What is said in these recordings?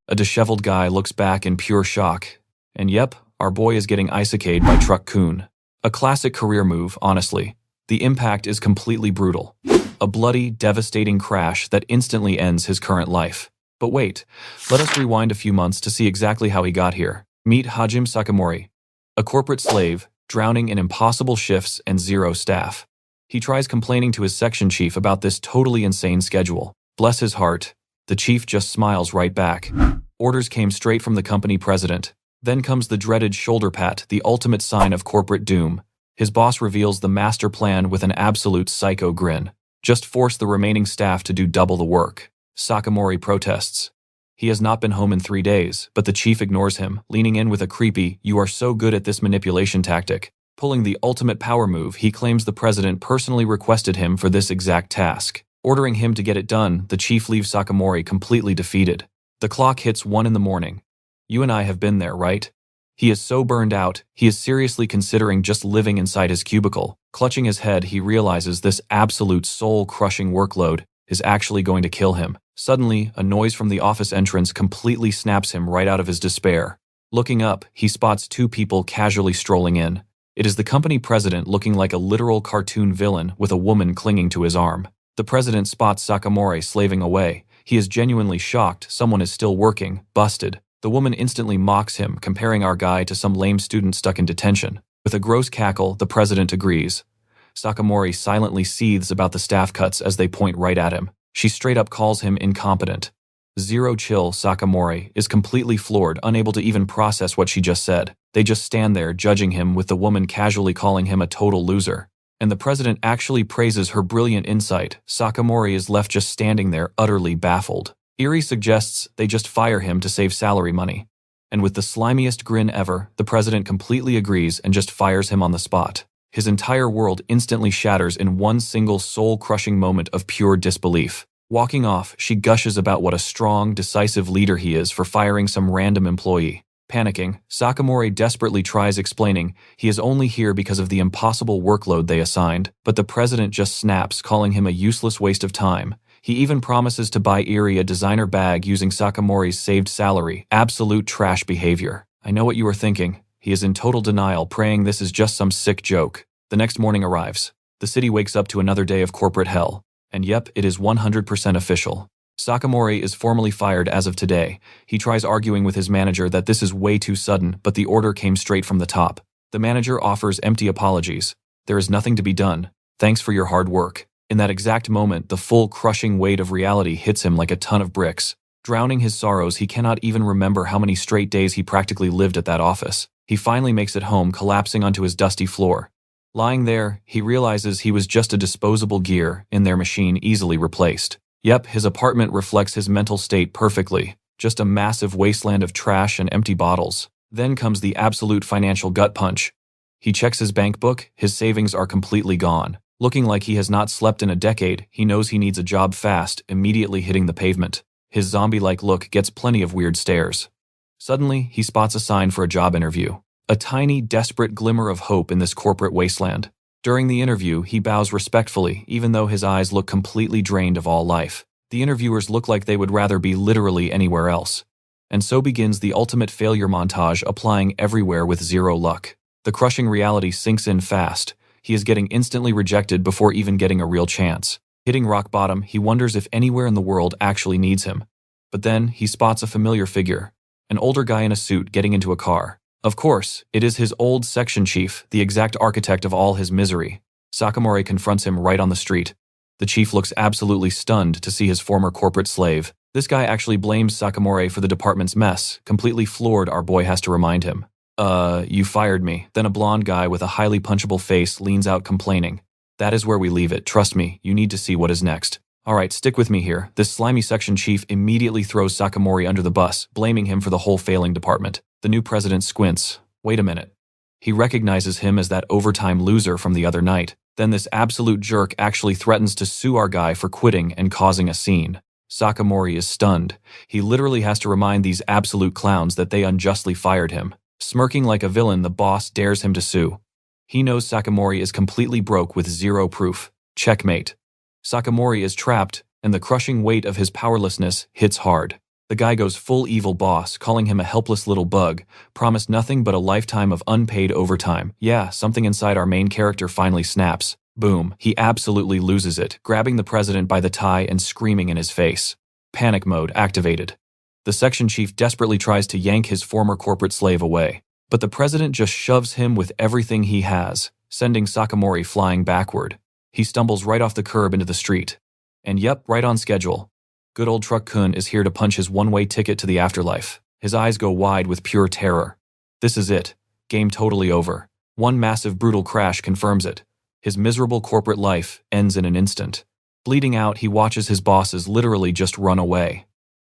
A disheveled guy looks back in pure shock. And yep, our boy is getting isekai'd by Truck-kun. A classic career move, honestly. The impact is completely brutal. A bloody, devastating crash that instantly ends his current life. But wait, let us rewind a few months to see exactly how he got here. Meet Hajim Sakamorei, a corporate slave, drowning in impossible shifts and zero staff. He tries complaining to his section chief about this totally insane schedule. Bless his heart, the chief just smiles right back. Orders came straight from the company president. Then comes the dreaded shoulder pat, the ultimate sign of corporate doom. His boss reveals the master plan with an absolute psycho grin. Just force the remaining staff to do double the work. Sakamorei protests. He has not been home in 3 days, but the chief ignores him, leaning in with a creepy, "You are so good at this manipulation tactic." Pulling the ultimate power move, he claims the president personally requested him for this exact task. Ordering him to get it done, the chief leaves Sakamorei completely defeated. The clock hits 1 in the morning. You and I have been there, right? He is so burned out, he is seriously considering just living inside his cubicle. Clutching his head, he realizes this absolute soul-crushing workload is actually going to kill him. Suddenly, a noise from the office entrance completely snaps him right out of his despair. Looking up, he spots 2 people casually strolling in. It is the company president looking like a literal cartoon villain with a woman clinging to his arm. The president spots Sakamorei slaving away. He is genuinely shocked someone is still working, busted. The woman instantly mocks him, comparing our guy to some lame student stuck in detention. With a gross cackle, the president agrees. Sakamorei silently seethes about the staff cuts as they point right at him. She straight up calls him incompetent. Zero chill, Sakamorei is completely floored, unable to even process what she just said. They just stand there judging him with the woman casually calling him a total loser. And the president actually praises her brilliant insight. Sakamorei is left just standing there, utterly baffled. Erie suggests they just fire him to save salary money. And with the slimiest grin ever, the president completely agrees and just fires him on the spot. His entire world instantly shatters in one single soul-crushing moment of pure disbelief. Walking off, she gushes about what a strong, decisive leader he is for firing some random employee. Panicking, Sakamorei desperately tries explaining he is only here because of the impossible workload they assigned, but the president just snaps, calling him a useless waste of time. He even promises to buy Erie a designer bag using Sakamorei's saved salary. Absolute trash behavior. I know what you are thinking. He is in total denial, praying this is just some sick joke. The next morning arrives. The city wakes up to another day of corporate hell. And yep, it is 100% official. Sakamorei is formally fired as of today. He tries arguing with his manager that this is way too sudden, but the order came straight from the top. The manager offers empty apologies. There is nothing to be done. Thanks for your hard work. In that exact moment, the full crushing weight of reality hits him like a ton of bricks. Drowning his sorrows, he cannot even remember how many straight days he practically lived at that office. He finally makes it home, collapsing onto his dusty floor. Lying there, he realizes he was just a disposable gear in their machine easily replaced. Yep, his apartment reflects his mental state perfectly. Just a massive wasteland of trash and empty bottles. Then comes the absolute financial gut punch. He checks his bank book, his savings are completely gone. Looking like he has not slept in a decade, he knows he needs a job fast, immediately hitting the pavement. His zombie-like look gets plenty of weird stares. Suddenly, he spots a sign for a job interview. A tiny, desperate glimmer of hope in this corporate wasteland. During the interview, he bows respectfully, even though his eyes look completely drained of all life. The interviewers look like they would rather be literally anywhere else. And so begins the ultimate failure montage, applying everywhere with zero luck. The crushing reality sinks in fast. He is getting instantly rejected before even getting a real chance. Hitting rock bottom, he wonders if anywhere in the world actually needs him. But then, he spots a familiar figure. An older guy in a suit getting into a car. Of course, it is his old section chief, the exact architect of all his misery. Sakamorei confronts him right on the street. The chief looks absolutely stunned to see his former corporate slave. This guy actually blames Sakamorei for the department's mess. Completely floored, our boy has to remind him. You fired me." Then a blonde guy with a highly punchable face leans out complaining. "That is where we leave it. Trust me, you need to see what is next." "Alright, stick with me here." This slimy section chief immediately throws Sakamorei under the bus, blaming him for the whole failing department. The new president squints. Wait a minute. He recognizes him as that overtime loser from the other night. Then this absolute jerk actually threatens to sue our guy for quitting and causing a scene. Sakamorei is stunned. He literally has to remind these absolute clowns that they unjustly fired him. Smirking like a villain, the boss dares him to sue. He knows Sakamorei is completely broke with zero proof. Checkmate. Sakamorei is trapped, and the crushing weight of his powerlessness hits hard. The guy goes full evil boss, calling him a helpless little bug, promised nothing but a lifetime of unpaid overtime. Yeah, something inside our main character finally snaps. Boom, he absolutely loses it, grabbing the president by the tie and screaming in his face. Panic mode activated. The section chief desperately tries to yank his former corporate slave away, but the president just shoves him with everything he has, sending Sakamorei flying backward. He stumbles right off the curb into the street. And yep, right on schedule. Good old Truck-kun is here to punch his one-way ticket to the afterlife. His eyes go wide with pure terror. This is it. Game totally over. One massive brutal crash confirms it. His miserable corporate life ends in an instant. Bleeding out, he watches his bosses literally just run away.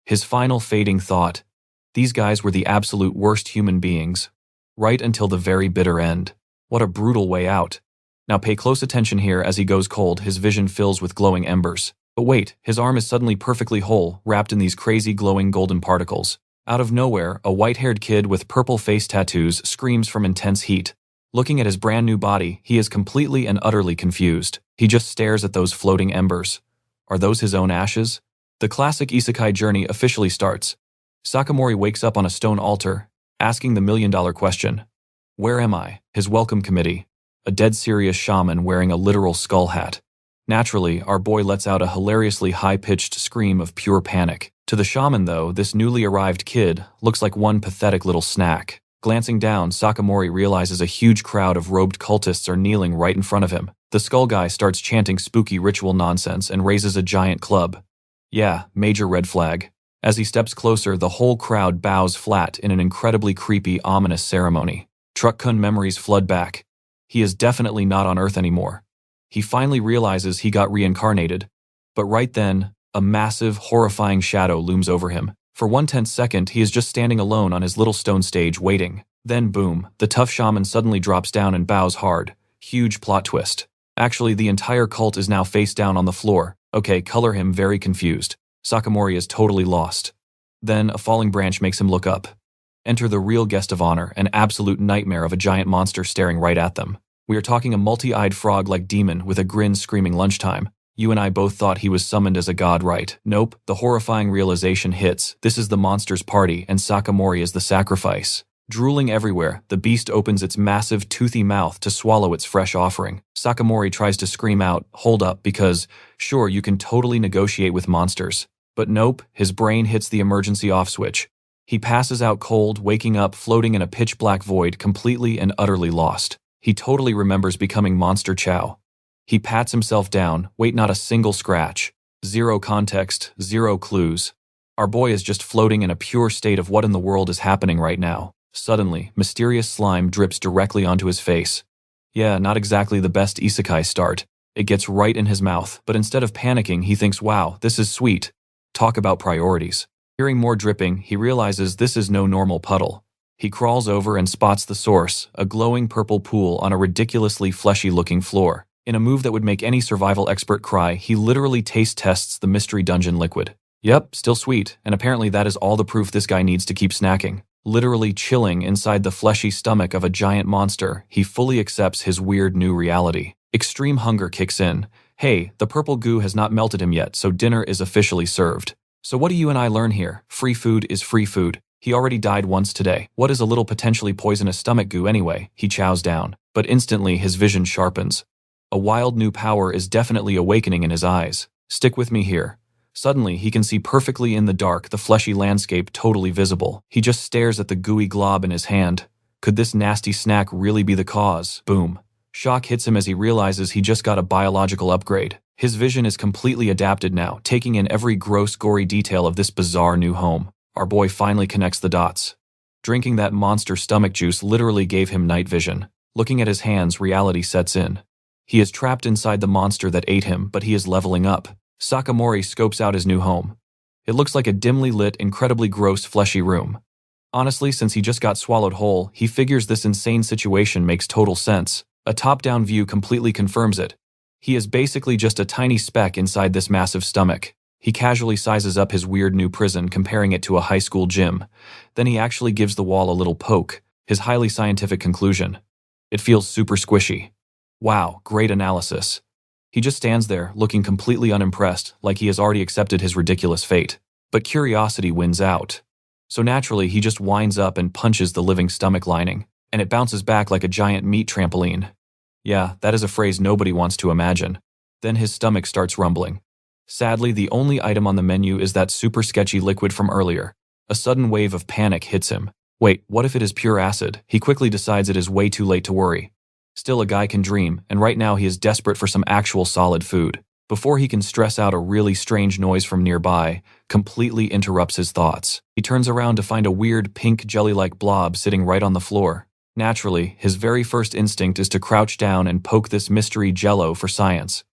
His final fading thought, these guys were the absolute worst human beings. Right until the very bitter end. What a brutal way out. Now pay close attention here as he goes cold, his vision fills with glowing embers. But wait, his arm is suddenly perfectly whole, wrapped in these crazy glowing golden particles. Out of nowhere, a white-haired kid with purple face tattoos screams from intense heat. Looking at his brand new body, he is completely and utterly confused. He just stares at those floating embers. Are those his own ashes? The classic isekai journey officially starts. Sakamorei wakes up on a stone altar, asking the million-dollar question. Where am I? His welcome committee. A dead serious shaman wearing a literal skull hat. Naturally, our boy lets out a hilariously high-pitched scream of pure panic. To the shaman, though, this newly arrived kid looks like one pathetic little snack. Glancing down, Sakamorei realizes a huge crowd of robed cultists are kneeling right in front of him. The skull guy starts chanting spooky ritual nonsense and raises a giant club. Yeah, major red flag. As he steps closer, the whole crowd bows flat in an incredibly creepy, ominous ceremony. Truck-kun memories flood back. He is definitely not on Earth anymore. He finally realizes he got reincarnated. But right then, a massive, horrifying shadow looms over him. For 1/10 second, he is just standing alone on his little stone stage waiting. Then boom, the tough shaman suddenly drops down and bows hard. Huge plot twist. Actually, the entire cult is now face down on the floor. Okay, color him very confused. Sakamorei is totally lost. Then a falling branch makes him look up. Enter the real guest of honor, an absolute nightmare of a giant monster staring right at them. We are talking a multi-eyed frog-like demon with a grin screaming lunchtime. You and I both thought he was summoned as a god, right? Nope, the horrifying realization hits. This is the monster's party, and Sakamorei is the sacrifice. Drooling everywhere, the beast opens its massive, toothy mouth to swallow its fresh offering. Sakamorei tries to scream out, hold up, because, sure, you can totally negotiate with monsters. But nope, his brain hits the emergency off switch. He passes out cold, waking up floating in a pitch-black void, completely and utterly lost. He totally remembers becoming Monster Chow. He pats himself down, wait, not a single scratch. Zero context, zero clues. Our boy is just floating in a pure state of what in the world is happening right now. Suddenly, mysterious slime drips directly onto his face. Yeah, not exactly the best isekai start. It gets right in his mouth, but instead of panicking, he thinks, wow, this is sweet. Talk about priorities. Hearing more dripping, he realizes this is no normal puddle. He crawls over and spots the source, a glowing purple pool on a ridiculously fleshy-looking floor. In a move that would make any survival expert cry, he literally taste tests the mystery dungeon liquid. Yep, still sweet, and apparently that is all the proof this guy needs to keep snacking. Literally chilling inside the fleshy stomach of a giant monster, he fully accepts his weird new reality. Extreme hunger kicks in. Hey, the purple goo has not melted him yet, so dinner is officially served. So what do you and I learn here? Free food is free food. He already died once today. What is a little potentially poisonous stomach goo anyway? He chows down. But instantly his vision sharpens. A wild new power is definitely awakening in his eyes. Stick with me here. Suddenly, he can see perfectly in the dark, the fleshy landscape totally visible. He just stares at the gooey glob in his hand. Could this nasty snack really be the cause? Boom. Shock hits him as he realizes he just got a biological upgrade. His vision is completely adapted now, taking in every gross, gory detail of this bizarre new home. Our boy finally connects the dots. Drinking that monster stomach juice literally gave him night vision. Looking at his hands, reality sets in. He is trapped inside the monster that ate him, but he is leveling up. Sakamorei scopes out his new home. It looks like a dimly lit, incredibly gross, fleshy room. Honestly, since he just got swallowed whole, he figures this insane situation makes total sense. A top-down view completely confirms it. He is basically just a tiny speck inside this massive stomach. He casually sizes up his weird new prison, comparing it to a high school gym. Then he actually gives the wall a little poke, his highly scientific conclusion. It feels super squishy. Wow, great analysis. He just stands there, looking completely unimpressed, like he has already accepted his ridiculous fate. But curiosity wins out. So naturally, he just winds up and punches the living stomach lining, and it bounces back like a giant meat trampoline. Yeah, that is a phrase nobody wants to imagine. Then his stomach starts rumbling. Sadly, the only item on the menu is that super sketchy liquid from earlier. A sudden wave of panic hits him. Wait, what if it is pure acid? He quickly decides it is way too late to worry. Still, a guy can dream, and right now he is desperate for some actual solid food. Before he can stress out, a really strange noise from nearby completely interrupts his thoughts. He turns around to find a weird pink jelly-like blob sitting right on the floor. Naturally, his very first instinct is to crouch down and poke this mystery jello for science.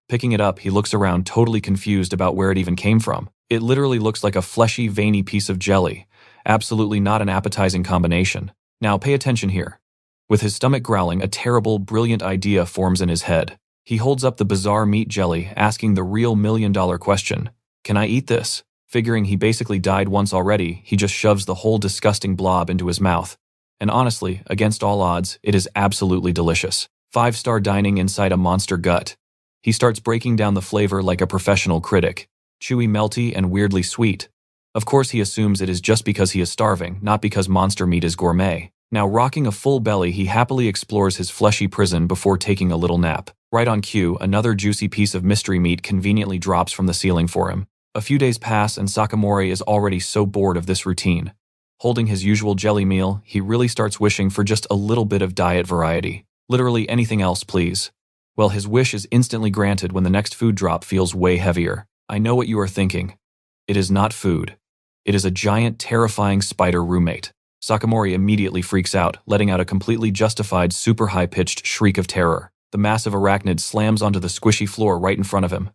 Picking it up, he looks around totally confused about where it even came from. It literally looks like a fleshy, veiny piece of jelly. Absolutely not an appetizing combination. Now pay attention here. With his stomach growling, a terrible, brilliant idea forms in his head. He holds up the bizarre meat jelly, asking the real million-dollar question. Can I eat this? Figuring he basically died once already, he just shoves the whole disgusting blob into his mouth. And honestly, against all odds, it is absolutely delicious. 5-star dining inside a monster gut. He starts breaking down the flavor like a professional critic. Chewy, melty, and weirdly sweet. Of course, he assumes it is just because he is starving, not because monster meat is gourmet. Now rocking a full belly, he happily explores his fleshy prison before taking a little nap. Right on cue, another juicy piece of mystery meat conveniently drops from the ceiling for him. A few days pass and Sakamorei is already so bored of this routine. Holding his usual jelly meal, he really starts wishing for just a little bit of diet variety. Literally anything else, please. Well, his wish is instantly granted when the next food drop feels way heavier. I know what you are thinking. It is not food. It is a giant, terrifying spider roommate. Sakamorei immediately freaks out, letting out a completely justified, super high-pitched shriek of terror. The massive arachnid slams onto the squishy floor right in front of him.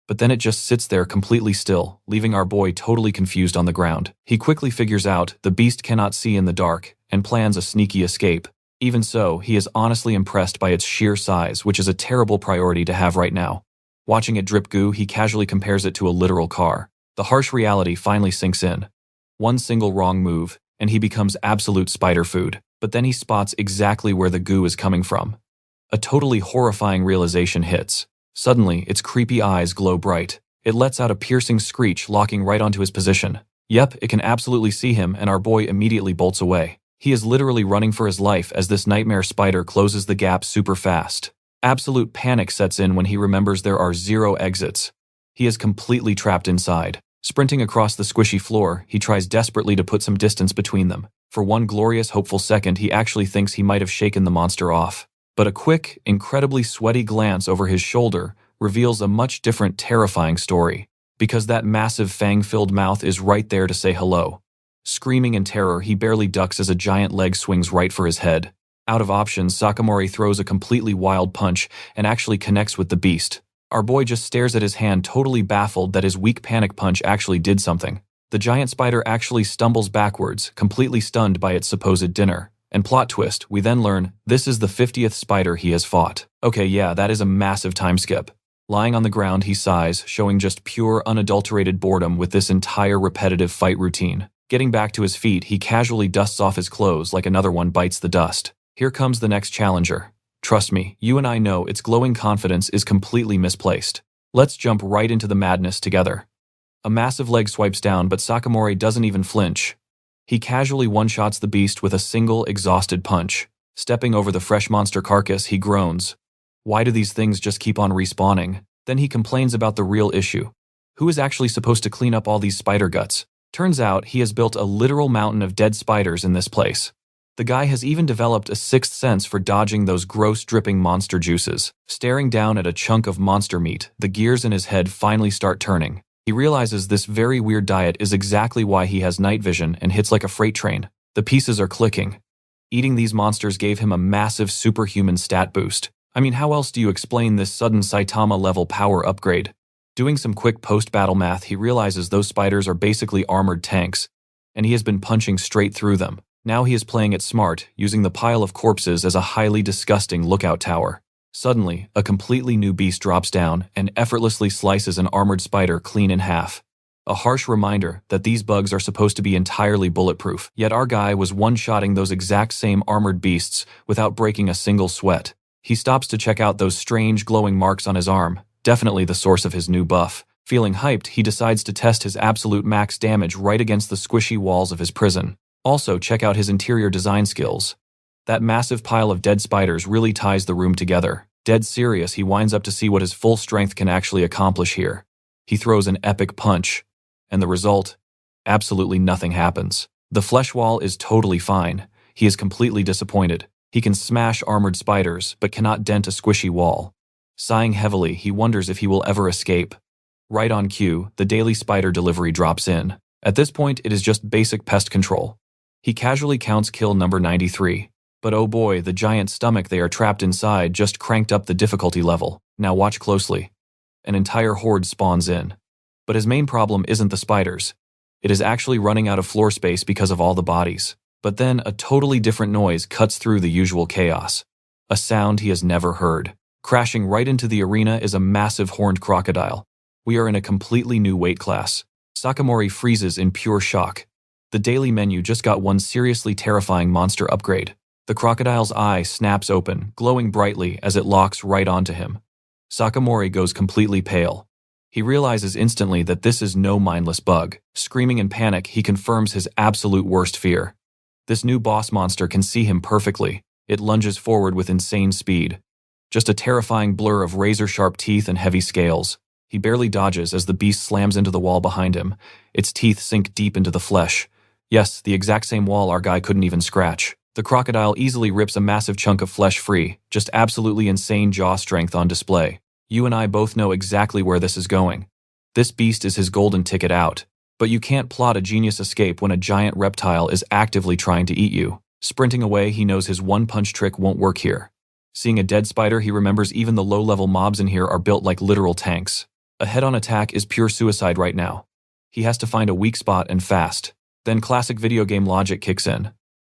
But then it just sits there completely still, leaving our boy totally confused on the ground. He quickly figures out the beast cannot see in the dark, and plans a sneaky escape. Even so, he is honestly impressed by its sheer size, which is a terrible priority to have right now. Watching it drip goo, he casually compares it to a literal car. The harsh reality finally sinks in. One single wrong move, and he becomes absolute spider food. But then he spots exactly where the goo is coming from. A totally horrifying realization hits. Suddenly, its creepy eyes glow bright. It lets out a piercing screech, locking right onto his position. Yep, it can absolutely see him, and our boy immediately bolts away. He is literally running for his life as this nightmare spider closes the gap super fast. Absolute panic sets in when he remembers there are 0 exits. He is completely trapped inside. Sprinting across the squishy floor, he tries desperately to put some distance between them. For one glorious, hopeful second, he actually thinks he might have shaken the monster off. But a quick, incredibly sweaty glance over his shoulder reveals a much different, terrifying story. Because that massive fang-filled mouth is right there to say hello. Screaming in terror, he barely ducks as a giant leg swings right for his head. Out of options, Sakamorei throws a completely wild punch and actually connects with the beast. Our boy just stares at his hand, totally baffled that his weak panic punch actually did something. The giant spider actually stumbles backwards, completely stunned by its supposed dinner. And plot twist, we then learn this is the 50th spider he has fought. Okay, yeah, that is a massive time skip. Lying on the ground, he sighs, showing just pure, unadulterated boredom with this entire repetitive fight routine. Getting back to his feet, he casually dusts off his clothes like another one bites the dust. Here comes the next challenger. Trust me, you and I know its glowing confidence is completely misplaced. Let's jump right into the madness together. A massive leg swipes down, but Sakamorei doesn't even flinch. He casually one-shots the beast with a single, exhausted punch. Stepping over the fresh monster carcass, he groans. Why do these things just keep on respawning? Then he complains about the real issue. Who is actually supposed to clean up all these spider guts? Turns out he has built a literal mountain of dead spiders in this place. The guy has even developed a sixth sense for dodging those gross dripping monster juices. Staring down at a chunk of monster meat, the gears in his head finally start turning. He realizes this very weird diet is exactly why he has night vision and hits like a freight train. The pieces are clicking. Eating these monsters gave him a massive superhuman stat boost. I mean, how else do you explain this sudden Saitama-level power upgrade? Doing some quick post-battle math, he realizes those spiders are basically armored tanks, and he has been punching straight through them. Now he is playing it smart, using the pile of corpses as a highly disgusting lookout tower. Suddenly, a completely new beast drops down and effortlessly slices an armored spider clean in half. A harsh reminder that these bugs are supposed to be entirely bulletproof, yet our guy was one-shotting those exact same armored beasts without breaking a single sweat. He stops to check out those strange glowing marks on his arm, definitely the source of his new buff. Feeling hyped, he decides to test his absolute max damage right against the squishy walls of his prison. Also, check out his interior design skills. That massive pile of dead spiders really ties the room together. Dead serious, he winds up to see what his full strength can actually accomplish here. He throws an epic punch, and the result? Absolutely nothing happens. The flesh wall is totally fine. He is completely disappointed. He can smash armored spiders, but cannot dent a squishy wall. Sighing heavily, he wonders if he will ever escape. Right on cue, the daily spider delivery drops in. At this point, it is just basic pest control. He casually counts kill number 93. But oh boy, the giant stomach they are trapped inside just cranked up the difficulty level. Now watch closely. An entire horde spawns in. But his main problem isn't the spiders. It is actually running out of floor space because of all the bodies. But then a totally different noise cuts through the usual chaos. A sound he has never heard. Crashing right into the arena is a massive horned crocodile. We are in a completely new weight class. Sakamorei freezes in pure shock. The daily menu just got one seriously terrifying monster upgrade. The crocodile's eye snaps open, glowing brightly as it locks right onto him. Sakamorei goes completely pale. He realizes instantly that this is no mindless bug. Screaming in panic, he confirms his absolute worst fear. This new boss monster can see him perfectly. It lunges forward with insane speed. Just a terrifying blur of razor-sharp teeth and heavy scales. He barely dodges as the beast slams into the wall behind him. Its teeth sink deep into the flesh. Yes, the exact same wall our guy couldn't even scratch. The crocodile easily rips a massive chunk of flesh free, just absolutely insane jaw strength on display. You and I both know exactly where this is going. This beast is his golden ticket out. But you can't plot a genius escape when a giant reptile is actively trying to eat you. Sprinting away, he knows his one-punch trick won't work here. Seeing a dead spider, he remembers even the low-level mobs in here are built like literal tanks. A head-on attack is pure suicide right now. He has to find a weak spot and fast. Then classic video game logic kicks in.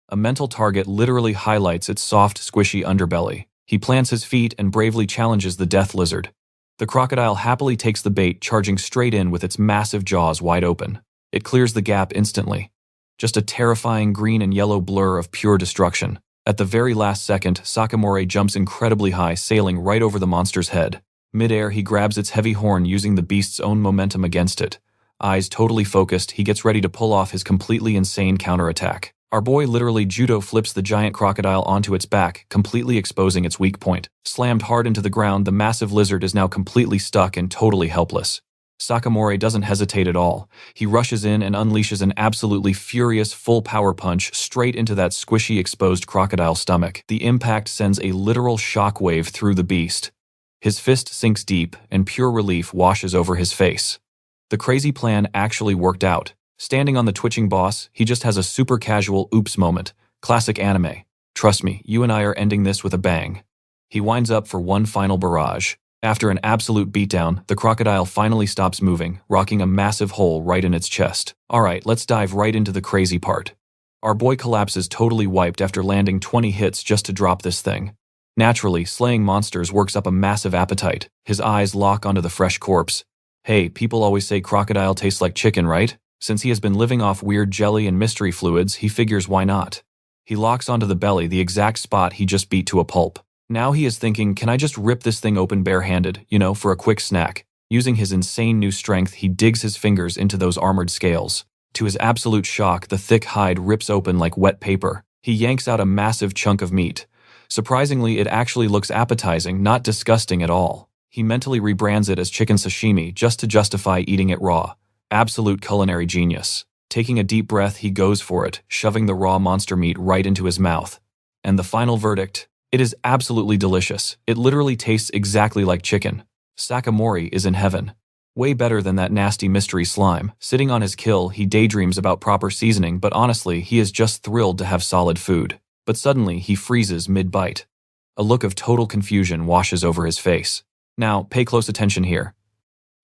A mental target literally highlights its soft, squishy underbelly. He plants his feet and bravely challenges the death lizard. The crocodile happily takes the bait, charging straight in with its massive jaws wide open. It clears the gap instantly. Just a terrifying green and yellow blur of pure destruction. At the very last second, Sakamorei jumps incredibly high, sailing right over the monster's head. Mid-air, he grabs its heavy horn using the beast's own momentum against it. Eyes totally focused, he gets ready to pull off his completely insane counterattack. Our boy literally judo flips the giant crocodile onto its back, completely exposing its weak point. Slammed hard into the ground, the massive lizard is now completely stuck and totally helpless. Sakamorei doesn't hesitate at all. He rushes in and unleashes an absolutely furious full power punch straight into that squishy exposed crocodile stomach. The impact sends a literal shockwave through the beast. His fist sinks deep, and pure relief washes over his face. The crazy plan actually worked out. Standing on the twitching boss, he just has a super casual oops moment. Classic anime. Trust me, you and I are ending this with a bang. He winds up for one final barrage. After an absolute beatdown, the crocodile finally stops moving, rocking a massive hole right in its chest. Alright, let's dive right into the crazy part. Our boy collapses totally wiped after landing 20 hits just to drop this thing. Naturally, slaying monsters works up a massive appetite. His eyes lock onto the fresh corpse. Hey, people always say crocodile tastes like chicken, right? Since he has been living off weird jelly and mystery fluids, he figures why not. He locks onto the belly, the exact spot he just beat to a pulp. Now he is thinking, can I just rip this thing open barehanded, for a quick snack? Using his insane new strength, he digs his fingers into those armored scales. To his absolute shock, the thick hide rips open like wet paper. He yanks out a massive chunk of meat. Surprisingly, it actually looks appetizing, not disgusting at all. He mentally rebrands it as chicken sashimi just to justify eating it raw. Absolute culinary genius. Taking a deep breath, he goes for it, shoving the raw monster meat right into his mouth. And the final verdict? It is absolutely delicious. It literally tastes exactly like chicken. Sakamorei is in heaven. Way better than that nasty mystery slime. Sitting on his kill, he daydreams about proper seasoning, but honestly, he is just thrilled to have solid food. But suddenly, he freezes mid-bite. A look of total confusion washes over his face. Now, pay close attention here.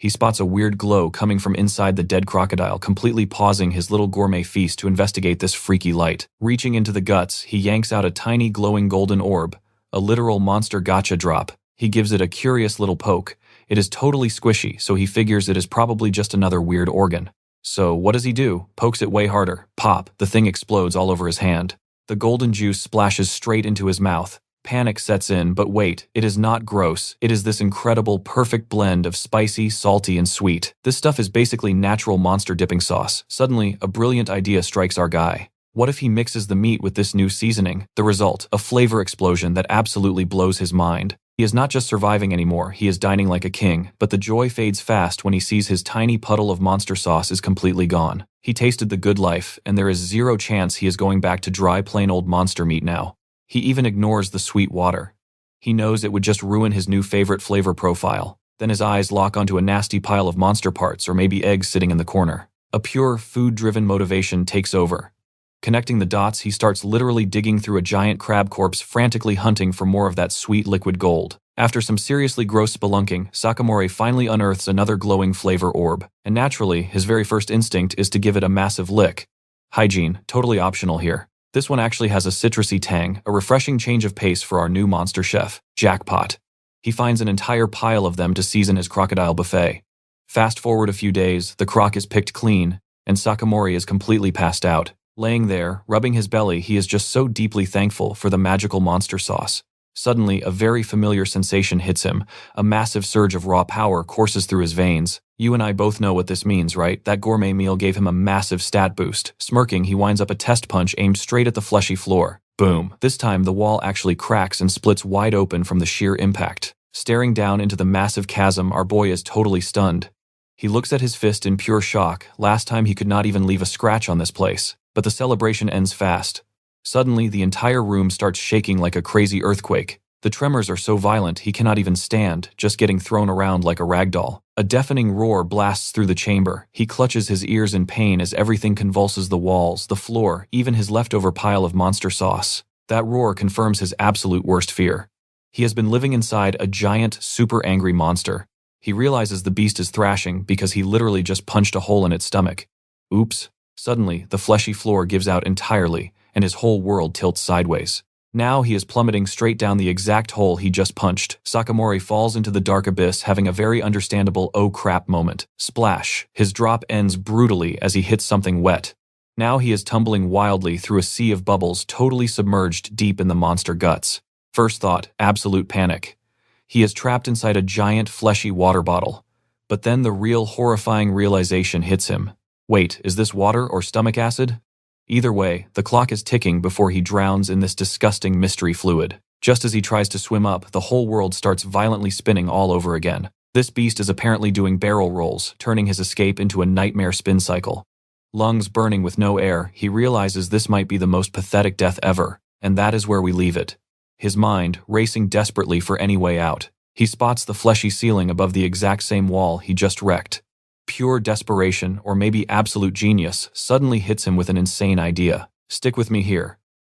He spots a weird glow coming from inside the dead crocodile, completely pausing his little gourmet feast to investigate this freaky light. Reaching into the guts, he yanks out a tiny glowing golden orb, a literal monster gotcha drop. He gives it a curious little poke. It is totally squishy, so he figures it is probably just another weird organ. So what does he do? Pokes it way harder. Pop, the thing explodes all over his hand. The golden juice splashes straight into his mouth. Panic sets in, but wait, it is not gross. It is this incredible, perfect blend of spicy, salty, and sweet. This stuff is basically natural monster dipping sauce. Suddenly, a brilliant idea strikes our guy. What if he mixes the meat with this new seasoning? The result, a flavor explosion that absolutely blows his mind. He is not just surviving anymore, he is dining like a king, but the joy fades fast when he sees his tiny puddle of monster sauce is completely gone. He tasted the good life, and there is zero chance he is going back to dry plain old monster meat now. He even ignores the sweet water. He knows it would just ruin his new favorite flavor profile. Then his eyes lock onto a nasty pile of monster parts or maybe eggs sitting in the corner. A pure, food-driven motivation takes over. Connecting the dots, he starts literally digging through a giant crab corpse, frantically hunting for more of that sweet liquid gold. After some seriously gross spelunking, Sakamorei finally unearths another glowing flavor orb, and naturally, his very first instinct is to give it a massive lick. Hygiene, totally optional here. This one actually has a citrusy tang, a refreshing change of pace for our new monster chef. Jackpot. He finds an entire pile of them to season his crocodile buffet. Fast forward a few days, the croc is picked clean, and Sakamorei is completely passed out. Laying there, rubbing his belly, he is just so deeply thankful for the magical monster sauce. Suddenly, a very familiar sensation hits him. A massive surge of raw power courses through his veins. You and I both know what this means, right? That gourmet meal gave him a massive stat boost. Smirking, he winds up a test punch aimed straight at the fleshy floor. Boom. This time, the wall actually cracks and splits wide open from the sheer impact. Staring down into the massive chasm, our boy is totally stunned. He looks at his fist in pure shock. Last time he could not even leave a scratch on this place. But the celebration ends fast. Suddenly, the entire room starts shaking like a crazy earthquake. The tremors are so violent he cannot even stand, just getting thrown around like a ragdoll. A deafening roar blasts through the chamber. He clutches his ears in pain as everything convulses: the walls, the floor, even his leftover pile of monster sauce. That roar confirms his absolute worst fear. He has been living inside a giant, super angry monster. He realizes the beast is thrashing because he literally just punched a hole in its stomach. Oops. Suddenly, the fleshy floor gives out entirely, and his whole world tilts sideways. Now he is plummeting straight down the exact hole he just punched. Sakamorei falls into the dark abyss, having a very understandable "oh crap" moment. Splash! His drop ends brutally as he hits something wet. Now he is tumbling wildly through a sea of bubbles, totally submerged deep in the monster guts. First thought, absolute panic. He is trapped inside a giant fleshy water bottle. But then the real horrifying realization hits him. Wait, is this water or stomach acid? Either way, the clock is ticking before he drowns in this disgusting mystery fluid. Just as he tries to swim up, the whole world starts violently spinning all over again. This beast is apparently doing barrel rolls, turning his escape into a nightmare spin cycle. Lungs burning with no air, he realizes this might be the most pathetic death ever, and that is where we leave it. His mind, racing desperately for any way out. He spots the fleshy ceiling above the exact same wall he just wrecked. Pure desperation, or maybe absolute genius, suddenly hits him with an insane idea. Stick with me here.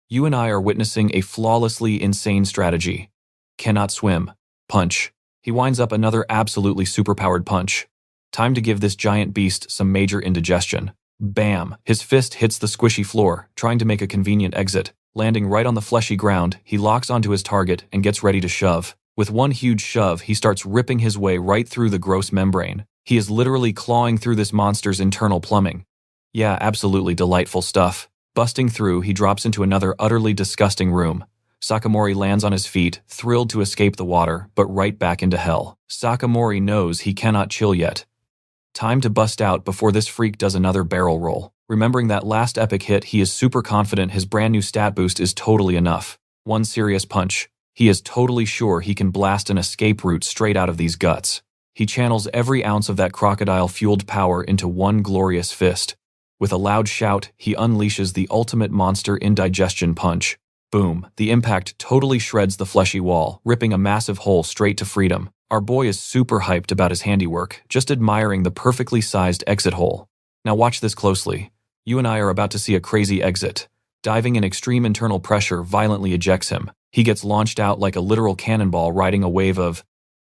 You and I are witnessing a flawlessly insane strategy. Cannot swim. Punch. He winds up another absolutely superpowered punch. Time to give this giant beast some major indigestion. Bam! His fist hits the squishy floor, trying to make a convenient exit. Landing right on the fleshy ground, he locks onto his target and gets ready to shove. With one huge shove, he starts ripping his way right through the gross membrane. He is literally clawing through this monster's internal plumbing. Yeah, absolutely delightful stuff. Busting through, he drops into another utterly disgusting room. Sakamorei lands on his feet, thrilled to escape the water, but right back into hell. Sakamorei knows he cannot chill yet. Time to bust out before this freak does another barrel roll. Remembering that last epic hit, he is super confident his brand new stat boost is totally enough. One serious punch. He is totally sure he can blast an escape route straight out of these guts. He channels every ounce of that crocodile-fueled power into one glorious fist. With a loud shout, he unleashes the ultimate monster indigestion punch. Boom, the impact totally shreds the fleshy wall, ripping a massive hole straight to freedom. Our boy is super hyped about his handiwork, just admiring the perfectly sized exit hole. Now watch this closely. You and I are about to see a crazy exit. Diving in extreme internal pressure violently ejects him. He gets launched out like a literal cannonball riding a wave of,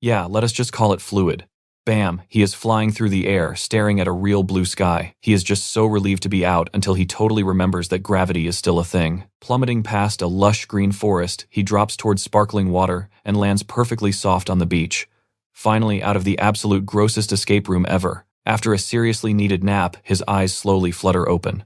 let us just call it fluid. Bam, he is flying through the air, staring at a real blue sky. He is just so relieved to be out until he totally remembers that gravity is still a thing. Plummeting past a lush green forest, he drops towards sparkling water and lands perfectly soft on the beach. Finally, out of the absolute grossest escape room ever. After a seriously needed nap, his eyes slowly flutter open.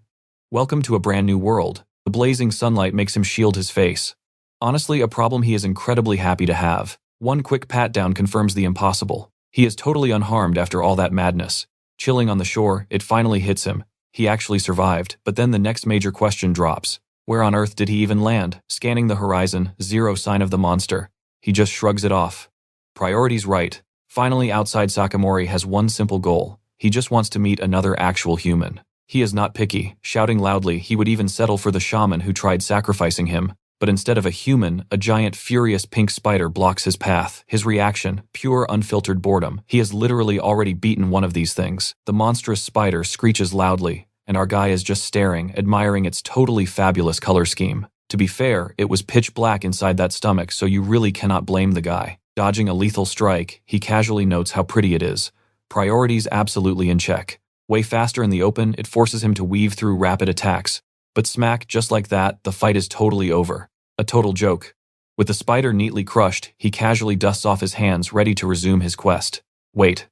Welcome to a brand new world. The blazing sunlight makes him shield his face. Honestly, a problem he is incredibly happy to have. One quick pat-down confirms the impossible. He is totally unharmed after all that madness. Chilling on the shore, it finally hits him. He actually survived, but then the next major question drops. Where on earth did he even land? Scanning the horizon, zero sign of the monster. He just shrugs it off. Priorities right. Finally, outside Sakamorei has one simple goal. He just wants to meet another actual human. He is not picky. Shouting loudly, he would even settle for the shaman who tried sacrificing him. But instead of a human, a giant furious pink spider blocks his path. His reaction, pure unfiltered boredom. He has literally already beaten one of these things. The monstrous spider screeches loudly, and our guy is just staring, admiring its totally fabulous color scheme. To be fair, it was pitch black inside that stomach, so you really cannot blame the guy. Dodging a lethal strike, he casually notes how pretty it is. Priorities absolutely in check. Way faster in the open, it forces him to weave through rapid attacks. But smack, just like that, the fight is totally over. A total joke. With the spider neatly crushed, he casually dusts off his hands, ready to resume his quest. Wait.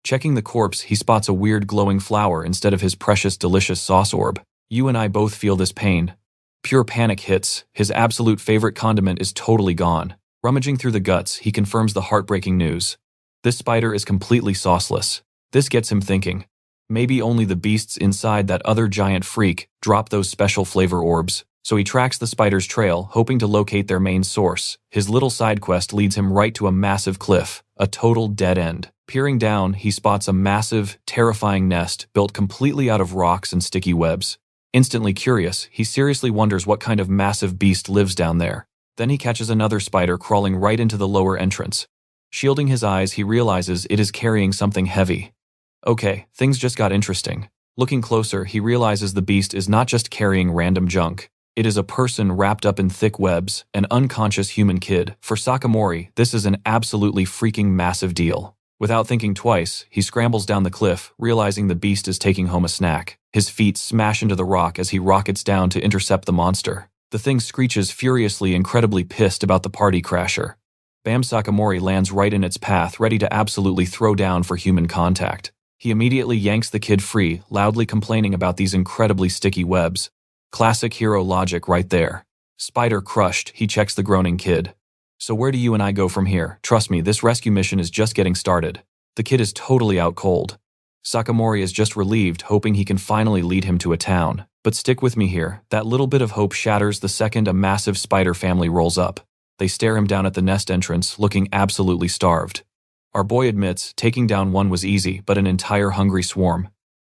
Checking the corpse, he spots a weird glowing flower instead of his precious delicious sauce orb. You and I both feel this pain. Pure panic hits. His absolute favorite condiment is totally gone. Rummaging through the guts, he confirms the heartbreaking news. This spider is completely sauceless. This gets him thinking. Maybe only the beasts inside that other giant freak drop those special flavor orbs. So he tracks the spider's trail, hoping to locate their main source. His little side quest leads him right to a massive cliff, a total dead end. Peering down, he spots a massive, terrifying nest built completely out of rocks and sticky webs. Instantly curious, he seriously wonders what kind of massive beast lives down there. Then he catches another spider crawling right into the lower entrance. Shielding his eyes, he realizes it is carrying something heavy. Okay, things just got interesting. Looking closer, he realizes the beast is not just carrying random junk. It is a person wrapped up in thick webs, an unconscious human kid. For Sakamorei, this is an absolutely freaking massive deal. Without thinking twice, he scrambles down the cliff, realizing the beast is taking home a snack. His feet smash into the rock as he rockets down to intercept the monster. The thing screeches furiously, incredibly pissed about the party crasher. Bam! Sakamorei lands right in its path, ready to absolutely throw down for human contact. He immediately yanks the kid free, loudly complaining about these incredibly sticky webs. Classic hero logic right there. Spider crushed, he checks the groaning kid. So where do you and I go from here? Trust me, this rescue mission is just getting started. The kid is totally out cold. Sakamorei is just relieved, hoping he can finally lead him to a town. But stick with me here, that little bit of hope shatters the second a massive spider family rolls up. They stare him down at the nest entrance, looking absolutely starved. Our boy admits, taking down one was easy, but an entire hungry swarm.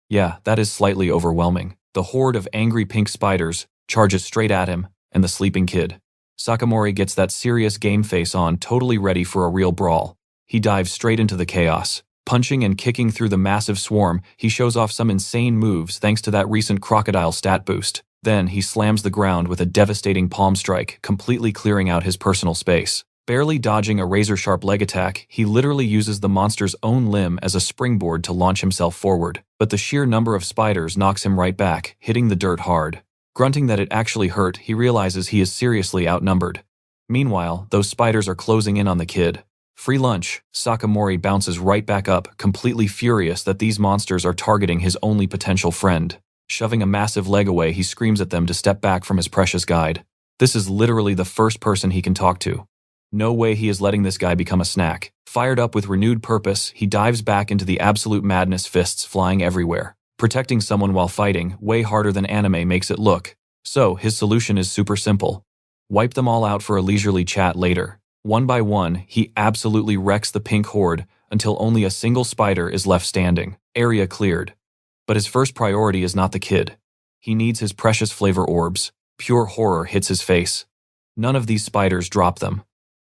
Yeah, that is slightly overwhelming. The horde of angry pink spiders charges straight at him and the sleeping kid. Sakamorei gets that serious game face on, totally ready for a real brawl. He dives straight into the chaos. Punching and kicking through the massive swarm, he shows off some insane moves thanks to that recent crocodile stat boost. Then he slams the ground with a devastating palm strike, completely clearing out his personal space. Barely dodging a razor-sharp leg attack, he literally uses the monster's own limb as a springboard to launch himself forward. But the sheer number of spiders knocks him right back, hitting the dirt hard. Grunting that it actually hurt, he realizes he is seriously outnumbered. Meanwhile, those spiders are closing in on the kid. Free lunch. Sakamorei bounces right back up, completely furious that these monsters are targeting his only potential friend. Shoving a massive leg away, he screams at them to step back from his precious guide. This is literally the first person he can talk to. No way he is letting this guy become a snack. Fired up with renewed purpose, he dives back into the absolute madness, fists flying everywhere. Protecting someone while fighting, way harder than anime makes it look. So, his solution is super simple. Wipe them all out for a leisurely chat later. One by one, he absolutely wrecks the pink horde until only a single spider is left standing. Area cleared. But his first priority is not the kid. He needs his precious flavor orbs. Pure horror hits his face. None of these spiders drop them.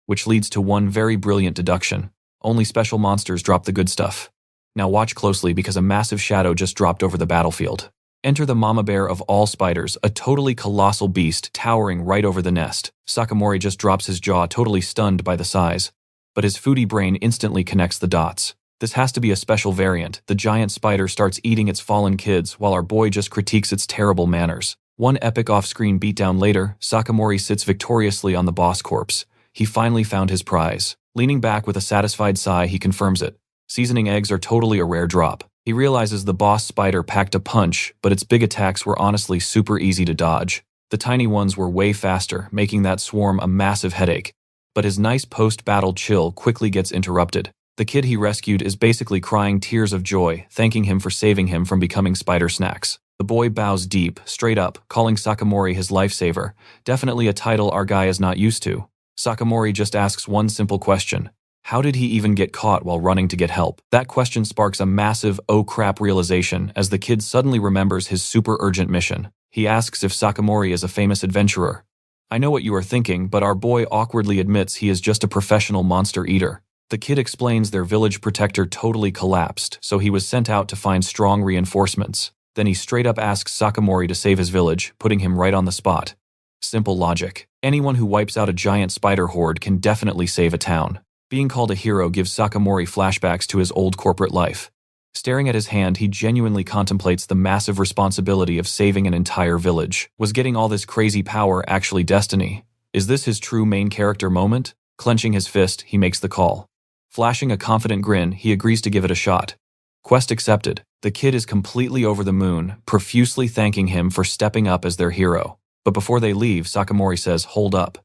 Which leads to one very brilliant deduction. Only special monsters drop the good stuff. Now watch closely because a massive shadow just dropped over the battlefield. Enter the mama bear of all spiders, a totally colossal beast towering right over the nest. Sakamorei just drops his jaw, totally stunned by the size. But his foodie brain instantly connects the dots. This has to be a special variant. The giant spider starts eating its fallen kids while our boy just critiques its terrible manners. One epic off-screen beatdown later, Sakamorei sits victoriously on the boss corpse. He finally found his prize. Leaning back with a satisfied sigh, he confirms it. Seasoning eggs are totally a rare drop. He realizes the boss spider packed a punch, but its big attacks were honestly super easy to dodge. The tiny ones were way faster, making that swarm a massive headache. But his nice post-battle chill quickly gets interrupted. The kid he rescued is basically crying tears of joy, thanking him for saving him from becoming spider snacks. The boy bows deep, straight up, calling Sakamorei his lifesaver, definitely a title our guy is not used to. Sakamorei just asks one simple question. How did he even get caught while running to get help? That question sparks a massive oh crap realization as the kid suddenly remembers his super urgent mission. He asks if Sakamorei is a famous adventurer. I know what you are thinking, but our boy awkwardly admits he is just a professional monster eater. The kid explains their village protector totally collapsed, so he was sent out to find strong reinforcements. Then he straight up asks Sakamorei to save his village, putting him right on the spot. Simple logic. Anyone who wipes out a giant spider horde can definitely save a town. Being called a hero gives Sakamorei flashbacks to his old corporate life. Staring at his hand, he genuinely contemplates the massive responsibility of saving an entire village. Was getting all this crazy power actually destiny? Is this his true main character moment? Clenching his fist, he makes the call. Flashing a confident grin, he agrees to give it a shot. Quest accepted. The kid is completely over the moon, profusely thanking him for stepping up as their hero. But before they leave, Sakamorei says, "Hold up."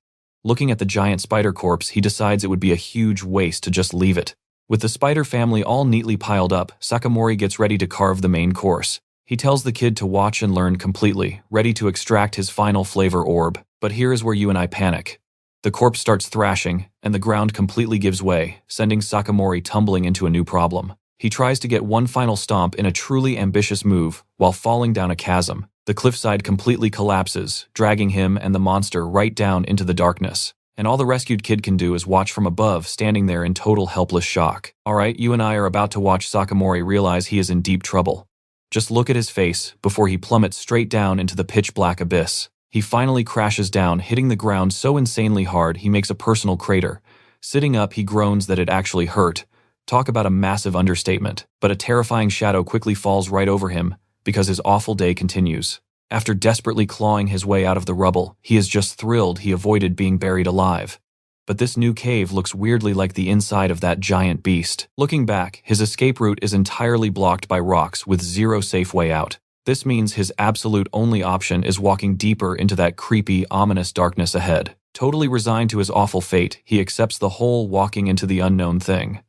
Looking at the giant spider corpse, he decides it would be a huge waste to just leave it. With the spider family all neatly piled up, Sakamorei gets ready to carve the main course. He tells the kid to watch and learn completely, ready to extract his final flavor orb. But here is where you and I panic. The corpse starts thrashing, and the ground completely gives way, sending Sakamorei tumbling into a new problem. He tries to get one final stomp in a truly ambitious move, while falling down a chasm. The cliffside completely collapses, dragging him and the monster right down into the darkness. And all the rescued kid can do is watch from above, standing there in total helpless shock. Alright, you and I are about to watch Sakamorei realize he is in deep trouble. Just look at his face before he plummets straight down into the pitch-black abyss. He finally crashes down, hitting the ground so insanely hard he makes a personal crater. Sitting up, he groans that it actually hurt. Talk about a massive understatement. But a terrifying shadow quickly falls right over him, because his awful day continues. After desperately clawing his way out of the rubble, he is just thrilled he avoided being buried alive. But this new cave looks weirdly like the inside of that giant beast. Looking back, his escape route is entirely blocked by rocks with zero safe way out. This means his absolute only option is walking deeper into that creepy, ominous darkness ahead. Totally resigned to his awful fate, he accepts the whole walking into the unknown thing.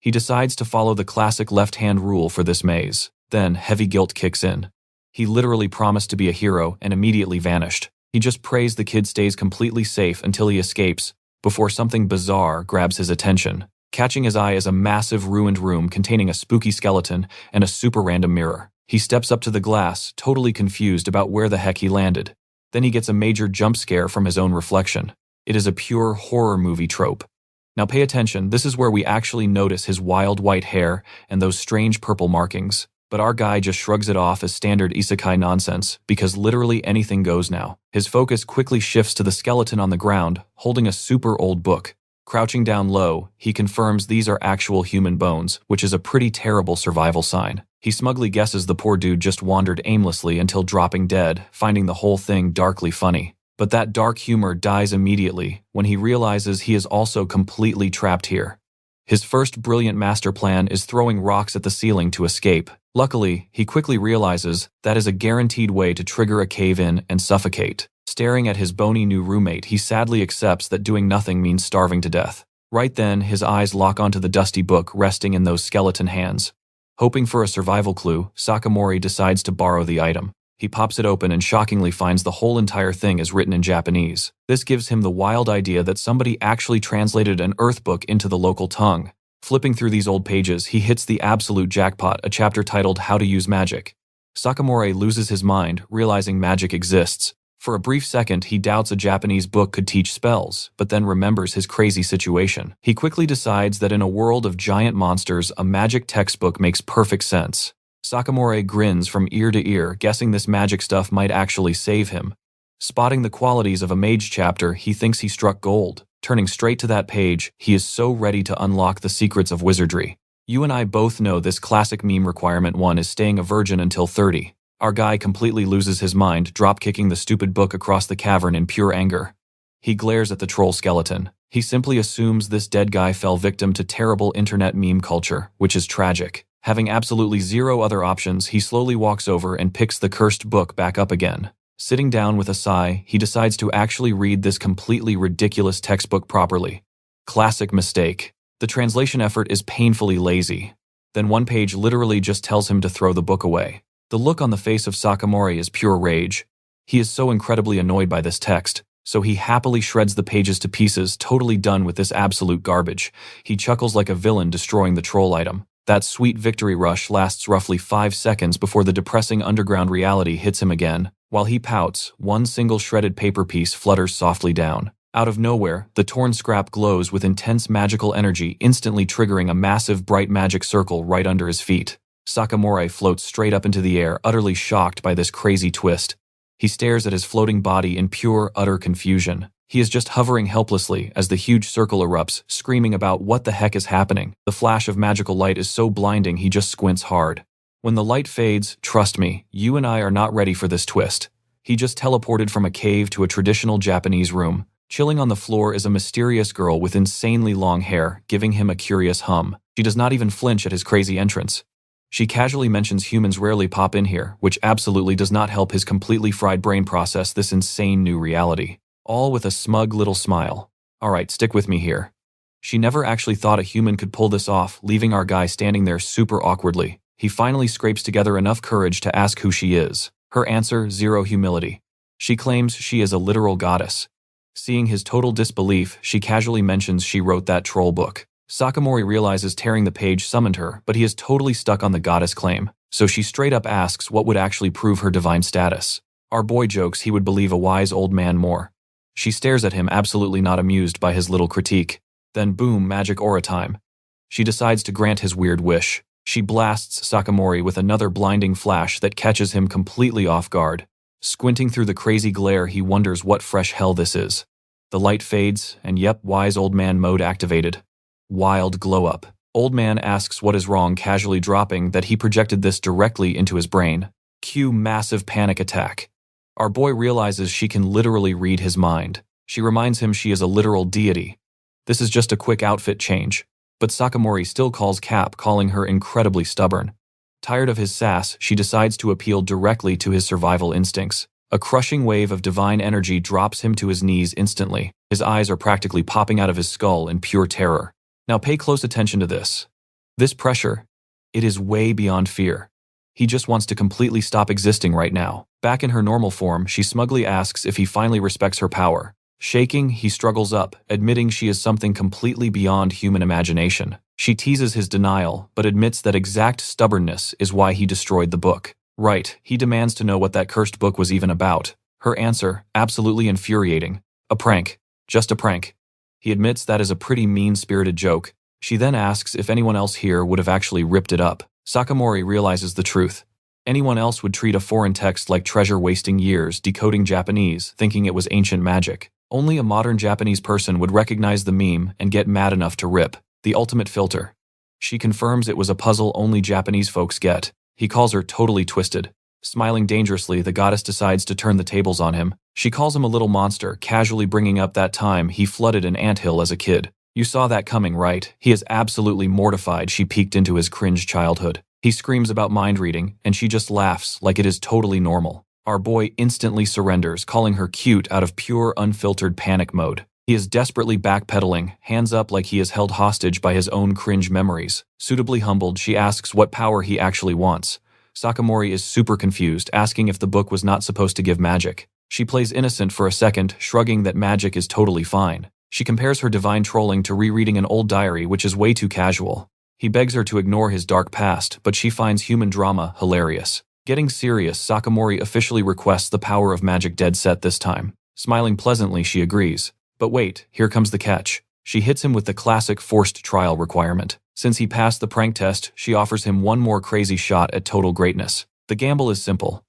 He decides to follow the classic left-hand rule for this maze. Then, heavy guilt kicks in. He literally promised to be a hero and immediately vanished. He just prays the kid stays completely safe until he escapes, before something bizarre grabs his attention. Catching his eye is a massive ruined room containing a spooky skeleton and a super random mirror. He steps up to the glass, totally confused about where the heck he landed. Then he gets a major jump scare from his own reflection. It is a pure horror movie trope. Now pay attention, this is where we actually notice his wild white hair and those strange purple markings. But our guy just shrugs it off as standard isekai nonsense, because literally anything goes now. His focus quickly shifts to the skeleton on the ground, holding a super old book. Crouching down low, he confirms these are actual human bones, which is a pretty terrible survival sign. He smugly guesses the poor dude just wandered aimlessly until dropping dead, finding the whole thing darkly funny. But that dark humor dies immediately when he realizes he is also completely trapped here. His first brilliant master plan is throwing rocks at the ceiling to escape. Luckily, he quickly realizes that is a guaranteed way to trigger a cave-in and suffocate. Staring at his bony new roommate, he sadly accepts that doing nothing means starving to death. Right then, his eyes lock onto the dusty book resting in those skeleton hands. Hoping for a survival clue, Sakamorei decides to borrow the item. He pops it open and shockingly finds the whole entire thing is written in Japanese. This gives him the wild idea that somebody actually translated an Earth book into the local tongue. Flipping through these old pages, he hits the absolute jackpot, a chapter titled How to Use Magic. Sakamorei loses his mind, realizing magic exists. For a brief second, he doubts a Japanese book could teach spells, but then remembers his crazy situation. He quickly decides that in a world of giant monsters, a magic textbook makes perfect sense. Sakamorei grins from ear to ear, guessing this magic stuff might actually save him. Spotting the qualities of a mage chapter, he thinks he struck gold. Turning straight to that page, he is so ready to unlock the secrets of wizardry. You and I both know this classic meme requirement one is staying a virgin until 30. Our guy completely loses his mind, drop-kicking the stupid book across the cavern in pure anger. He glares at the troll skeleton. He simply assumes this dead guy fell victim to terrible internet meme culture, which is tragic. Having absolutely zero other options, he slowly walks over and picks the cursed book back up again. Sitting down with a sigh, he decides to actually read this completely ridiculous textbook properly. Classic mistake. The translation effort is painfully lazy. Then one page literally just tells him to throw the book away. The look on the face of Sakamorei is pure rage. He is so incredibly annoyed by this text, so he happily shreds the pages to pieces, totally done with this absolute garbage. He chuckles like a villain destroying the troll item. That sweet victory rush lasts roughly 5 seconds before the depressing underground reality hits him again. While he pouts, one single shredded paper piece flutters softly down. Out of nowhere, the torn scrap glows with intense magical energy, instantly triggering a massive bright magic circle right under his feet. Sakamorei floats straight up into the air, utterly shocked by this crazy twist. He stares at his floating body in pure, utter confusion. He is just hovering helplessly as the huge circle erupts, screaming about what the heck is happening. The flash of magical light is so blinding he just squints hard. When the light fades, trust me, you and I are not ready for this twist. He just teleported from a cave to a traditional Japanese room. Chilling on the floor is a mysterious girl with insanely long hair, giving him a curious hum. She does not even flinch at his crazy entrance. She casually mentions humans rarely pop in here, which absolutely does not help his completely fried brain process this insane new reality. All with a smug little smile. Alright, stick with me here. She never actually thought a human could pull this off, leaving our guy standing there super awkwardly. He finally scrapes together enough courage to ask who she is. Her answer, zero humility. She claims she is a literal goddess. Seeing his total disbelief, she casually mentions she wrote that troll book. Sakamorei realizes tearing the page summoned her, but he is totally stuck on the goddess claim, so she straight up asks what would actually prove her divine status. Our boy jokes he would believe a wise old man more. She stares at him, absolutely not amused by his little critique. Then boom, magic aura time. She decides to grant his weird wish. She blasts Sakamorei with another blinding flash that catches him completely off guard. Squinting through the crazy glare, he wonders what fresh hell this is. The light fades, and yep, wise old man mode activated. Wild glow up. Old man asks what is wrong, casually dropping that he projected this directly into his brain. Cue massive panic attack. Our boy realizes she can literally read his mind. She reminds him she is a literal deity. This is just a quick outfit change. But Sakamorei still calls cap, calling her incredibly stubborn. Tired of his sass, she decides to appeal directly to his survival instincts. A crushing wave of divine energy drops him to his knees instantly. His eyes are practically popping out of his skull in pure terror. Now pay close attention to this. This pressure, it is way beyond fear. He just wants to completely stop existing right now. Back in her normal form, she smugly asks if he finally respects her power. Shaking, he struggles up, admitting she is something completely beyond human imagination. She teases his denial, but admits that exact stubbornness is why he destroyed the book. Right, he demands to know what that cursed book was even about. Her answer, absolutely infuriating. A prank. Just a prank. He admits that is a pretty mean-spirited joke. She then asks if anyone else here would have actually ripped it up. Sakamorei realizes the truth. Anyone else would treat a foreign text like treasure, wasting years decoding Japanese, thinking it was ancient magic. Only a modern Japanese person would recognize the meme and get mad enough to rip. The ultimate filter. She confirms it was a puzzle only Japanese folks get. He calls her totally twisted. Smiling dangerously, the goddess decides to turn the tables on him. She calls him a little monster, casually bringing up that time he flooded an anthill as a kid. You saw that coming, right? He is absolutely mortified she peeked into his cringe childhood. He screams about mind reading, and she just laughs like it is totally normal. Our boy instantly surrenders, calling her cute out of pure, unfiltered panic mode. He is desperately backpedaling, hands up like he is held hostage by his own cringe memories. Suitably humbled, she asks what power he actually wants. Sakamorei is super confused, asking if the book was not supposed to give magic. She plays innocent for a second, shrugging that magic is totally fine. She compares her divine trolling to rereading an old diary, which is way too casual. He begs her to ignore his dark past, but she finds human drama hilarious. Getting serious, Sakamorei officially requests the power of magic dead set this time. Smiling pleasantly, she agrees. But wait, here comes the catch. She hits him with the classic forced trial requirement. Since he passed the prank test, she offers him one more crazy shot at total greatness. The gamble is simple.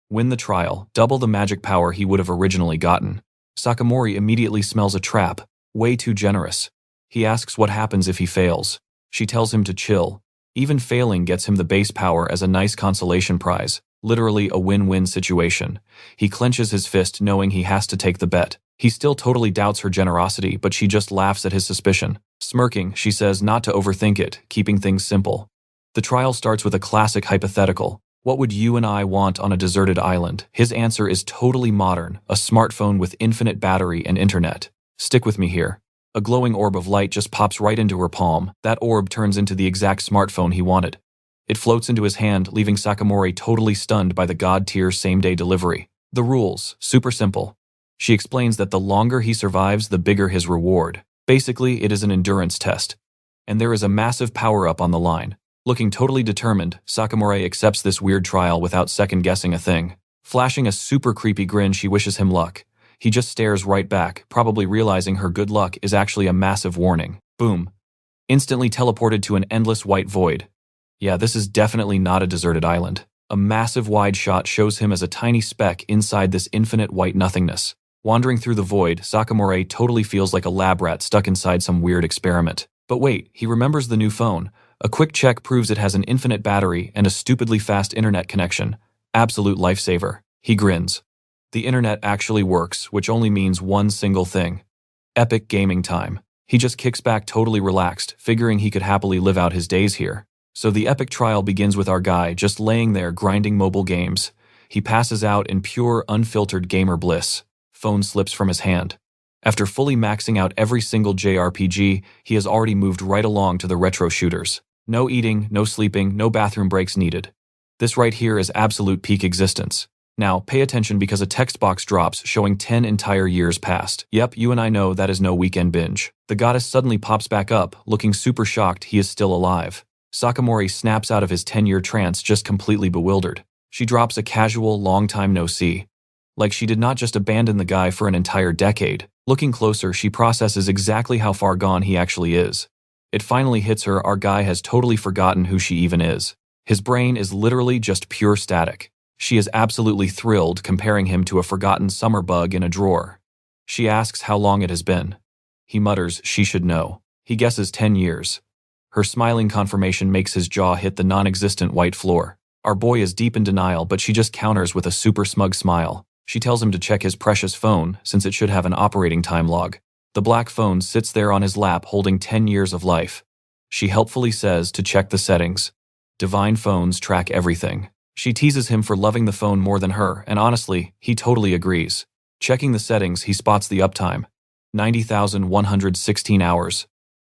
Win the trial, double the magic power he would have originally gotten. Sakamorei immediately smells a trap. Way too generous. He asks what happens if he fails. She tells him to chill. Even failing gets him the base power as a nice consolation prize. Literally a win-win situation. He clenches his fist knowing he has to take the bet. He still totally doubts her generosity, but she just laughs at his suspicion. Smirking, she says not to overthink it, keeping things simple. The trial starts with a classic hypothetical. What would you and I want on a deserted island? His answer is totally modern, a smartphone with infinite battery and internet. Stick with me here. A glowing orb of light just pops right into her palm. That orb turns into the exact smartphone he wanted. It floats into his hand, leaving Sakamorei totally stunned by the god-tier same-day delivery. The rules, super simple. She explains that the longer he survives, the bigger his reward. Basically, it is an endurance test. And there is a massive power-up on the line. Looking totally determined, Sakamorei accepts this weird trial without second-guessing a thing. Flashing a super creepy grin, she wishes him luck. He just stares right back, probably realizing her good luck is actually a massive warning. Boom. Instantly teleported to an endless white void. Yeah, this is definitely not a deserted island. A massive wide shot shows him as a tiny speck inside this infinite white nothingness. Wandering through the void, Sakamorei totally feels like a lab rat stuck inside some weird experiment. But wait, he remembers the new phone. A quick check proves it has an infinite battery and a stupidly fast internet connection. Absolute lifesaver. He grins. The internet actually works, which only means one single thing. Epic gaming time. He just kicks back totally relaxed, figuring he could happily live out his days here. So the epic trial begins with our guy just laying there grinding mobile games. He passes out in pure, unfiltered gamer bliss. Phone slips from his hand. After fully maxing out every single JRPG, he has already moved right along to the retro shooters. No eating, no sleeping, no bathroom breaks needed. This right here is absolute peak existence. Now, pay attention because a text box drops showing 10 entire years past. Yep, you and I know that is no weekend binge. The goddess suddenly pops back up, looking super shocked he is still alive. Sakamorei snaps out of his 10-year trance just completely bewildered. She drops a casual, long time no see. Like she did not just abandon the guy for an entire decade. Looking closer, she processes exactly how far gone he actually is. It finally hits her, our guy has totally forgotten who she even is. His brain is literally just pure static. She is absolutely thrilled, comparing him to a forgotten summer bug in a drawer. She asks how long it has been. He mutters she should know. He guesses 10 years. Her smiling confirmation makes his jaw hit the non-existent white floor. Our boy is deep in denial, but she just counters with a super smug smile. She tells him to check his precious phone, since it should have an operating time log. The black phone sits there on his lap holding 10 years of life. She helpfully says to check the settings. Divine phones track everything. She teases him for loving the phone more than her, and honestly, he totally agrees. Checking the settings, he spots the uptime. 90,116 hours.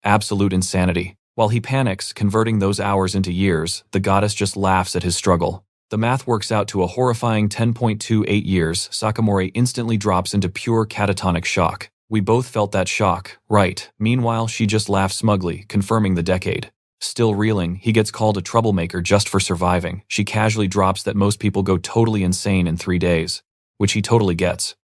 Absolute insanity. While he panics, converting those hours into years, the goddess just laughs at his struggle. The math works out to a horrifying 10.28 years. Sakamorei instantly drops into pure catatonic shock. We both felt that shock, right? Meanwhile, she just laughs smugly, confirming the decade. Still reeling, he gets called a troublemaker just for surviving. She casually drops that most people go totally insane in 3 days, which he totally gets.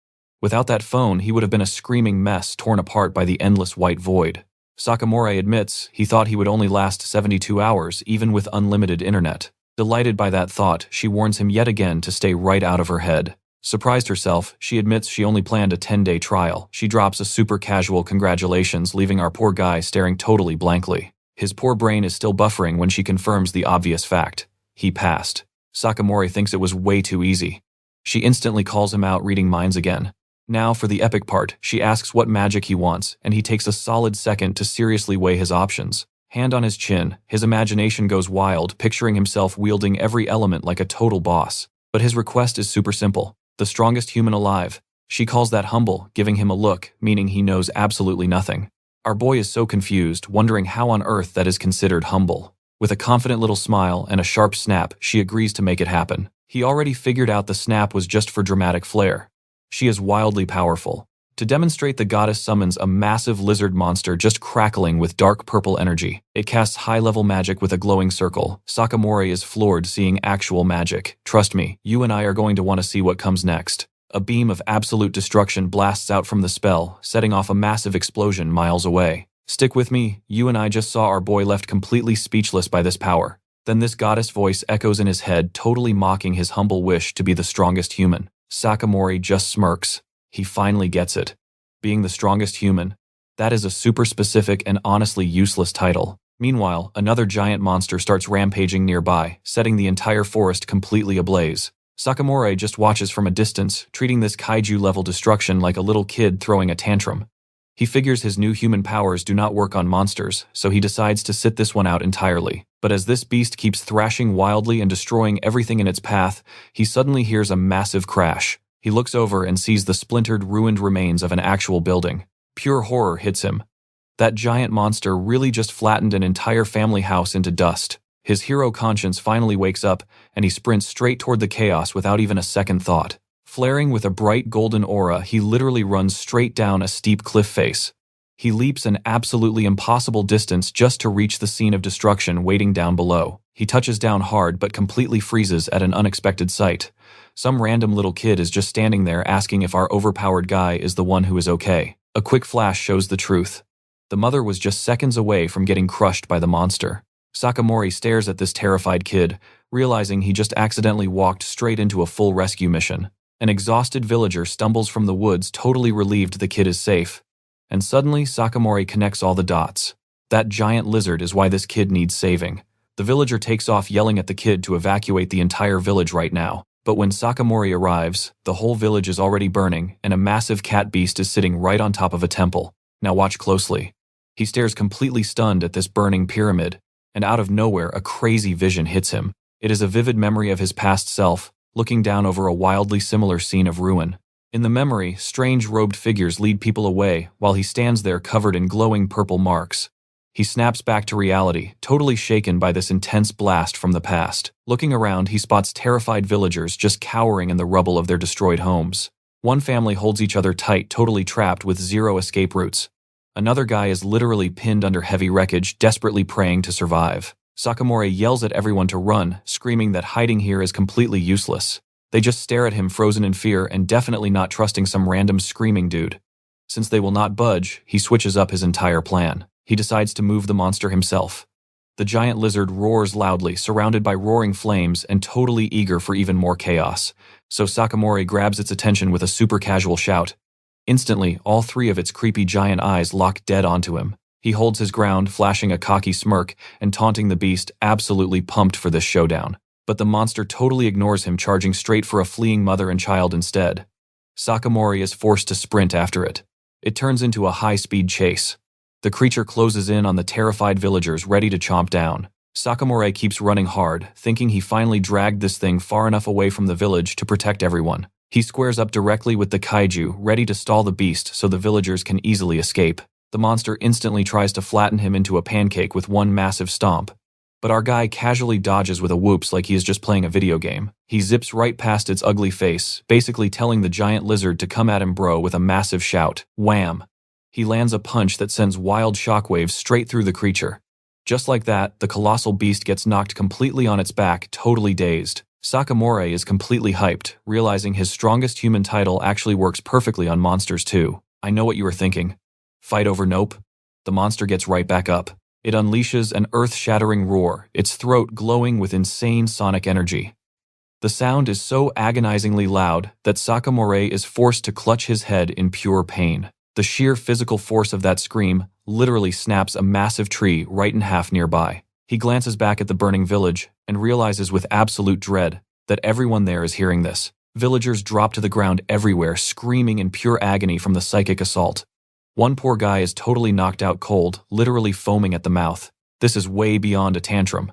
Without that phone, he would have been a screaming mess torn apart by the endless white void. Sakamorei admits he thought he would only last 72 hours, even with unlimited internet. Delighted by that thought, she warns him yet again to stay right out of her head. Surprised herself, she admits she only planned a 10-day trial. She drops a super casual congratulations, leaving our poor guy staring totally blankly. His poor brain is still buffering when she confirms the obvious fact. He passed. Sakamorei thinks it was way too easy. She instantly calls him out, reading minds again. Now for the epic part, she asks what magic he wants, and he takes a solid second to seriously weigh his options. Hand on his chin, his imagination goes wild, picturing himself wielding every element like a total boss. But his request is super simple. The strongest human alive. She calls that humble, giving him a look, meaning he knows absolutely nothing. Our boy is so confused, wondering how on earth that is considered humble. With a confident little smile and a sharp snap, she agrees to make it happen. He already figured out the snap was just for dramatic flair. She is wildly powerful. To demonstrate, the goddess summons a massive lizard monster just crackling with dark purple energy. It casts high-level magic with a glowing circle. Sakamorei is floored seeing actual magic. Trust me, you and I are going to want to see what comes next. A beam of absolute destruction blasts out from the spell, setting off a massive explosion miles away. Stick with me, you and I just saw our boy left completely speechless by this power. Then this goddess voice echoes in his head, totally mocking his humble wish to be the strongest human. Sakamorei just smirks. He finally gets it. Being the strongest human. That is a super specific and honestly useless title. Meanwhile, another giant monster starts rampaging nearby, setting the entire forest completely ablaze. Sakamorei just watches from a distance, treating this kaiju-level destruction like a little kid throwing a tantrum. He figures his new human powers do not work on monsters, so he decides to sit this one out entirely. But as this beast keeps thrashing wildly and destroying everything in its path, he suddenly hears a massive crash. He looks over and sees the splintered, ruined remains of an actual building. Pure horror hits him. That giant monster really just flattened an entire family house into dust. His hero conscience finally wakes up, and he sprints straight toward the chaos without even a second thought. Flaring with a bright golden aura, he literally runs straight down a steep cliff face. He leaps an absolutely impossible distance just to reach the scene of destruction waiting down below. He touches down hard but completely freezes at an unexpected sight. Some random little kid is just standing there asking if our overpowered guy is the one who is okay. A quick flash shows the truth. The mother was just seconds away from getting crushed by the monster. Sakamorei stares at this terrified kid, realizing he just accidentally walked straight into a full rescue mission. An exhausted villager stumbles from the woods, totally relieved the kid is safe. And suddenly, Sakamorei connects all the dots. That giant lizard is why this kid needs saving. The villager takes off yelling at the kid to evacuate the entire village right now. But when Sakamorei arrives, the whole village is already burning, and a massive cat beast is sitting right on top of a temple. Now watch closely. He stares completely stunned at this burning pyramid, and out of nowhere, a crazy vision hits him. It is a vivid memory of his past self, looking down over a wildly similar scene of ruin. In the memory, strange robed figures lead people away while he stands there covered in glowing purple marks. He snaps back to reality, totally shaken by this intense blast from the past. Looking around, he spots terrified villagers just cowering in the rubble of their destroyed homes. One family holds each other tight, totally trapped with zero escape routes. Another guy is literally pinned under heavy wreckage, desperately praying to survive. Sakamorei yells at everyone to run, screaming that hiding here is completely useless. They just stare at him frozen in fear and definitely not trusting some random screaming dude. Since they will not budge, he switches up his entire plan. He decides to move the monster himself. The giant lizard roars loudly, surrounded by roaring flames and totally eager for even more chaos. So Sakamorei grabs its attention with a super casual shout. Instantly, all three of its creepy giant eyes lock dead onto him. He holds his ground, flashing a cocky smirk and taunting the beast, absolutely pumped for this showdown. But the monster totally ignores him, charging straight for a fleeing mother and child instead. Sakamorei is forced to sprint after it. It turns into a high-speed chase. The creature closes in on the terrified villagers, ready to chomp down. Sakamorei keeps running hard, thinking he finally dragged this thing far enough away from the village to protect everyone. He squares up directly with the kaiju, ready to stall the beast so the villagers can easily escape. The monster instantly tries to flatten him into a pancake with one massive stomp. But our guy casually dodges with a whoops like he is just playing a video game. He zips right past its ugly face, basically telling the giant lizard to come at him bro with a massive shout. Wham! He lands a punch that sends wild shockwaves straight through the creature. Just like that, the colossal beast gets knocked completely on its back, totally dazed. Sakamorei is completely hyped, realizing his strongest human title actually works perfectly on monsters too. I know what you were thinking. Fight over nope? The monster gets right back up. It unleashes an earth-shattering roar, its throat glowing with insane sonic energy. The sound is so agonizingly loud that Sakamorei is forced to clutch his head in pure pain. The sheer physical force of that scream literally snaps a massive tree right in half nearby. He glances back at the burning village and realizes with absolute dread that everyone there is hearing this. Villagers drop to the ground everywhere, screaming in pure agony from the psychic assault. One poor guy is totally knocked out cold, literally foaming at the mouth. This is way beyond a tantrum.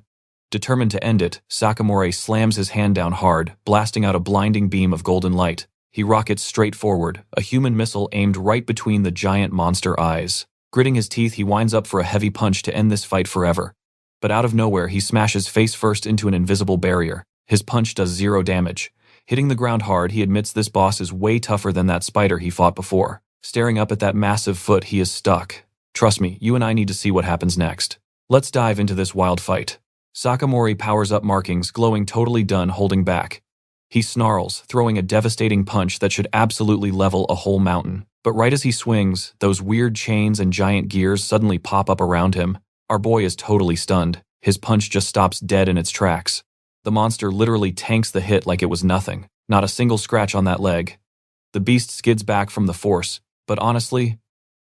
Determined to end it, Sakamorei slams his hand down hard, blasting out a blinding beam of golden light. He rockets straight forward, a human missile aimed right between the giant monster eyes. Gritting his teeth, he winds up for a heavy punch to end this fight forever. But out of nowhere, he smashes face first into an invisible barrier. His punch does 0 damage. Hitting the ground hard, he admits this boss is way tougher than that spider he fought before. Staring up at that massive foot, he is stuck. Trust me, you and I need to see what happens next. Let's dive into this wild fight. Sakamorei powers up markings, glowing totally done holding back. He snarls, throwing a devastating punch that should absolutely level a whole mountain. But right as he swings, those weird chains and giant gears suddenly pop up around him. Our boy is totally stunned. His punch just stops dead in its tracks. The monster literally tanks the hit like it was nothing. Not a single scratch on that leg. The beast skids back from the force, but honestly,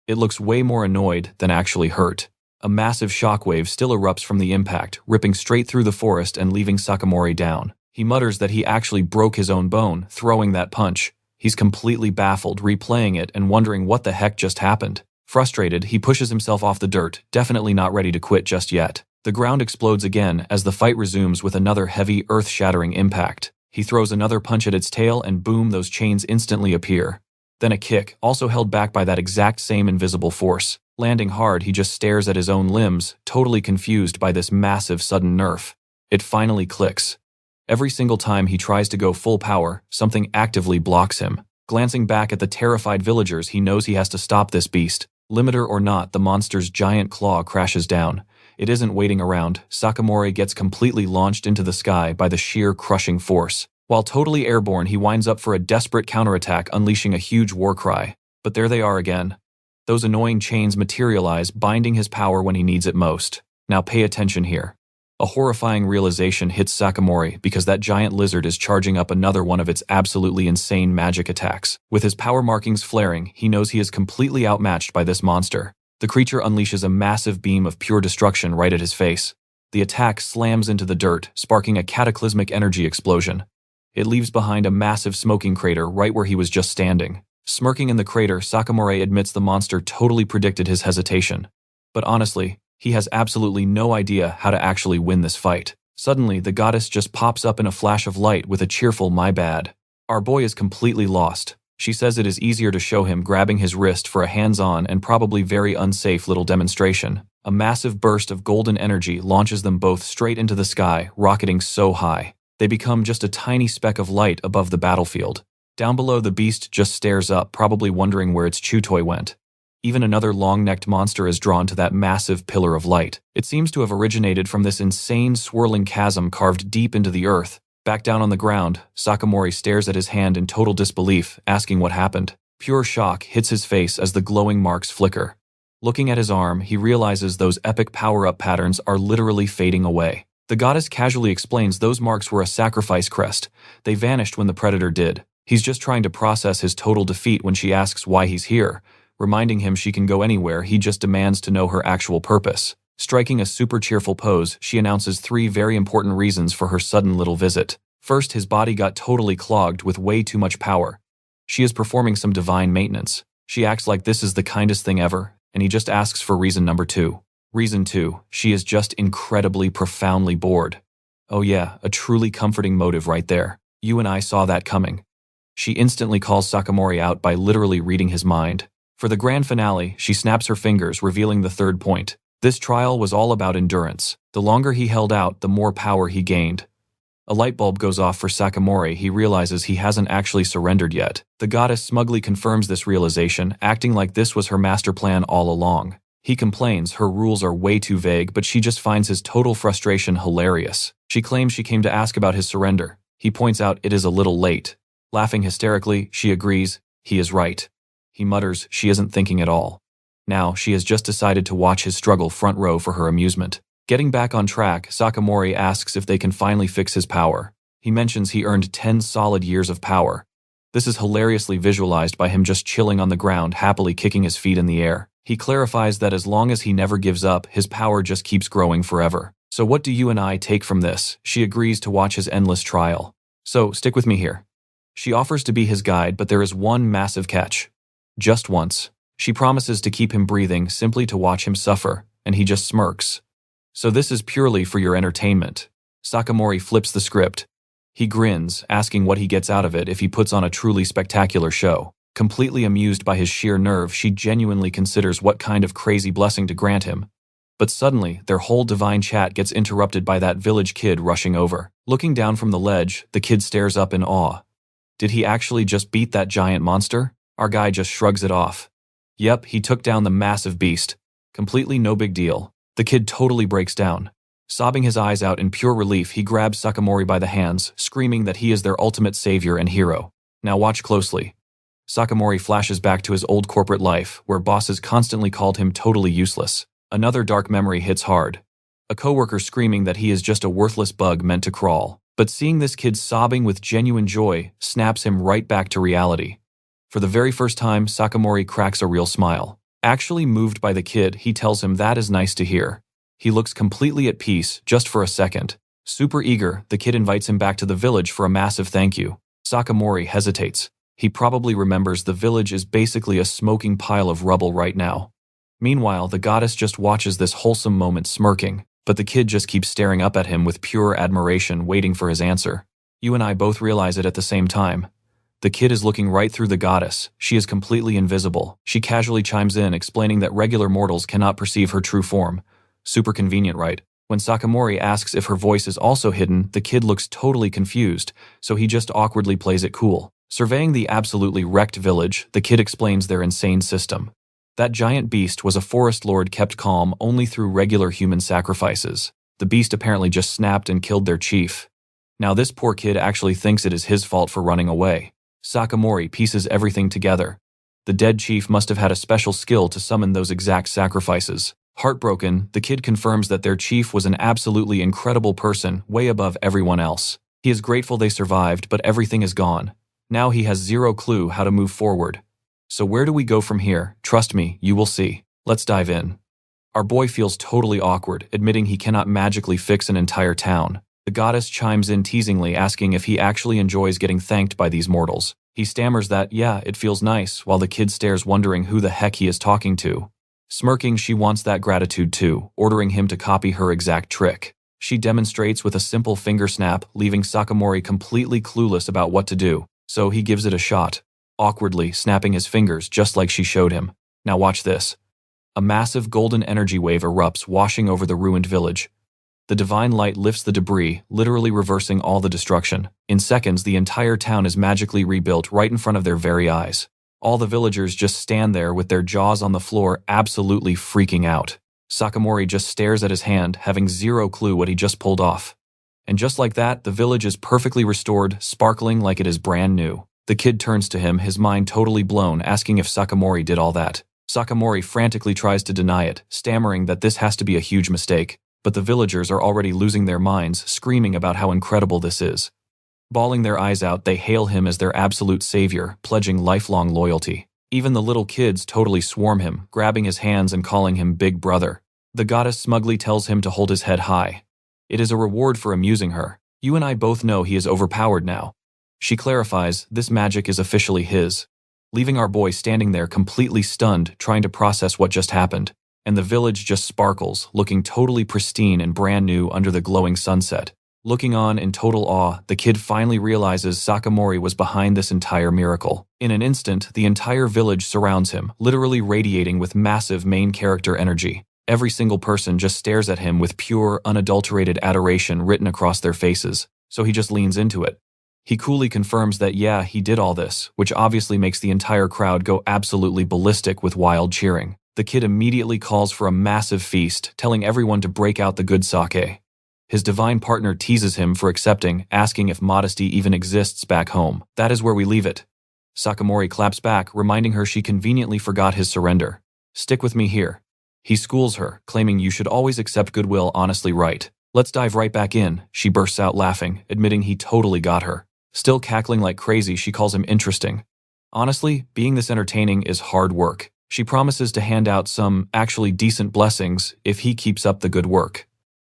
it looks way more annoyed than actually hurt. A massive shockwave still erupts from the impact, ripping straight through the forest and leaving Sakamorei down. He mutters that he actually broke his own bone, throwing that punch. He's completely baffled, replaying it and wondering what the heck just happened. Frustrated, he pushes himself off the dirt, definitely not ready to quit just yet. The The ground explodes again as the fight resumes with another heavy, earth-shattering impact. He throws another punch at its tail and boom, those chains instantly appear. Then a kick, also held back by that exact same invisible force. Landing hard, he just stares at his own limbs, totally confused by this massive sudden nerf. It finally clicks. Every single time he tries to go full power, something actively blocks him. Glancing back at the terrified villagers, he knows he has to stop this beast. Limiter or not, the monster's giant claw crashes down. It isn't waiting around. Sakamorei gets completely launched into the sky by the sheer crushing force. While totally airborne, he winds up for a desperate counterattack, unleashing a huge war cry. But there they are again. Those annoying chains materialize, binding his power when he needs it most. Now pay attention here. A horrifying realization hits Sakamorei because that giant lizard is charging up another one of its absolutely insane magic attacks. With his power markings flaring, he knows he is completely outmatched by this monster. The creature unleashes a massive beam of pure destruction right at his face. The attack slams into the dirt, sparking a cataclysmic energy explosion. It leaves behind a massive smoking crater right where he was just standing. Smirking in the crater, Sakamorei admits the monster totally predicted his hesitation. But honestly, he has absolutely no idea how to actually win this fight. Suddenly, the goddess just pops up in a flash of light with a cheerful "my bad." Our boy is completely lost. She says it is easier to show him grabbing his wrist for a hands-on and probably very unsafe little demonstration. A massive burst of golden energy launches them both straight into the sky, rocketing so high. They become just a tiny speck of light above the battlefield. Down below, the beast just stares up, probably wondering where its chew toy went. Even another long-necked monster is drawn to that massive pillar of light. It seems to have originated from this insane swirling chasm carved deep into the earth. Back down on the ground, Sakamorei stares at his hand in total disbelief, asking what happened. Pure shock hits his face as the glowing marks flicker. Looking at his arm, he realizes those epic power-up patterns are literally fading away. The goddess casually explains those marks were a sacrifice crest. They vanished when the predator did. He's just trying to process his total defeat when she asks why he's here. Reminding him she can go anywhere, he just demands to know her actual purpose. Striking a super cheerful pose, she announces 3 very important reasons for her sudden little visit. First, his body got totally clogged with way too much power. She is performing some divine maintenance. She acts like this is the kindest thing ever, and he just asks for reason number 2. Reason 2, she is just incredibly, profoundly bored. Oh yeah, a truly comforting motive right there. You and I saw that coming. She instantly calls Sakamorei out by literally reading his mind. For the grand finale, she snaps her fingers, revealing the 3rd point. This trial was all about endurance. The longer he held out, the more power he gained. A light bulb goes off for Sakamorei. He realizes he hasn't actually surrendered yet. The goddess smugly confirms this realization, acting like this was her master plan all along. He complains her rules are way too vague, but she just finds his total frustration hilarious. She claims she came to ask about his surrender. He points out it is a little late. Laughing hysterically, she agrees, he is right. He mutters she isn't thinking at all. Now, she has just decided to watch his struggle front row for her amusement. Getting back on track, Sakamorei asks if they can finally fix his power. He mentions he earned 10 solid years of power. This is hilariously visualized by him just chilling on the ground, happily kicking his feet in the air. He clarifies that as long as he never gives up, his power just keeps growing forever. So what do you and I take from this? She agrees to watch his endless trial. So, stick with me here. She offers to be his guide, but there is one massive catch. Just once. She promises to keep him breathing, simply to watch him suffer, and he just smirks. So this is purely for your entertainment. Sakamorei flips the script. He grins, asking what he gets out of it if he puts on a truly spectacular show. Completely amused by his sheer nerve, she genuinely considers what kind of crazy blessing to grant him. But suddenly, their whole divine chat gets interrupted by that village kid rushing over. Looking down from the ledge, the kid stares up in awe. Did he actually just beat that giant monster? Our guy just shrugs it off. Yep, he took down the massive beast. Completely no big deal. The kid totally breaks down. Sobbing his eyes out in pure relief, he grabs Sakamorei by the hands, screaming that he is their ultimate savior and hero. Now watch closely. Sakamorei flashes back to his old corporate life, where bosses constantly called him totally useless. Another dark memory hits hard. A coworker screaming that he is just a worthless bug meant to crawl. But seeing this kid sobbing with genuine joy snaps him right back to reality. For the very first time, Sakamorei cracks a real smile. Actually moved by the kid, he tells him that is nice to hear. He looks completely at peace, just for a second. Super eager, the kid invites him back to the village for a massive thank you. Sakamorei hesitates. He probably remembers the village is basically a smoking pile of rubble right now. Meanwhile, the goddess just watches this wholesome moment smirking. but the kid just keeps staring up at him with pure admiration, waiting for his answer. You and I both realize it at the same time. The kid is looking right through the goddess. She is completely invisible. She casually chimes in, explaining that regular mortals cannot perceive her true form. Super convenient, right? When Sakamorei asks if her voice is also hidden, the kid looks totally confused, so he just awkwardly plays it cool. Surveying the absolutely wrecked village, the kid explains their insane system. That giant beast was a forest lord kept calm only through regular human sacrifices. The beast apparently just snapped and killed their chief. Now this poor kid actually thinks it is his fault for running away. Sakamorei pieces everything together. The dead chief must have had a special skill to summon those exact sacrifices. Heartbroken, the kid confirms that their chief was an absolutely incredible person, way above everyone else. He is grateful they survived, but everything is gone. Now he has zero clue how to move forward. So where do we go from here? Trust me, you will see. Let's dive in. Our boy feels totally awkward, admitting he cannot magically fix an entire town. The goddess chimes in teasingly, asking if he actually enjoys getting thanked by these mortals. He stammers that, yeah, it feels nice, while the kid stares, wondering who the heck he is talking to. Smirking, she wants that gratitude too, ordering him to copy her exact trick. She demonstrates with a simple finger snap, leaving Sakamorei completely clueless about what to do, so he gives it a shot, awkwardly snapping his fingers just like she showed him. Now watch this. A massive golden energy wave erupts, washing over the ruined village. The divine light lifts the debris, literally reversing all the destruction. In seconds, the entire town is magically rebuilt right in front of their very eyes. All the villagers just stand there with their jaws on the floor, absolutely freaking out. Sakamorei just stares at his hand, having zero clue what he just pulled off. And just like that, the village is perfectly restored, sparkling like it is brand new. The kid turns to him, his mind totally blown, asking if Sakamorei did all that. Sakamorei frantically tries to deny it, stammering that this has to be a huge mistake. But the villagers are already losing their minds, screaming about how incredible this is. Bawling their eyes out, they hail him as their absolute savior, pledging lifelong loyalty. Even the little kids totally swarm him, grabbing his hands and calling him Big Brother. The goddess smugly tells him to hold his head high. It is a reward for amusing her. You and I both know he is overpowered now. She clarifies, this magic is officially his. Leaving our boy standing there completely stunned, trying to process what just happened. And the village just sparkles, looking totally pristine and brand new under the glowing sunset. Looking on in total awe, the kid finally realizes Sakamorei was behind this entire miracle. In an instant, the entire village surrounds him, literally radiating with massive main character energy. Every single person just stares at him with pure, unadulterated adoration written across their faces, so he just leans into it. He coolly confirms that yeah, he did all this, which obviously makes the entire crowd go absolutely ballistic with wild cheering. The kid immediately calls for a massive feast, telling everyone to break out the good sake. His divine partner teases him for accepting, asking if modesty even exists back home. That is where we leave it. Sakamorei claps back, reminding her she conveniently forgot his surrender. Stick with me here. He schools her, claiming you should always accept goodwill, honestly right. Let's dive right back in, she bursts out laughing, admitting he totally got her. Still cackling like crazy, she calls him interesting. Honestly, being this entertaining is hard work. She promises to hand out some actually decent blessings if he keeps up the good work.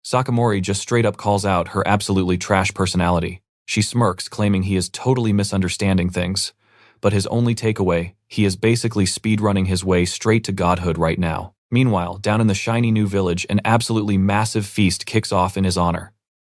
Sakamorei just straight up calls out her absolutely trash personality. She smirks, claiming he is totally misunderstanding things. But his only takeaway, he is basically speedrunning his way straight to godhood right now. Meanwhile, down in the shiny new village, an absolutely massive feast kicks off in his honor.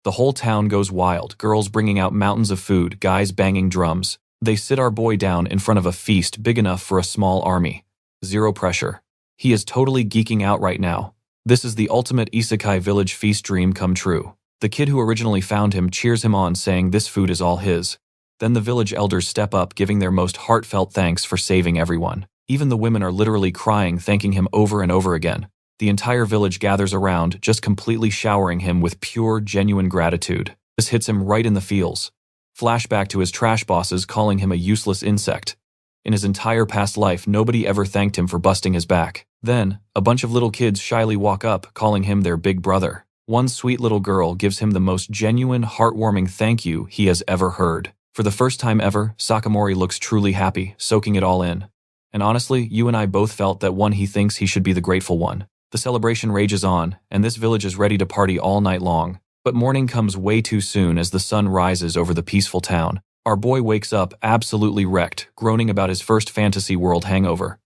The whole town goes wild, girls bringing out mountains of food, guys banging drums. They sit our boy down in front of a feast big enough for a small army. Zero pressure. He is totally geeking out right now. This is the ultimate isekai village feast dream come true. The kid who originally found him cheers him on, saying this food is all his. Then the village elders step up, giving their most heartfelt thanks for saving everyone. Even the women are literally crying, thanking him over and over again. The entire village gathers around, just completely showering him with pure, genuine gratitude. This hits him right in the feels. Flashback to his trash bosses calling him a useless insect. In his entire past life, nobody ever thanked him for busting his back. Then, a bunch of little kids shyly walk up, calling him their big brother. One sweet little girl gives him the most genuine, heartwarming thank you he has ever heard. For the first time ever, Sakamorei looks truly happy, soaking it all in. And honestly, you and I both felt that he thinks he should be the grateful one. The celebration rages on, and this village is ready to party all night long. But morning comes way too soon as the sun rises over the peaceful town. Our boy wakes up absolutely wrecked, groaning about his first fantasy world hangover.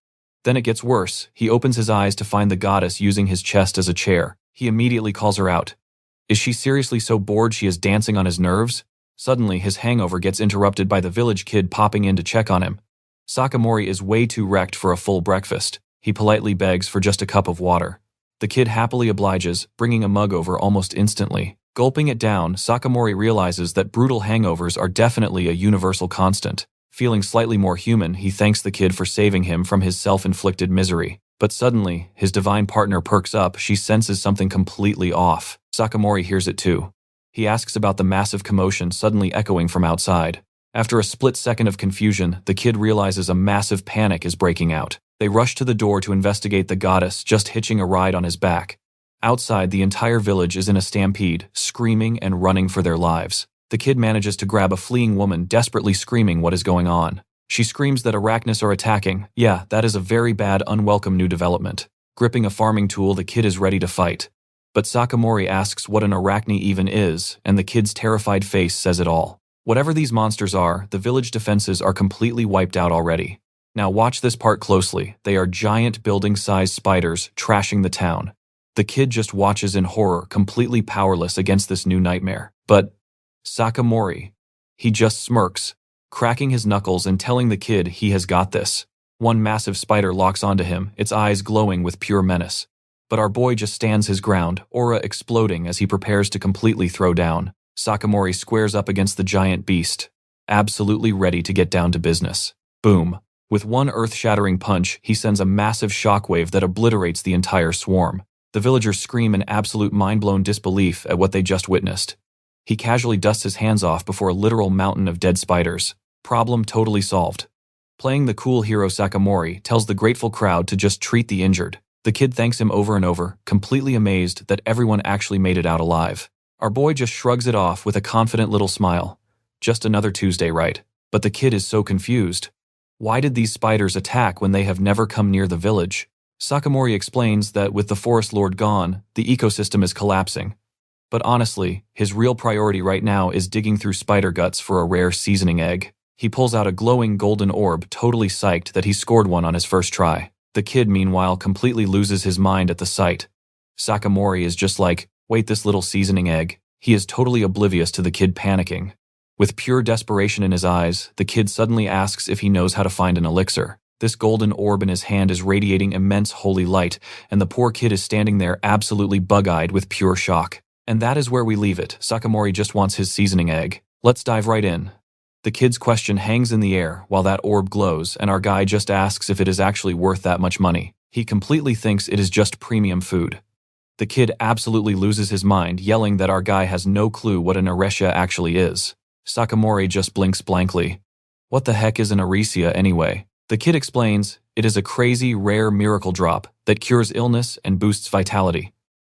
Then it gets worse. He opens his eyes to find the goddess using his chest as a chair. He immediately calls her out. Is she seriously so bored she is dancing on his nerves? Suddenly, his hangover gets interrupted by the village kid popping in to check on him. Sakamori is way too wrecked for a full breakfast. He politely begs for just a cup of water. The kid happily obliges, bringing a mug over almost instantly. Gulping it down, Sakamori realizes that brutal hangovers are definitely a universal constant. Feeling slightly more human, he thanks the kid for saving him from his self-inflicted misery. But suddenly, his divine partner perks up. She senses something completely off. Sakamori hears it too. He asks about the massive commotion suddenly echoing from outside. After a split second of confusion, the kid realizes a massive panic is breaking out. They rush to the door to investigate the goddess just hitching a ride on his back. Outside, the entire village is in a stampede, screaming and running for their lives. The kid manages to grab a fleeing woman desperately screaming what is going on. She screams that arachnids are attacking. Yeah, that is a very bad, unwelcome new development. Gripping a farming tool, the kid is ready to fight. But Sakamori asks what an arachne even is, and the kid's terrified face says it all. Whatever these monsters are, the village defenses are completely wiped out already. Now watch this part closely. They are giant building-sized spiders trashing the town. The kid just watches in horror, completely powerless against this new nightmare. But Sakamori, he just smirks, cracking his knuckles and telling the kid he has got this. One massive spider locks onto him, its eyes glowing with pure menace. But our boy just stands his ground, aura exploding as he prepares to completely throw down. Sakamori squares up against the giant beast, absolutely ready to get down to business. Boom. With one earth-shattering punch, he sends a massive shockwave that obliterates the entire swarm. The villagers scream in absolute mind-blown disbelief at what they just witnessed. He casually dusts his hands off before a literal mountain of dead spiders. Problem totally solved. Playing the cool hero, Sakamori tells the grateful crowd to just treat the injured. The kid thanks him over and over, completely amazed that everyone actually made it out alive. Our boy just shrugs it off with a confident little smile. Just another Tuesday, right? But the kid is so confused. Why did these spiders attack when they have never come near the village? Sakamori explains that with the forest lord gone, the ecosystem is collapsing. But honestly, his real priority right now is digging through spider guts for a rare seasoning egg. He pulls out a glowing golden orb, totally psyched that he scored one on his first try. The kid, meanwhile, completely loses his mind at the sight. Sakamori is just like, wait, this little seasoning egg. He is totally oblivious to the kid panicking. With pure desperation in his eyes, the kid suddenly asks if he knows how to find an elixir. This golden orb in his hand is radiating immense holy light, and the poor kid is standing there absolutely bug-eyed with pure shock. And that is where we leave it. Sakamori just wants his seasoning egg. Let's dive right in. The kid's question hangs in the air while that orb glows, and our guy just asks if it is actually worth that much money. He completely thinks it is just premium food. The kid absolutely loses his mind, yelling that our guy has no clue what an aresia actually is. Sakamori just blinks blankly. What the heck is an aresia anyway? The kid explains, it is a crazy, rare miracle drop that cures illness and boosts vitality.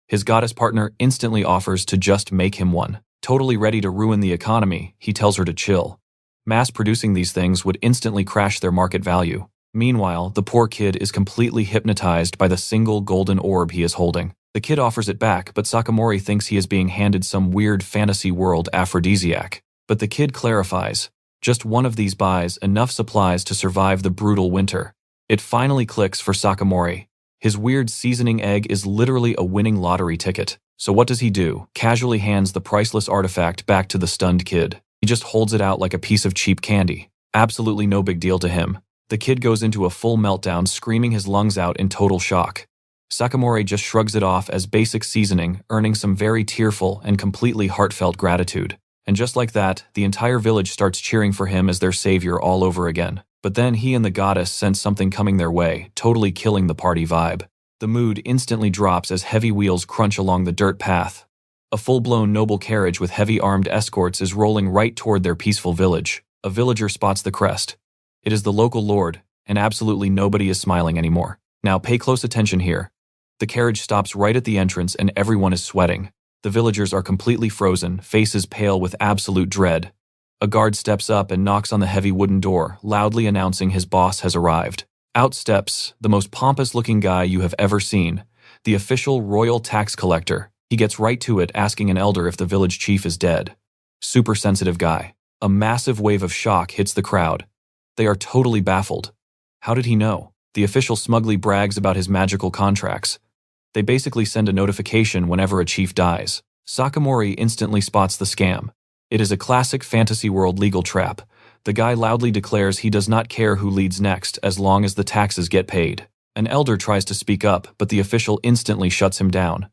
His goddess partner instantly offers to just make him one. Totally ready to ruin the economy, he tells her to chill. Mass-producing these things would instantly crash their market value. Meanwhile, the poor kid is completely hypnotized by the single golden orb he is holding. The kid offers it back, but Sakamori thinks he is being handed some weird fantasy world aphrodisiac. But the kid clarifies, just one of these buys enough supplies to survive the brutal winter. It finally clicks for Sakamori. His weird seasoning egg is literally a winning lottery ticket. So what does he do? Casually hands the priceless artifact back to the stunned kid. He just holds it out like a piece of cheap candy. Absolutely no big deal to him. The kid goes into a full meltdown, screaming his lungs out in total shock. Sakamori just shrugs it off as basic seasoning, earning some very tearful and completely heartfelt gratitude. And just like that, the entire village starts cheering for him as their savior all over again. But then he and the goddess sense something coming their way, totally killing the party vibe. The mood instantly drops as heavy wheels crunch along the dirt path. A full-blown noble carriage with heavy armed escorts is rolling right toward their peaceful village. A villager spots the crest. It is the local lord, and absolutely nobody is smiling anymore. Now pay close attention here. The carriage stops right at the entrance and everyone is sweating. The villagers are completely frozen, faces pale with absolute dread. A guard steps up and knocks on the heavy wooden door, loudly announcing his boss has arrived. Out steps the most pompous-looking guy you have ever seen, the official royal tax collector. He gets right to it, asking an elder if the village chief is dead. Super sensitive guy. A massive wave of shock hits the crowd. They are totally baffled. How did he know? The official smugly brags about his magical contracts. They basically send a notification whenever a chief dies. Sakamorei instantly spots the scam. It is a classic fantasy world legal trap. The guy loudly declares he does not care who leads next as long as the taxes get paid. An elder tries to speak up, but the official instantly shuts him down.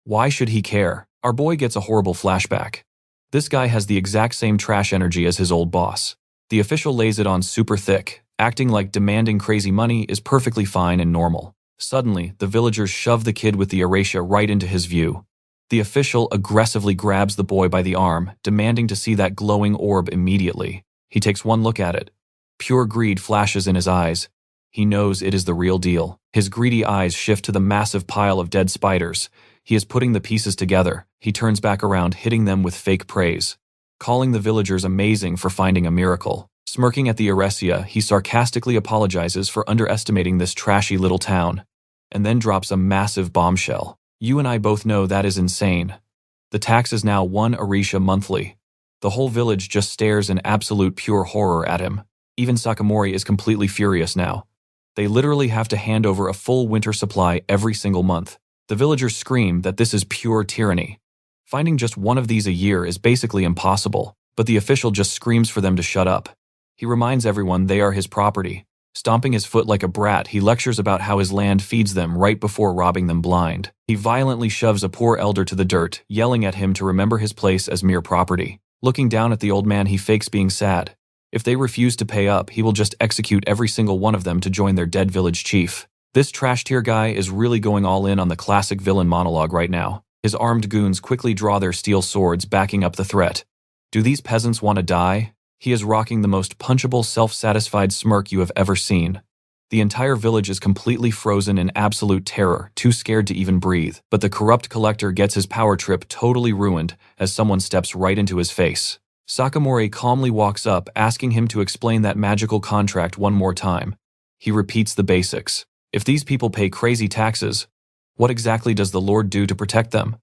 Why should he care? Our boy gets a horrible flashback. This guy has the exact same trash energy as his old boss. The official lays it on super thick, acting like demanding crazy money is perfectly fine and normal. Suddenly, the villagers shove the kid with the erasia right into his view. The official aggressively grabs the boy by the arm, demanding to see that glowing orb immediately. He takes one look at it. Pure greed flashes in his eyes. He knows it is the real deal. His greedy eyes shift to the massive pile of dead spiders. He is putting the pieces together. He turns back around, hitting them with fake praise, calling the villagers amazing for finding a miracle. Smirking at the erasia, he sarcastically apologizes for underestimating this trashy little town, and then drops a massive bombshell. You and I both know that is insane. The tax is now 1 erasia monthly. The whole village just stares in absolute pure horror at him. Even Sakamorei is completely furious now. They literally have to hand over a full winter supply every single month. The villagers scream that this is pure tyranny. Finding just one of these a year is basically impossible, but the official just screams for them to shut up. He reminds everyone they are his property. Stomping his foot like a brat, he lectures about how his land feeds them right before robbing them blind. He violently shoves a poor elder to the dirt, yelling at him to remember his place as mere property. Looking down at the old man, he fakes being sad. If they refuse to pay up, he will just execute every single one of them to join their dead village chief. This trash tier guy is really going all in on the classic villain monologue right now. His armed goons quickly draw their steel swords, backing up the threat. Do these peasants want to die? He is rocking the most punchable, self-satisfied smirk you have ever seen. The entire village is completely frozen in absolute terror, too scared to even breathe. But the corrupt collector gets his power trip totally ruined as someone steps right into his face. Sakamorei calmly walks up, asking him to explain that magical contract one more time. He repeats the basics. If these people pay crazy taxes, what exactly does the Lord do to protect them?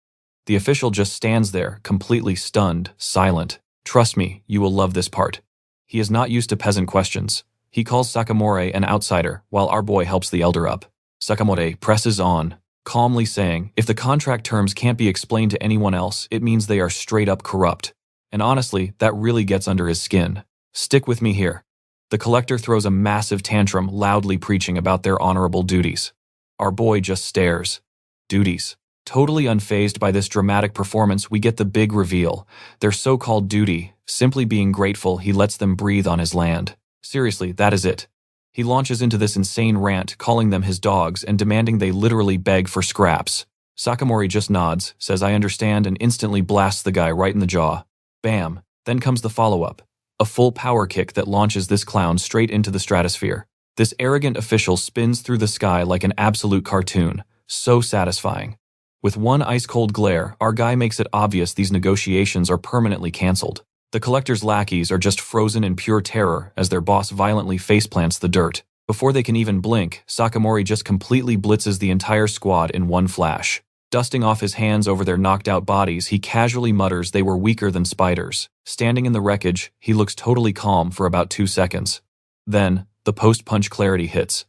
The official just stands there, completely stunned, silent. Trust me, you will love this part. He is not used to peasant questions. He calls Sakamorei an outsider, while our boy helps the elder up. Sakamorei presses on, calmly saying, if the contract terms can't be explained to anyone else, it means they are straight up corrupt. And honestly, that really gets under his skin. Stick with me here. The collector throws a massive tantrum, loudly preaching about their honorable duties. Our boy just stares. Duties. Totally unfazed by this dramatic performance, we get the big reveal. Their so-called duty, simply being grateful he lets them breathe on his land. Seriously, that is it. He launches into this insane rant, calling them his dogs and demanding they literally beg for scraps. Sakamorei just nods, says I understand, and instantly blasts the guy right in the jaw. Bam. Then comes the follow-up. A full power kick that launches this clown straight into the stratosphere. This arrogant official spins through the sky like an absolute cartoon. So satisfying. With one ice-cold glare, our guy makes it obvious these negotiations are permanently cancelled. The collector's lackeys are just frozen in pure terror as their boss violently faceplants the dirt. Before they can even blink, Sakamorei just completely blitzes the entire squad in one flash. Dusting off his hands over their knocked-out bodies, he casually mutters they were weaker than spiders. Standing in the wreckage, he looks totally calm for about 2 seconds. Then, the post-punch clarity hits.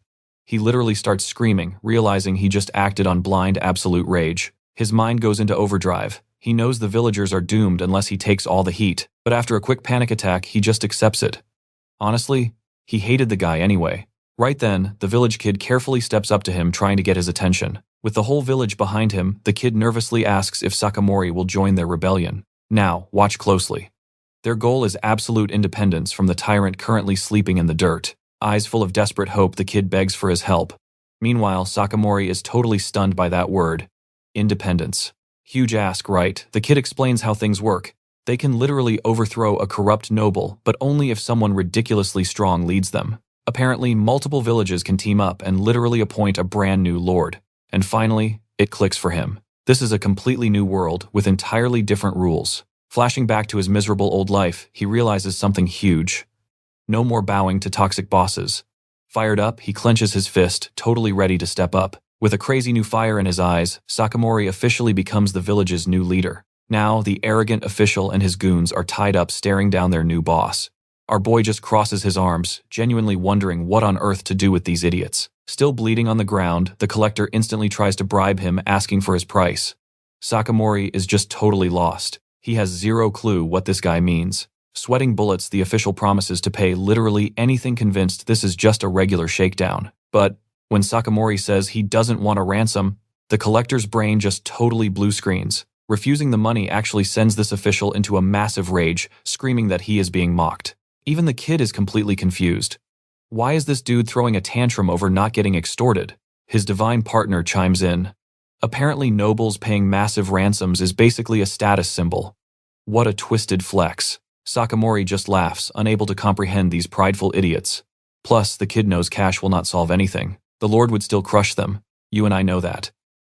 He literally starts screaming, realizing he just acted on blind absolute rage. His mind goes into overdrive. He knows the villagers are doomed unless he takes all the heat, but after a quick panic attack, he just accepts it. Honestly, he hated the guy anyway. Right then, the village kid carefully steps up to him, trying to get his attention. With the whole village behind him, the kid nervously asks if Sakamorei will join their rebellion. Now, watch closely. Their goal is absolute independence from the tyrant currently sleeping in the dirt. Eyes full of desperate hope, the kid begs for his help. Meanwhile, Sakamorei is totally stunned by that word. Independence. Huge ask, right? The kid explains how things work. They can literally overthrow a corrupt noble, but only if someone ridiculously strong leads them. Apparently, multiple villages can team up and literally appoint a brand new lord. And finally, it clicks for him. This is a completely new world with entirely different rules. Flashing back to his miserable old life, he realizes something huge. No more bowing to toxic bosses. Fired up, he clenches his fist, totally ready to step up. With a crazy new fire in his eyes, Sakamorei officially becomes the village's new leader. Now, the arrogant official and his goons are tied up staring down their new boss. Our boy just crosses his arms, genuinely wondering what on earth to do with these idiots. Still bleeding on the ground, the collector instantly tries to bribe him, asking for his price. Sakamori is just totally lost. He has zero clue what this guy means. Sweating bullets, the official promises to pay literally anything, convinced this is just a regular shakedown. But when Sakamori says he doesn't want a ransom, the collector's brain just totally blue screens. Refusing the money actually sends this official into a massive rage, screaming that he is being mocked. Even the kid is completely confused. Why is this dude throwing a tantrum over not getting extorted? His divine partner chimes in. Apparently nobles paying massive ransoms is basically a status symbol. What a twisted flex. Sakamori just laughs, unable to comprehend these prideful idiots. Plus, the kid knows cash will not solve anything. The Lord would still crush them. You and I know that.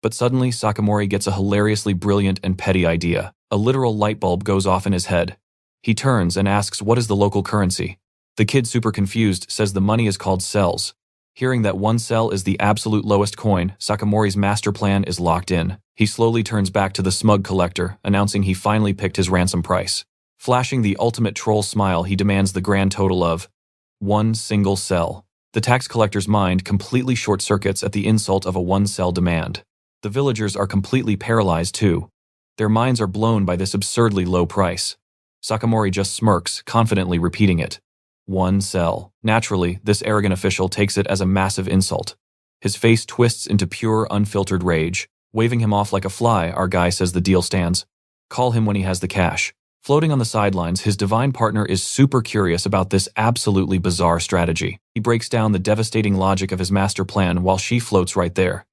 But suddenly, Sakamori gets a hilariously brilliant and petty idea. A literal light bulb goes off in his head. He turns and asks what is the local currency. The kid, super confused, says the money is called cells. Hearing that one cell is the absolute lowest coin, Sakamori's master plan is locked in. He slowly turns back to the smug collector, announcing he finally picked his ransom price. Flashing the ultimate troll smile, he demands the grand total of 1 single cell. The tax collector's mind completely short-circuits at the insult of a 1-cell demand. The villagers are completely paralyzed too. Their minds are blown by this absurdly low price. Sakamori just smirks, confidently repeating it. 1 cell. Naturally, this arrogant official takes it as a massive insult. His face twists into pure, unfiltered rage. Waving him off like a fly, our guy says the deal stands. Call him when he has the cash. Floating on the sidelines, his divine partner is super curious about this absolutely bizarre strategy. He breaks down the devastating logic of his master plan while she floats right there.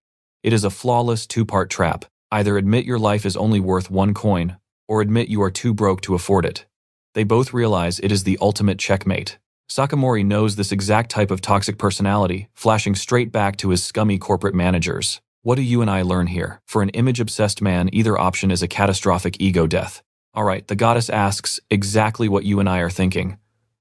It is a flawless 2-part trap. Either admit your life is only worth 1 coin, or admit you are too broke to afford it. They both realize it is the ultimate checkmate. Sakamori knows this exact type of toxic personality, flashing straight back to his scummy corporate managers. What do you and I learn here? For an image-obsessed man, either option is a catastrophic ego death. Alright, the goddess asks exactly what you and I are thinking.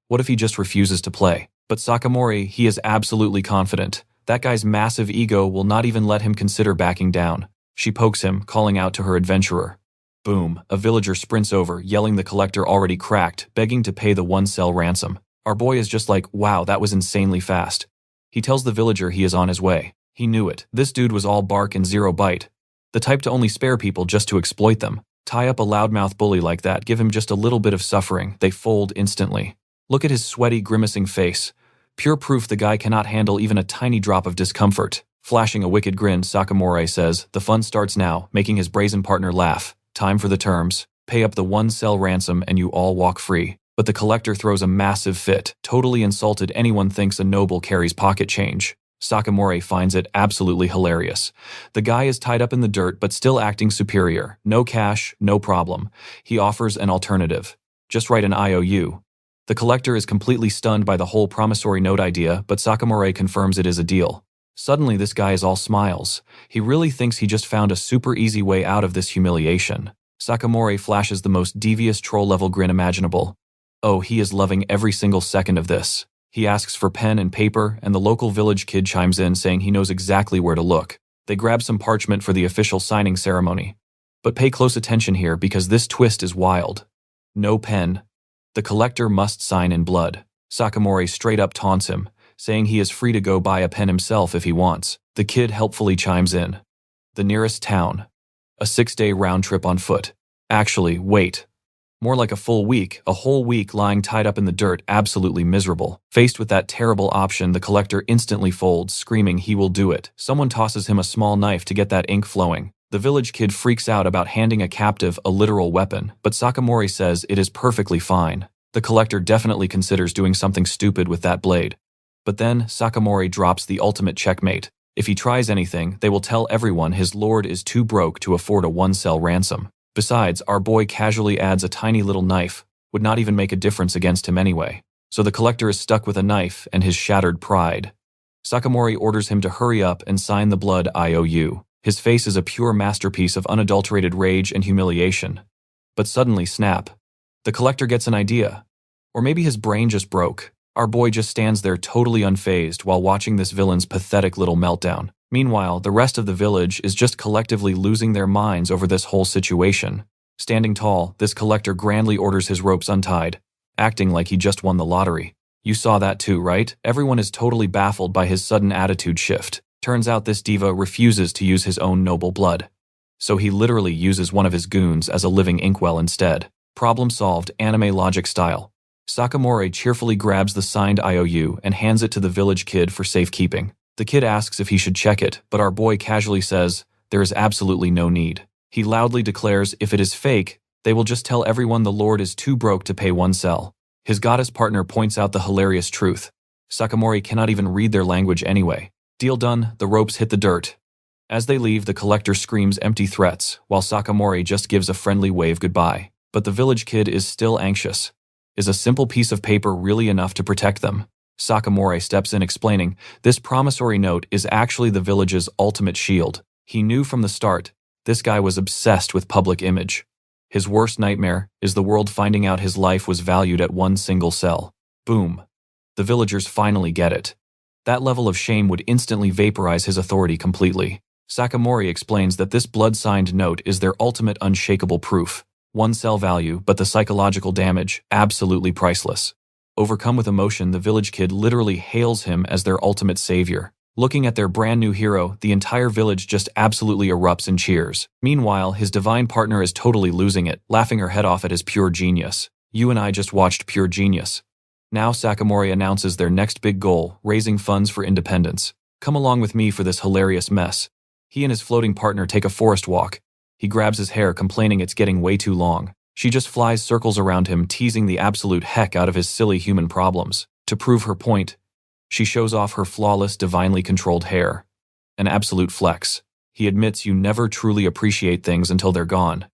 What if he just refuses to play? But Sakamori, he is absolutely confident. That guy's massive ego will not even let him consider backing down. She pokes him, calling out to her adventurer. Boom, a villager sprints over, yelling the collector already cracked, begging to pay the 1-cell ransom. Our boy is just like, wow, that was insanely fast. He tells the villager he is on his way. He knew it. This dude was all bark and zero bite. The type to only spare people just to exploit them. Tie up a loudmouth bully like that, give him just a little bit of suffering, they fold instantly. Look at his sweaty, grimacing face. Pure proof the guy cannot handle even a tiny drop of discomfort. Flashing a wicked grin, Sakamorei says, the fun starts now, making his brazen partner laugh. Time for the terms. Pay up the 1-cell ransom and you all walk free. But the collector throws a massive fit. Totally insulted, anyone thinks a noble carries pocket change. Sakamorei finds it absolutely hilarious. The guy is tied up in the dirt but still acting superior. No cash, no problem. He offers an alternative. Just write an IOU. The collector is completely stunned by the whole promissory note idea, but Sakamorei confirms it is a deal. Suddenly this guy is all smiles. He really thinks he just found a super easy way out of this humiliation. Sakamorei flashes the most devious troll-level grin imaginable. Oh, he is loving every single second of this. He asks for pen and paper, and the local village kid chimes in saying he knows exactly where to look. They grab some parchment for the official signing ceremony. But pay close attention here because this twist is wild. No pen. The collector must sign in blood. Sakamorei straight up taunts him, saying he is free to go buy a pen himself if he wants. The kid helpfully chimes in. The nearest town. A 6-day round trip on foot. Actually, wait. More like a full week, a whole week lying tied up in the dirt, absolutely miserable. Faced with that terrible option, the collector instantly folds, screaming he will do it. Someone tosses him a small knife to get that ink flowing. The village kid freaks out about handing a captive a literal weapon, but Sakamorei says it is perfectly fine. The collector definitely considers doing something stupid with that blade. But then, Sakamorei drops the ultimate checkmate. If he tries anything, they will tell everyone his lord is too broke to afford a 1-cell ransom. Besides, our boy casually adds a tiny little knife, would not even make a difference against him anyway. So the collector is stuck with a knife and his shattered pride. Sakamorei orders him to hurry up and sign the blood IOU. His face is a pure masterpiece of unadulterated rage and humiliation. But suddenly, snap. The collector gets an idea. Or maybe his brain just broke. Our boy just stands there totally unfazed while watching this villain's pathetic little meltdown. Meanwhile, the rest of the village is just collectively losing their minds over this whole situation. Standing tall, this collector grandly orders his ropes untied, acting like he just won the lottery. You saw that too, right? Everyone is totally baffled by his sudden attitude shift. Turns out this diva refuses to use his own noble blood. So he literally uses one of his goons as a living inkwell instead. Problem solved, anime logic style. Sakamorei cheerfully grabs the signed IOU and hands it to the village kid for safekeeping. The kid asks if he should check it, but our boy casually says, there is absolutely no need. He loudly declares if it is fake, they will just tell everyone the Lord is too broke to pay one cell. His goddess partner points out the hilarious truth. Sakamorei cannot even read their language anyway. Deal done, the ropes hit the dirt. As they leave, the collector screams empty threats, while Sakamorei just gives a friendly wave goodbye. But the village kid is still anxious. Is a simple piece of paper really enough to protect them? Sakamorei steps in explaining, this promissory note is actually the village's ultimate shield. He knew from the start, this guy was obsessed with public image. His worst nightmare is the world finding out his life was valued at one single cell. Boom. The villagers finally get it. That level of shame would instantly vaporize his authority completely. Sakamorei explains that this blood-signed note is their ultimate unshakable proof. One cell value, but the psychological damage, absolutely priceless. Overcome with emotion, the village kid literally hails him as their ultimate savior. Looking at their brand new hero, the entire village just absolutely erupts in cheers. Meanwhile, his divine partner is totally losing it, laughing her head off at his pure genius. You and I just watched pure genius. Now Sakamorei announces their next big goal, raising funds for independence. Come along with me for this hilarious mess. He and his floating partner take a forest walk. He grabs his hair, complaining it's getting way too long. She just flies circles around him, teasing the absolute heck out of his silly human problems. To prove her point, she shows off her flawless, divinely controlled hair. An absolute flex. He admits you never truly appreciate things until they're gone.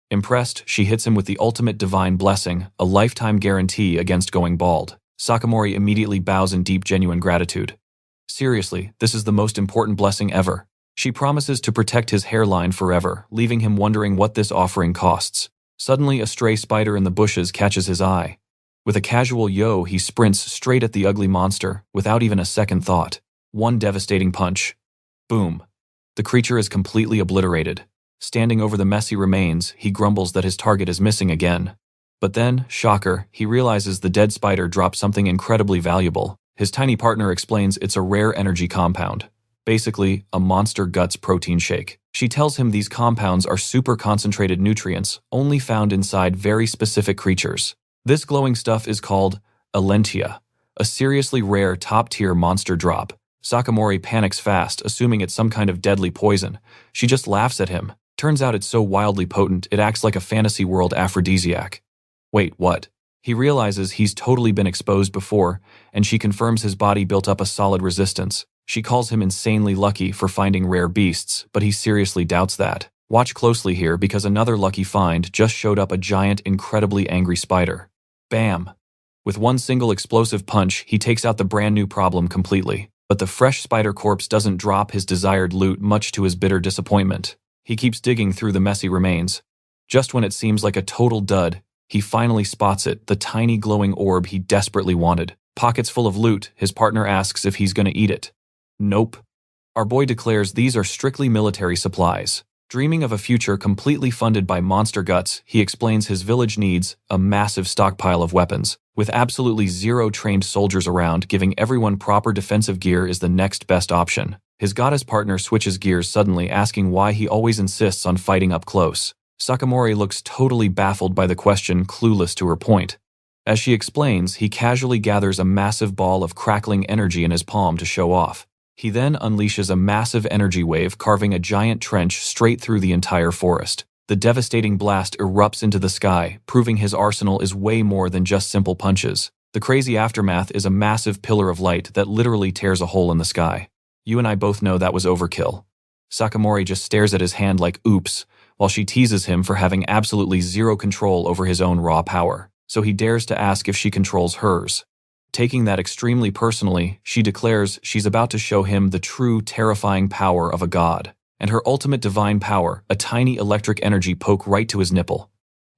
Impressed, she hits him with the ultimate divine blessing, a lifetime guarantee against going bald. Sakamorei immediately bows in deep, genuine gratitude. Seriously, this is the most important blessing ever. She promises to protect his hairline forever, leaving him wondering what this offering costs. Suddenly, a stray spider in the bushes catches his eye. With a casual yo, he sprints straight at the ugly monster, without even a second thought. One devastating punch. Boom. The creature is completely obliterated. Standing over the messy remains, he grumbles that his target is missing again. But then, shocker, he realizes the dead spider dropped something incredibly valuable. His tiny partner explains it's a rare energy compound. Basically, a monster guts protein shake. She tells him these compounds are super concentrated nutrients, only found inside very specific creatures. This glowing stuff is called Alentia, a seriously rare top-tier monster drop. Sakamorei panics fast, assuming it's some kind of deadly poison. She just laughs at him. Turns out it's so wildly potent, it acts like a fantasy world aphrodisiac. Wait, what? He realizes he's totally been exposed before, and she confirms his body built up a solid resistance. She calls him insanely lucky for finding rare beasts, but he seriously doubts that. Watch closely here because another lucky find just showed up, a giant, incredibly angry spider. Bam! With one single explosive punch, he takes out the brand new problem completely. But the fresh spider corpse doesn't drop his desired loot, much to his bitter disappointment. He keeps digging through the messy remains. Just when it seems like a total dud, he finally spots it, the tiny glowing orb he desperately wanted. Pockets full of loot, his partner asks if he's gonna eat it. Nope. Our boy declares these are strictly military supplies. Dreaming of a future completely funded by monster guts, he explains his village needs a massive stockpile of weapons. With absolutely zero trained soldiers around, giving everyone proper defensive gear is the next best option. His goddess partner switches gears suddenly, asking why he always insists on fighting up close. Sakamorei looks totally baffled by the question, clueless to her point. As she explains, he casually gathers a massive ball of crackling energy in his palm to show off. He then unleashes a massive energy wave, carving a giant trench straight through the entire forest. The devastating blast erupts into the sky, proving his arsenal is way more than just simple punches. The crazy aftermath is a massive pillar of light that literally tears a hole in the sky. You and I both know that was overkill. Sakamorei just stares at his hand like oops, while she teases him for having absolutely zero control over his own raw power. So he dares to ask if she controls hers. Taking that extremely personally, she declares she's about to show him the true terrifying power of a god. And her ultimate divine power, a tiny electric energy poke right to his nipple.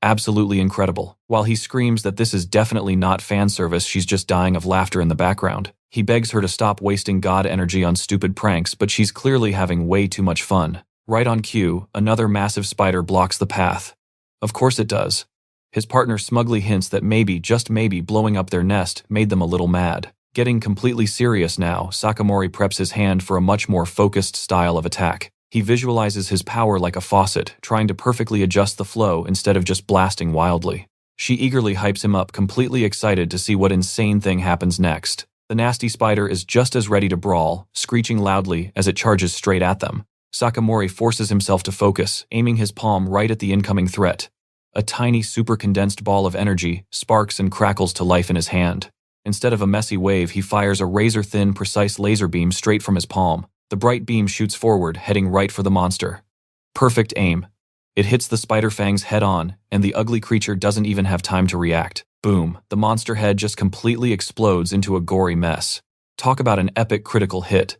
Absolutely incredible. While he screams that this is definitely not fan service, she's just dying of laughter in the background. He begs her to stop wasting god energy on stupid pranks, but she's clearly having way too much fun. Right on cue, another massive spider blocks the path. Of course it does. His partner smugly hints that maybe, just maybe, blowing up their nest made them a little mad. Getting completely serious now, Sakamorei preps his hand for a much more focused style of attack. He visualizes his power like a faucet, trying to perfectly adjust the flow instead of just blasting wildly. She eagerly hypes him up, completely excited to see what insane thing happens next. The nasty spider is just as ready to brawl, screeching loudly as it charges straight at them. Sakamorei forces himself to focus, aiming his palm right at the incoming threat. A tiny super-condensed ball of energy sparks and crackles to life in his hand. Instead of a messy wave, he fires a razor-thin, precise laser beam straight from his palm. The bright beam shoots forward, heading right for the monster. Perfect aim. It hits the spider fangs head-on, and the ugly creature doesn't even have time to react. Boom, the monster head just completely explodes into a gory mess. Talk about an epic critical hit.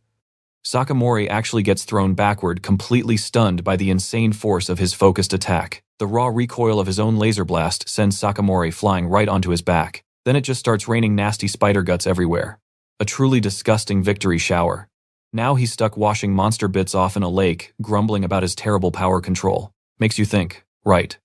Sakamorei actually gets thrown backward, completely stunned by the insane force of his focused attack. The raw recoil of his own laser blast sends Sakamorei flying right onto his back. Then it just starts raining nasty spider guts everywhere. A truly disgusting victory shower. Now he's stuck washing monster bits off in a lake, grumbling about his terrible power control. Makes you think, right?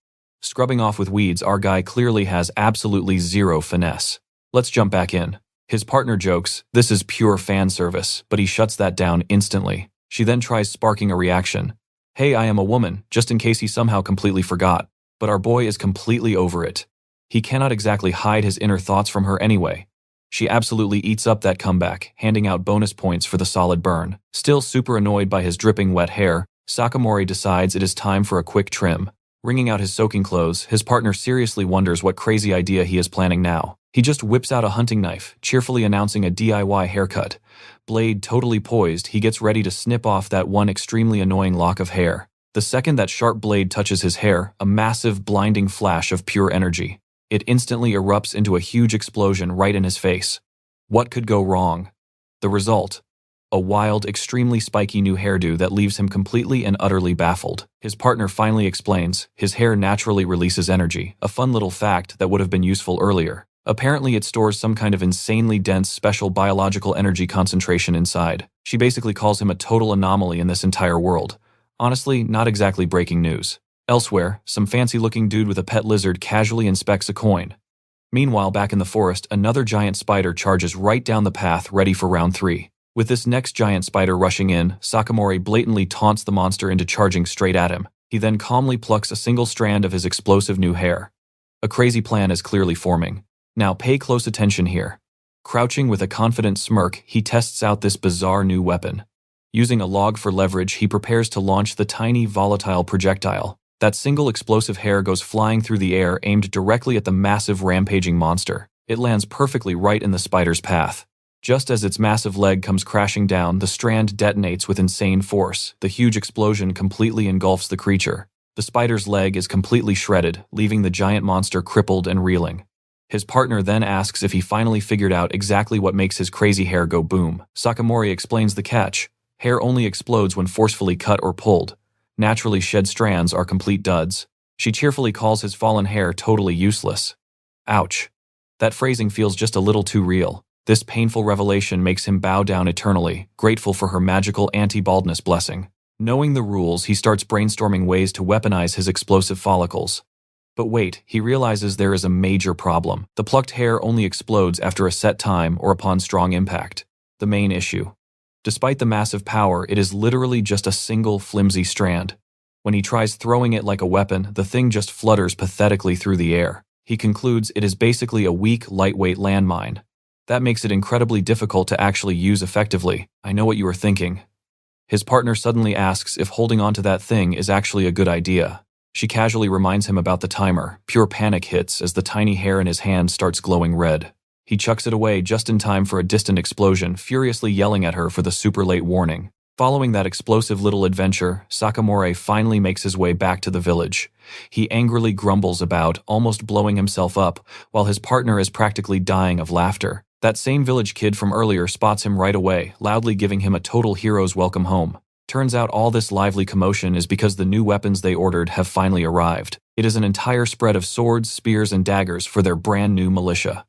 Scrubbing off with weeds, our guy clearly has absolutely zero finesse. Let's jump back in. His partner jokes, this is pure fan service, but he shuts that down instantly. She then tries sparking a reaction. Hey, I am a woman, just in case he somehow completely forgot. But our boy is completely over it. He cannot exactly hide his inner thoughts from her anyway. She absolutely eats up that comeback, handing out bonus points for the solid burn. Still super annoyed by his dripping wet hair, Sakamorei decides it is time for a quick trim. Wringing out his soaking clothes, his partner seriously wonders what crazy idea he is planning now. He just whips out a hunting knife, cheerfully announcing a DIY haircut. Blade totally poised, he gets ready to snip off that one extremely annoying lock of hair. The second that sharp blade touches his hair, a massive, blinding flash of pure energy. It instantly erupts into a huge explosion right in his face. What could go wrong? The result? A wild, extremely spiky new hairdo that leaves him completely and utterly baffled. His partner finally explains, his hair naturally releases energy, a fun little fact that would have been useful earlier. Apparently it stores some kind of insanely dense special biological energy concentration inside. She basically calls him a total anomaly in this entire world. Honestly, not exactly breaking news. Elsewhere, some fancy-looking dude with a pet lizard casually inspects a coin. Meanwhile, back in the forest, another giant spider charges right down the path, ready for round 3. With this next giant spider rushing in, Sakamorei blatantly taunts the monster into charging straight at him. He then calmly plucks a single strand of his explosive new hair. A crazy plan is clearly forming. Now pay close attention here. Crouching with a confident smirk, he tests out this bizarre new weapon. Using a log for leverage, he prepares to launch the tiny, volatile projectile. That single explosive hair goes flying through the air, aimed directly at the massive rampaging monster. It lands perfectly right in the spider's path. Just as its massive leg comes crashing down, the strand detonates with insane force. The huge explosion completely engulfs the creature. The spider's leg is completely shredded, leaving the giant monster crippled and reeling. His partner then asks if he finally figured out exactly what makes his crazy hair go boom. Sakamorei explains the catch. Hair only explodes when forcefully cut or pulled. Naturally shed strands are complete duds. She cheerfully calls his fallen hair totally useless. Ouch. That phrasing feels just a little too real. This painful revelation makes him bow down eternally, grateful for her magical anti-baldness blessing. Knowing the rules, he starts brainstorming ways to weaponize his explosive follicles. But wait, he realizes there is a major problem. The plucked hair only explodes after a set time or upon strong impact. The main issue. Despite the massive power, it is literally just a single flimsy strand. When he tries throwing it like a weapon, the thing just flutters pathetically through the air. He concludes it is basically a weak, lightweight landmine. That makes it incredibly difficult to actually use effectively. I know what you are thinking. His partner suddenly asks if holding onto that thing is actually a good idea. She casually reminds him about the timer. Pure panic hits as the tiny hair in his hand starts glowing red. He chucks it away just in time for a distant explosion, furiously yelling at her for the super late warning. Following that explosive little adventure, Sakamorei finally makes his way back to the village. He angrily grumbles about, almost blowing himself up, while his partner is practically dying of laughter. That same village kid from earlier spots him right away, loudly giving him a total hero's welcome home. Turns out all this lively commotion is because the new weapons they ordered have finally arrived. It is an entire spread of swords, spears, and daggers for their brand new militia.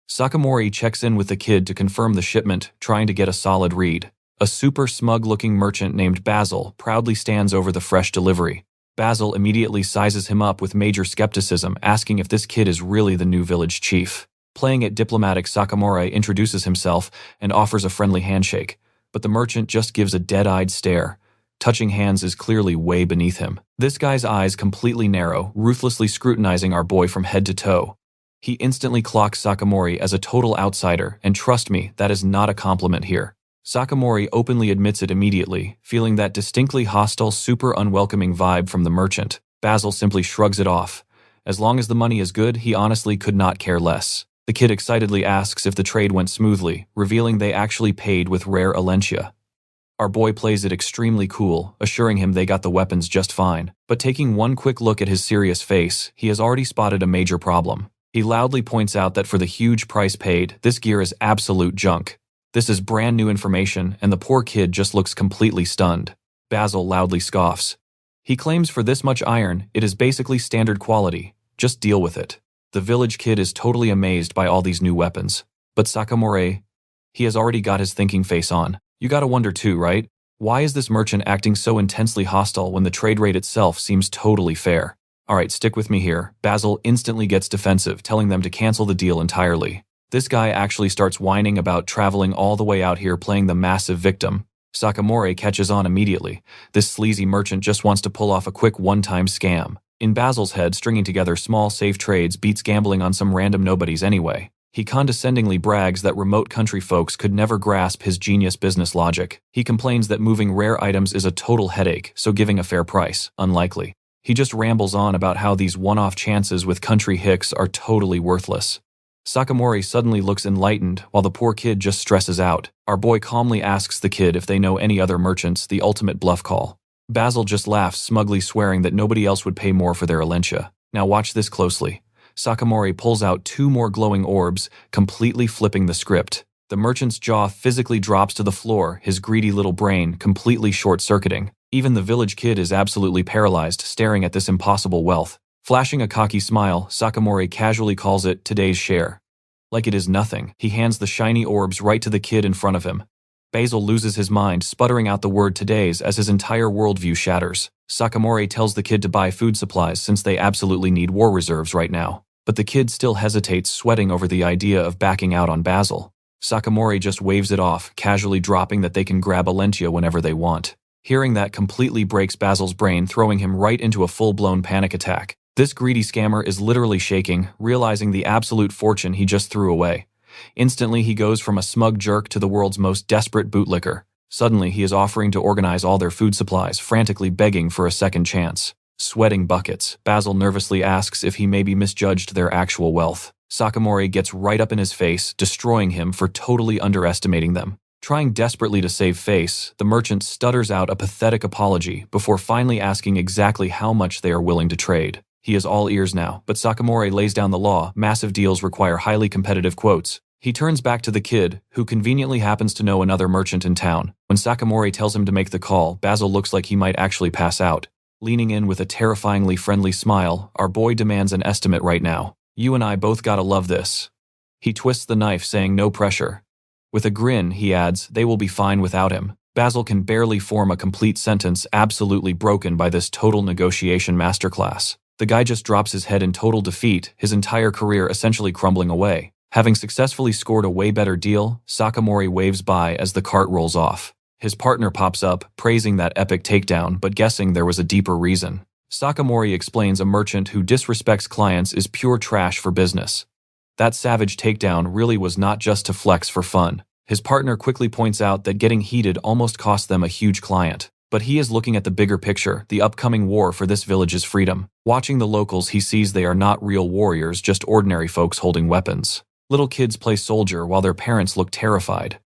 Sakamorei checks in with the kid to confirm the shipment, trying to get a solid read. A super smug-looking merchant named Basil proudly stands over the fresh delivery. Basil immediately sizes him up with major skepticism, asking if this kid is really the new village chief. Playing it diplomatic, Sakamorei introduces himself and offers a friendly handshake, but the merchant just gives a dead-eyed stare. Touching hands is clearly way beneath him. This guy's eyes completely narrow, ruthlessly scrutinizing our boy from head to toe. He instantly clocks Sakamorei as a total outsider, and trust me, that is not a compliment here. Sakamorei openly admits it immediately, feeling that distinctly hostile, super unwelcoming vibe from the merchant. Basil simply shrugs it off. As long as the money is good, he honestly could not care less. The kid excitedly asks if the trade went smoothly, revealing they actually paid with rare Alentia. Our boy plays it extremely cool, assuring him they got the weapons just fine. But taking one quick look at his serious face, he has already spotted a major problem. He loudly points out that for the huge price paid, this gear is absolute junk. This is brand new information, and the poor kid just looks completely stunned. Basil loudly scoffs. He claims for this much iron, it is basically standard quality. Just deal with it. The village kid is totally amazed by all these new weapons. But Sakamorei, he has already got his thinking face on. You gotta wonder too, right? Why is this merchant acting so intensely hostile when the trade rate itself seems totally fair? Alright, stick with me here. Basil instantly gets defensive, telling them to cancel the deal entirely. This guy actually starts whining about traveling all the way out here playing the massive victim. Sakamorei catches on immediately. This sleazy merchant just wants to pull off a quick one-time scam. In Basil's head, stringing together small safe trades beats gambling on some random nobodies anyway. He condescendingly brags that remote country folks could never grasp his genius business logic. He complains that moving rare items is a total headache, so giving a fair price, unlikely. He just rambles on about how these one-off chances with country hicks are totally worthless. Sakamorei suddenly looks enlightened while the poor kid just stresses out. Our boy calmly asks the kid if they know any other merchants, the ultimate bluff call. Basil just laughs, smugly swearing that nobody else would pay more for their Alentia. Now watch this closely. Sakamorei pulls out 2 more glowing orbs, completely flipping the script. The merchant's jaw physically drops to the floor, his greedy little brain completely short-circuiting. Even the village kid is absolutely paralyzed, staring at this impossible wealth. Flashing a cocky smile, Sakamorei casually calls it today's share. Like it is nothing, he hands the shiny orbs right to the kid in front of him. Basil loses his mind, sputtering out the word today's as his entire worldview shatters. Sakamorei tells the kid to buy food supplies since they absolutely need war reserves right now. But the kid still hesitates, sweating over the idea of backing out on Basil. Sakamorei just waves it off, casually dropping that they can grab Alentia whenever they want. Hearing that completely breaks Basil's brain, throwing him right into a full-blown panic attack. This greedy scammer is literally shaking, realizing the absolute fortune he just threw away. Instantly, he goes from a smug jerk to the world's most desperate bootlicker. Suddenly, he is offering to organize all their food supplies, frantically begging for a second chance. Sweating buckets, Basil nervously asks if he maybe misjudged their actual wealth. Sakamorei gets right up in his face, destroying him for totally underestimating them. Trying desperately to save face, the merchant stutters out a pathetic apology before finally asking exactly how much they are willing to trade. He is all ears now, but Sakamorei lays down the law. Massive deals require highly competitive quotes. He turns back to the kid, who conveniently happens to know another merchant in town. When Sakamorei tells him to make the call, Basil looks like he might actually pass out. Leaning in with a terrifyingly friendly smile, our boy demands an estimate right now. You and I both gotta love this. He twists the knife, saying no pressure. With a grin, he adds, they will be fine without him. Basil can barely form a complete sentence, absolutely broken by this total negotiation masterclass. The guy just drops his head in total defeat, his entire career essentially crumbling away. Having successfully scored a way better deal, Sakamorei waves by as the cart rolls off. His partner pops up, praising that epic takedown, but guessing there was a deeper reason. Sakamorei explains a merchant who disrespects clients is pure trash for business. That savage takedown really was not just to flex for fun. His partner quickly points out that getting heated almost cost them a huge client. But he is looking at the bigger picture, the upcoming war for this village's freedom. Watching the locals, he sees they are not real warriors, just ordinary folks holding weapons. Little kids play soldier while their parents look terrified.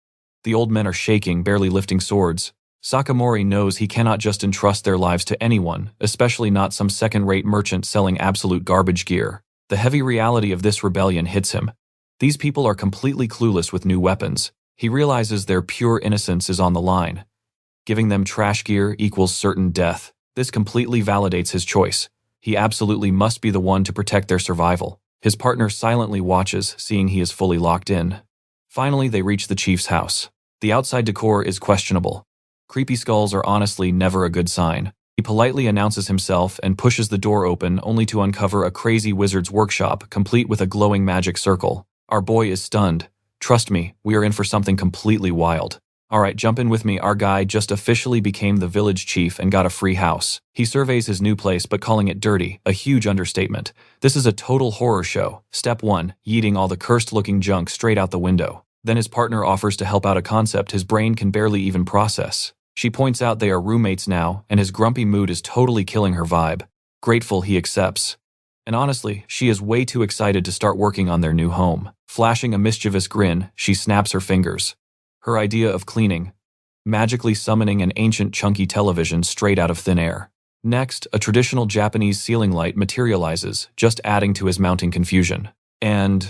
The old men are shaking, barely lifting swords. Sakamorei knows he cannot just entrust their lives to anyone, especially not some second-rate merchant selling absolute garbage gear. The heavy reality of this rebellion hits him. These people are completely clueless with new weapons. He realizes their pure innocence is on the line. Giving them trash gear equals certain death. This completely validates his choice. He absolutely must be the one to protect their survival. His partner silently watches, seeing he is fully locked in. Finally, they reach the chief's house. The outside decor is questionable. Creepy skulls are honestly never a good sign. He politely announces himself and pushes the door open only to uncover a crazy wizard's workshop complete with a glowing magic circle. Our boy is stunned. Trust me, we are in for something completely wild. Alright, jump in with me. Our guy just officially became the village chief and got a free house. He surveys his new place but calling it dirty, a huge understatement. This is a total horror show. Step 1, yeeting all the cursed-looking junk straight out the window. Then his partner offers to help out a concept his brain can barely even process. She points out they are roommates now, and his grumpy mood is totally killing her vibe. Grateful, he accepts. And honestly, she is way too excited to start working on their new home. Flashing a mischievous grin, she snaps her fingers. Her idea of cleaning, magically summoning an ancient chunky television straight out of thin air. Next, a traditional Japanese ceiling light materializes, just adding to his mounting confusion. And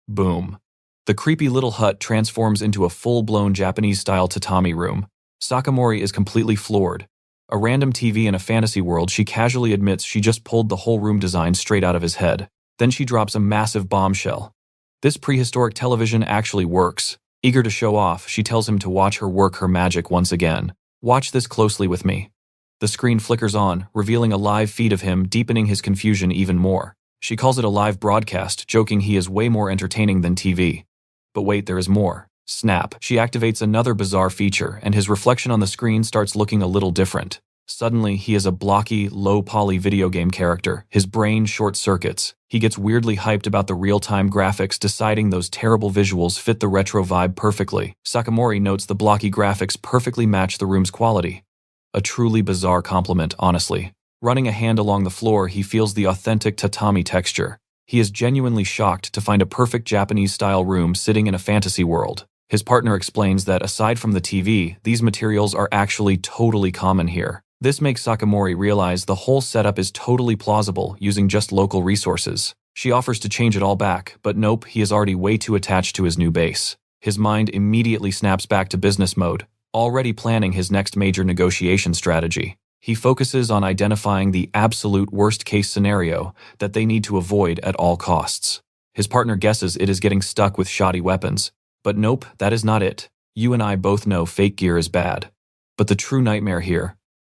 boom. The creepy little hut transforms into a full-blown Japanese-style tatami room. Sakamorei is completely floored. A random TV in a fantasy world, she casually admits she just pulled the whole room design straight out of his head. Then she drops a massive bombshell. This prehistoric television actually works. Eager to show off, she tells him to watch her work her magic once again. Watch this closely with me. The screen flickers on, revealing a live feed of him, deepening his confusion even more. She calls it a live broadcast, joking he is way more entertaining than TV. But wait, there is more. Snap. She activates another bizarre feature, and his reflection on the screen starts looking a little different. Suddenly, he is a blocky, low-poly video game character. His brain short-circuits. He gets weirdly hyped about the real-time graphics, deciding those terrible visuals fit the retro vibe perfectly. Sakamorei notes the blocky graphics perfectly match the room's quality. A truly bizarre compliment, honestly. Running a hand along the floor, he feels the authentic tatami texture. He is genuinely shocked to find a perfect Japanese-style room sitting in a fantasy world. His partner explains that aside from the TV, these materials are actually totally common here. This makes Sakamorei realize the whole setup is totally plausible using just local resources. She offers to change it all back, but nope, he is already way too attached to his new base. His mind immediately snaps back to business mode, already planning his next major negotiation strategy. He focuses on identifying the absolute worst-case scenario that they need to avoid at all costs. His partner guesses it is getting stuck with shoddy weapons. But nope, that is not it. You and I both know fake gear is bad. But the true nightmare here,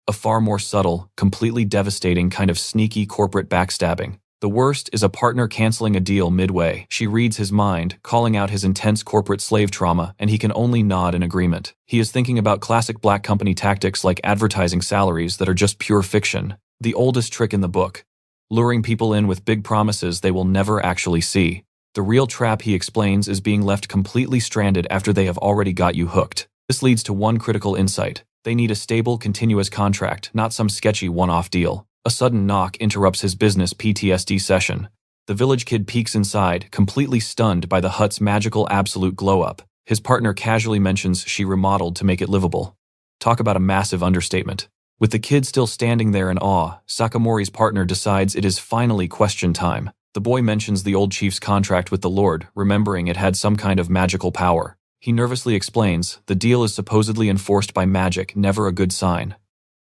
a far more subtle, completely devastating kind of sneaky corporate backstabbing. The worst is a partner canceling a deal midway. She reads his mind, calling out his intense corporate slave trauma, and he can only nod in agreement. He is thinking about classic black company tactics like advertising salaries that are just pure fiction. The oldest trick in the book. Luring people in with big promises they will never actually see. The real trap, he explains, is being left completely stranded after they have already got you hooked. This leads to one critical insight. They need a stable, continuous contract, not some sketchy one-off deal. A sudden knock interrupts his business PTSD session. The village kid peeks inside, completely stunned by the hut's magical absolute glow-up. His partner casually mentions she remodeled to make it livable. Talk about a massive understatement. With the kid still standing there in awe, Sakamorei's partner decides it is finally question time. The boy mentions the old chief's contract with the Lord, remembering it had some kind of magical power. He nervously explains, the deal is supposedly enforced by magic, never a good sign.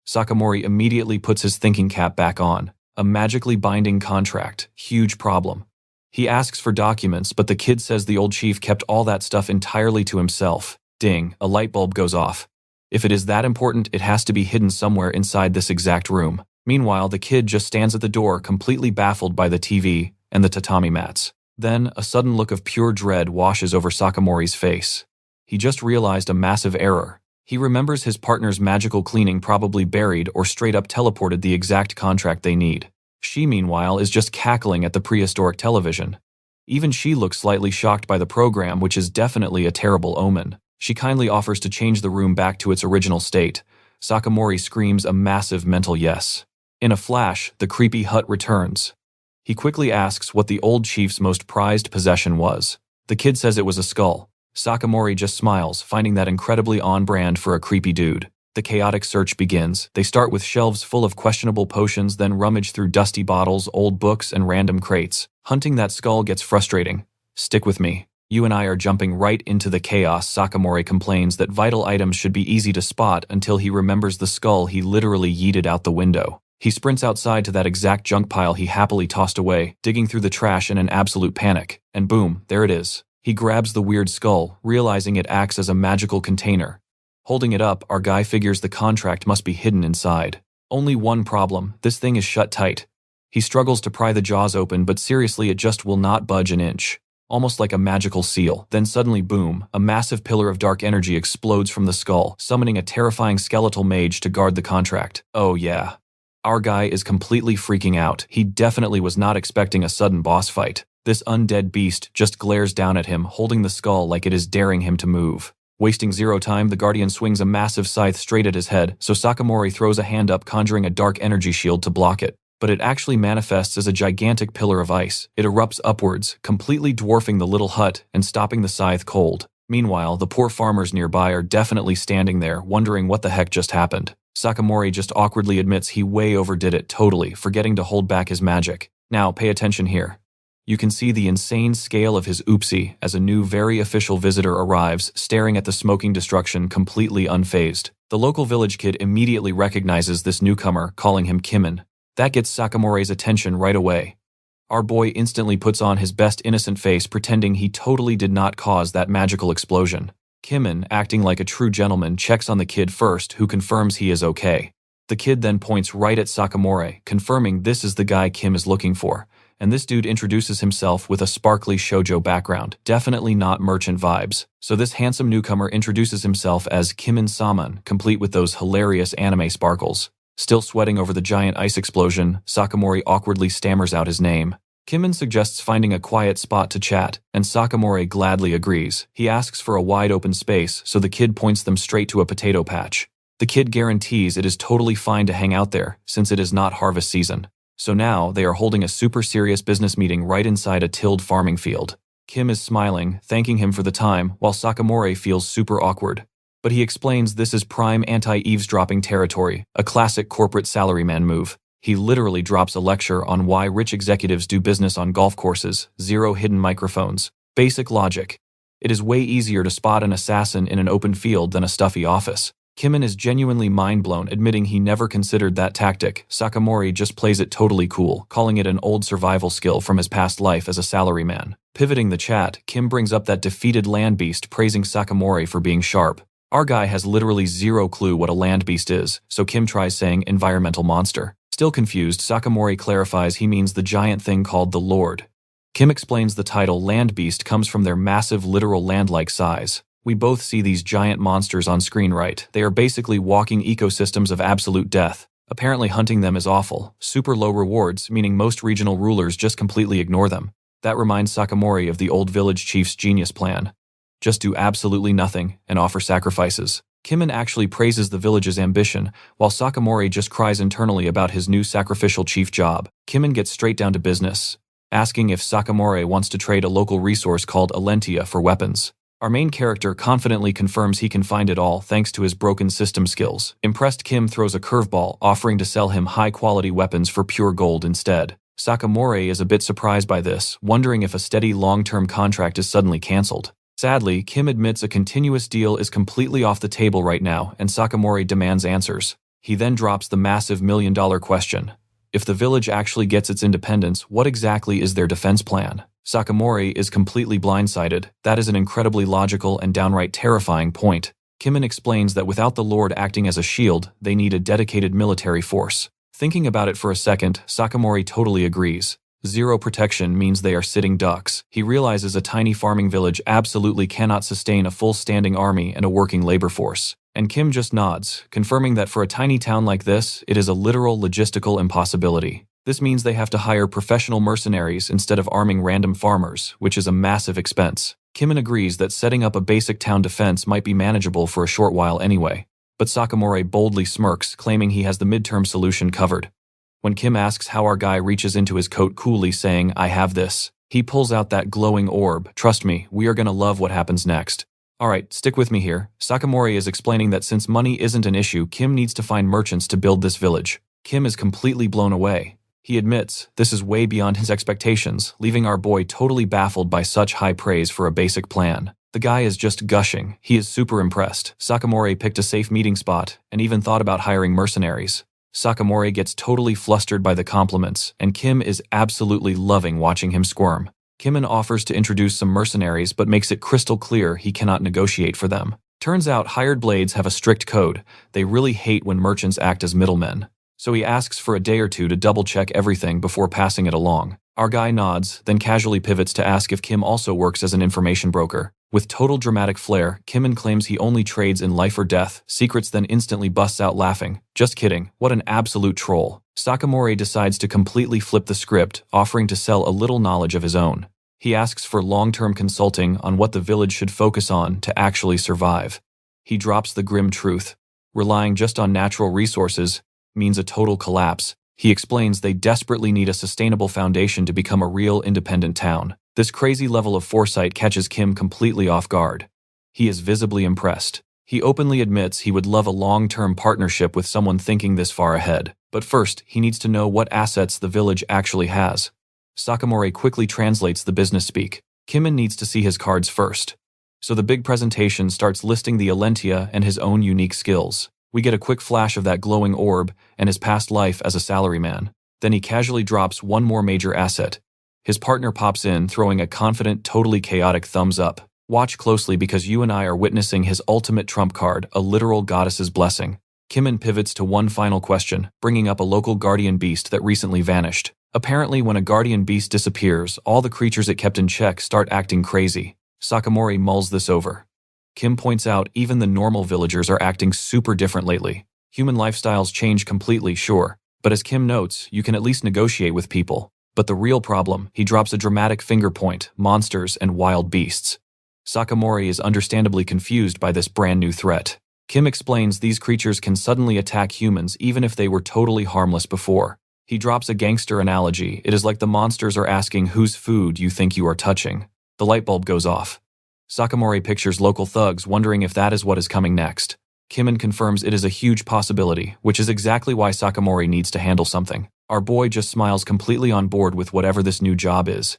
Sakamorei immediately puts his thinking cap back on. A magically binding contract, huge problem. He asks for documents, but the kid says the old chief kept all that stuff entirely to himself. Ding, a light bulb goes off. If it is that important, it has to be hidden somewhere inside this exact room. Meanwhile, the kid just stands at the door, completely baffled by the TV and the tatami mats. Then, a sudden look of pure dread washes over Sakamorei's face. He just realized a massive error. He remembers his partner's magical cleaning probably buried or straight up teleported the exact contract they need. She, meanwhile, is just cackling at the prehistoric television. Even she looks slightly shocked by the program, which is definitely a terrible omen. She kindly offers to change the room back to its original state. Sakamorei screams a massive mental yes. In a flash, the creepy hut returns. He quickly asks what the old chief's most prized possession was. The kid says it was a skull. Sakamorei just smiles, finding that incredibly on-brand for a creepy dude. The chaotic search begins. They start with shelves full of questionable potions, then rummage through dusty bottles, old books, and random crates. Hunting that skull gets frustrating. Stick with me. You and I are jumping right into the chaos. Sakamorei complains that vital items should be easy to spot until he remembers the skull he literally yeeted out the window. He sprints outside to that exact junk pile he happily tossed away, digging through the trash in an absolute panic. And boom, there it is. He grabs the weird skull, realizing it acts as a magical container. Holding it up, our guy figures the contract must be hidden inside. Only one problem, this thing is shut tight. He struggles to pry the jaws open, but seriously, it just will not budge an inch. Almost like a magical seal. Then suddenly, boom, a massive pillar of dark energy explodes from the skull, summoning a terrifying skeletal mage to guard the contract. Oh yeah. Our guy is completely freaking out. He definitely was not expecting a sudden boss fight. This undead beast just glares down at him, holding the skull like it is daring him to move. Wasting zero time, the Guardian swings a massive scythe straight at his head, so Sakamorei throws a hand up, conjuring a dark energy shield to block it. But it actually manifests as a gigantic pillar of ice. It erupts upwards, completely dwarfing the little hut and stopping the scythe cold. Meanwhile, the poor farmers nearby are definitely standing there, wondering what the heck just happened. Sakamorei just awkwardly admits he way overdid it, totally, forgetting to hold back his magic. Now, pay attention here. You can see the insane scale of his oopsie as a new, very official visitor arrives, staring at the smoking destruction completely unfazed. The local village kid immediately recognizes this newcomer, calling him Kimin. That gets Sakamorei's attention right away. Our boy instantly puts on his best innocent face, pretending he totally did not cause that magical explosion. Kimin, acting like a true gentleman, checks on the kid first, who confirms he is okay. The kid then points right at Sakamorei, confirming this is the guy Kim is looking for. And this dude introduces himself with a sparkly shoujo background, definitely not merchant vibes. So this handsome newcomer introduces himself as Kimin-saman, complete with those hilarious anime sparkles. Still sweating over the giant ice explosion, Sakamorei awkwardly stammers out his name. Kimin suggests finding a quiet spot to chat, and Sakamorei gladly agrees. He asks for a wide open space, so the kid points them straight to a potato patch. The kid guarantees it is totally fine to hang out there, since it is not harvest season. So now, they are holding a super serious business meeting right inside a tilled farming field. Kim is smiling, thanking him for the time, while Sakamorei feels super awkward. But he explains this is prime anti-eavesdropping territory, a classic corporate salaryman move. He literally drops a lecture on why rich executives do business on golf courses, 0 hidden microphones. Basic logic. It is way easier to spot an assassin in an open field than a stuffy office. Kimin is genuinely mind-blown, admitting he never considered that tactic. Sakamorei just plays it totally cool, calling it an old survival skill from his past life as a salaryman. Pivoting the chat, Kim brings up that defeated land beast, praising Sakamorei for being sharp. Our guy has literally zero clue what a land beast is, so Kim tries saying environmental monster. Still confused, Sakamorei clarifies he means the giant thing called the Lord. Kim explains the title land beast comes from their massive literal land-like size. We both see these giant monsters on screen, right? They are basically walking ecosystems of absolute death. Apparently hunting them is awful. Super low rewards, meaning most regional rulers just completely ignore them. That reminds Sakamorei of the old village chief's genius plan. Just do absolutely nothing and offer sacrifices. Kimin actually praises the village's ambition, while Sakamorei just cries internally about his new sacrificial chief job. Kimin gets straight down to business, asking if Sakamorei wants to trade a local resource called Alentia for weapons. Our main character confidently confirms he can find it all thanks to his broken system skills. Impressed, Kim throws a curveball, offering to sell him high-quality weapons for pure gold instead. Sakamorei is a bit surprised by this, wondering if a steady long-term contract is suddenly cancelled. Sadly, Kim admits a continuous deal is completely off the table right now, and Sakamorei demands answers. He then drops the massive million-dollar question. If the village actually gets its independence, what exactly is their defense plan? Sakamorei is completely blindsided. That is an incredibly logical and downright terrifying point. Kimin explains that without the Lord acting as a shield, they need a dedicated military force. Thinking about it for a second, Sakamorei totally agrees. Zero protection means they are sitting ducks. He realizes a tiny farming village absolutely cannot sustain a full standing army and a working labor force. And Kim just nods, confirming that for a tiny town like this, it is a literal logistical impossibility. This means they have to hire professional mercenaries instead of arming random farmers, which is a massive expense. Kimin agrees that setting up a basic town defense might be manageable for a short while anyway, but Sakamorei boldly smirks, claiming he has the midterm solution covered. When Kim asks how our guy reaches into his coat coolly saying, "I have this," he pulls out that glowing orb. "Trust me, we are gonna love what happens next." Alright, stick with me here. Sakamorei is explaining that since money isn't an issue, Kim needs to find merchants to build this village. Kim is completely blown away. He admits this is way beyond his expectations, leaving our boy totally baffled by such high praise for a basic plan. The guy is just gushing. He is super impressed. Sakamorei picked a safe meeting spot and even thought about hiring mercenaries. Sakamorei gets totally flustered by the compliments, and Kim is absolutely loving watching him squirm. Kimin offers to introduce some mercenaries but makes it crystal clear he cannot negotiate for them. Turns out hired blades have a strict code. They really hate when merchants act as middlemen. so he asks for a day or two to double-check everything before passing it along. Our guy nods, then casually pivots to ask if Kim also works as an information broker. With total dramatic flair, Kim claims he only trades in life or death. Secrets then instantly busts out laughing. Just kidding, what an absolute troll. Sakamorei decides to completely flip the script, offering to sell a little knowledge of his own. He asks for long-term consulting on what the village should focus on to actually survive. He drops the grim truth. Relying just on natural resources means a total collapse. He explains they desperately need a sustainable foundation to become a real independent town. This crazy level of foresight catches Kim completely off guard. He is visibly impressed. He openly admits he would love a long-term partnership with someone thinking this far ahead. But first, he needs to know what assets the village actually has. Sakamorei quickly translates the business speak. Kim needs to see his cards first. So the big presentation starts listing the Alentia and his own unique skills. We get a quick flash of that glowing orb and his past life as a salaryman. Then he casually drops one more major asset. His partner pops in, throwing a confident, totally chaotic thumbs up. Watch closely because you and I are witnessing his ultimate trump card, a literal goddess's blessing. Kim pivots to one final question, bringing up a local guardian beast that recently vanished. Apparently, when a guardian beast disappears, all the creatures it kept in check start acting crazy. Sakamorei mulls this over. Kim points out even the normal villagers are acting super different lately. Human lifestyles change completely, sure, but as Kim notes, you can at least negotiate with people. But the real problem, he drops a dramatic finger point, monsters and wild beasts. Sakamorei is understandably confused by this brand new threat. Kim explains these creatures can suddenly attack humans even if they were totally harmless before. He drops a gangster analogy. It is like the monsters are asking whose food you think you are touching. The light bulb goes off. Sakamorei pictures local thugs wondering if that is what is coming next. Kim confirms it is a huge possibility, which is exactly why Sakamorei needs to handle something. Our boy just smiles completely on board with whatever this new job is.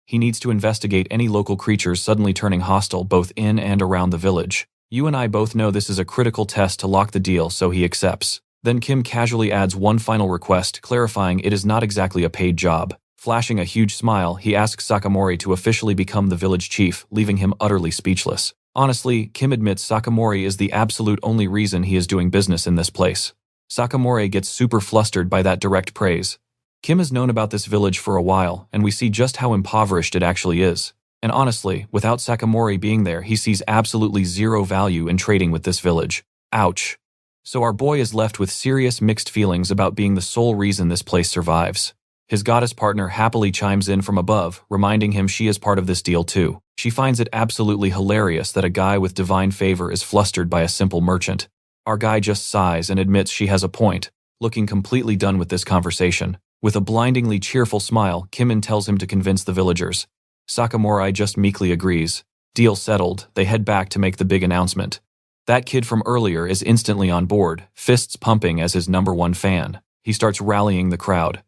He needs to investigate any local creatures suddenly turning hostile both in and around the village. You and I both know this is a critical test to lock the deal, so he accepts. Then Kim casually adds one final request, clarifying it is not exactly a paid job. Flashing a huge smile, he asks Sakamorei to officially become the village chief, leaving him utterly speechless. Honestly, Kim admits Sakamorei is the absolute only reason he is doing business in this place. Sakamorei gets super flustered by that direct praise. Kim has known about this village for a while, and we see just how impoverished it actually is. And honestly, without Sakamorei being there, he sees absolutely zero value in trading with this village. Ouch. So our boy is left with serious mixed feelings about being the sole reason this place survives. His goddess partner happily chimes in from above, reminding him she is part of this deal too. She finds it absolutely hilarious that a guy with divine favor is flustered by a simple merchant. Our guy just sighs and admits she has a point, looking completely done with this conversation. With a blindingly cheerful smile, Kim tells him to convince the villagers. Sakamorei just meekly agrees. Deal settled, they head back to make the big announcement. That kid from earlier is instantly on board, fists pumping as his #1 fan. He starts rallying the crowd.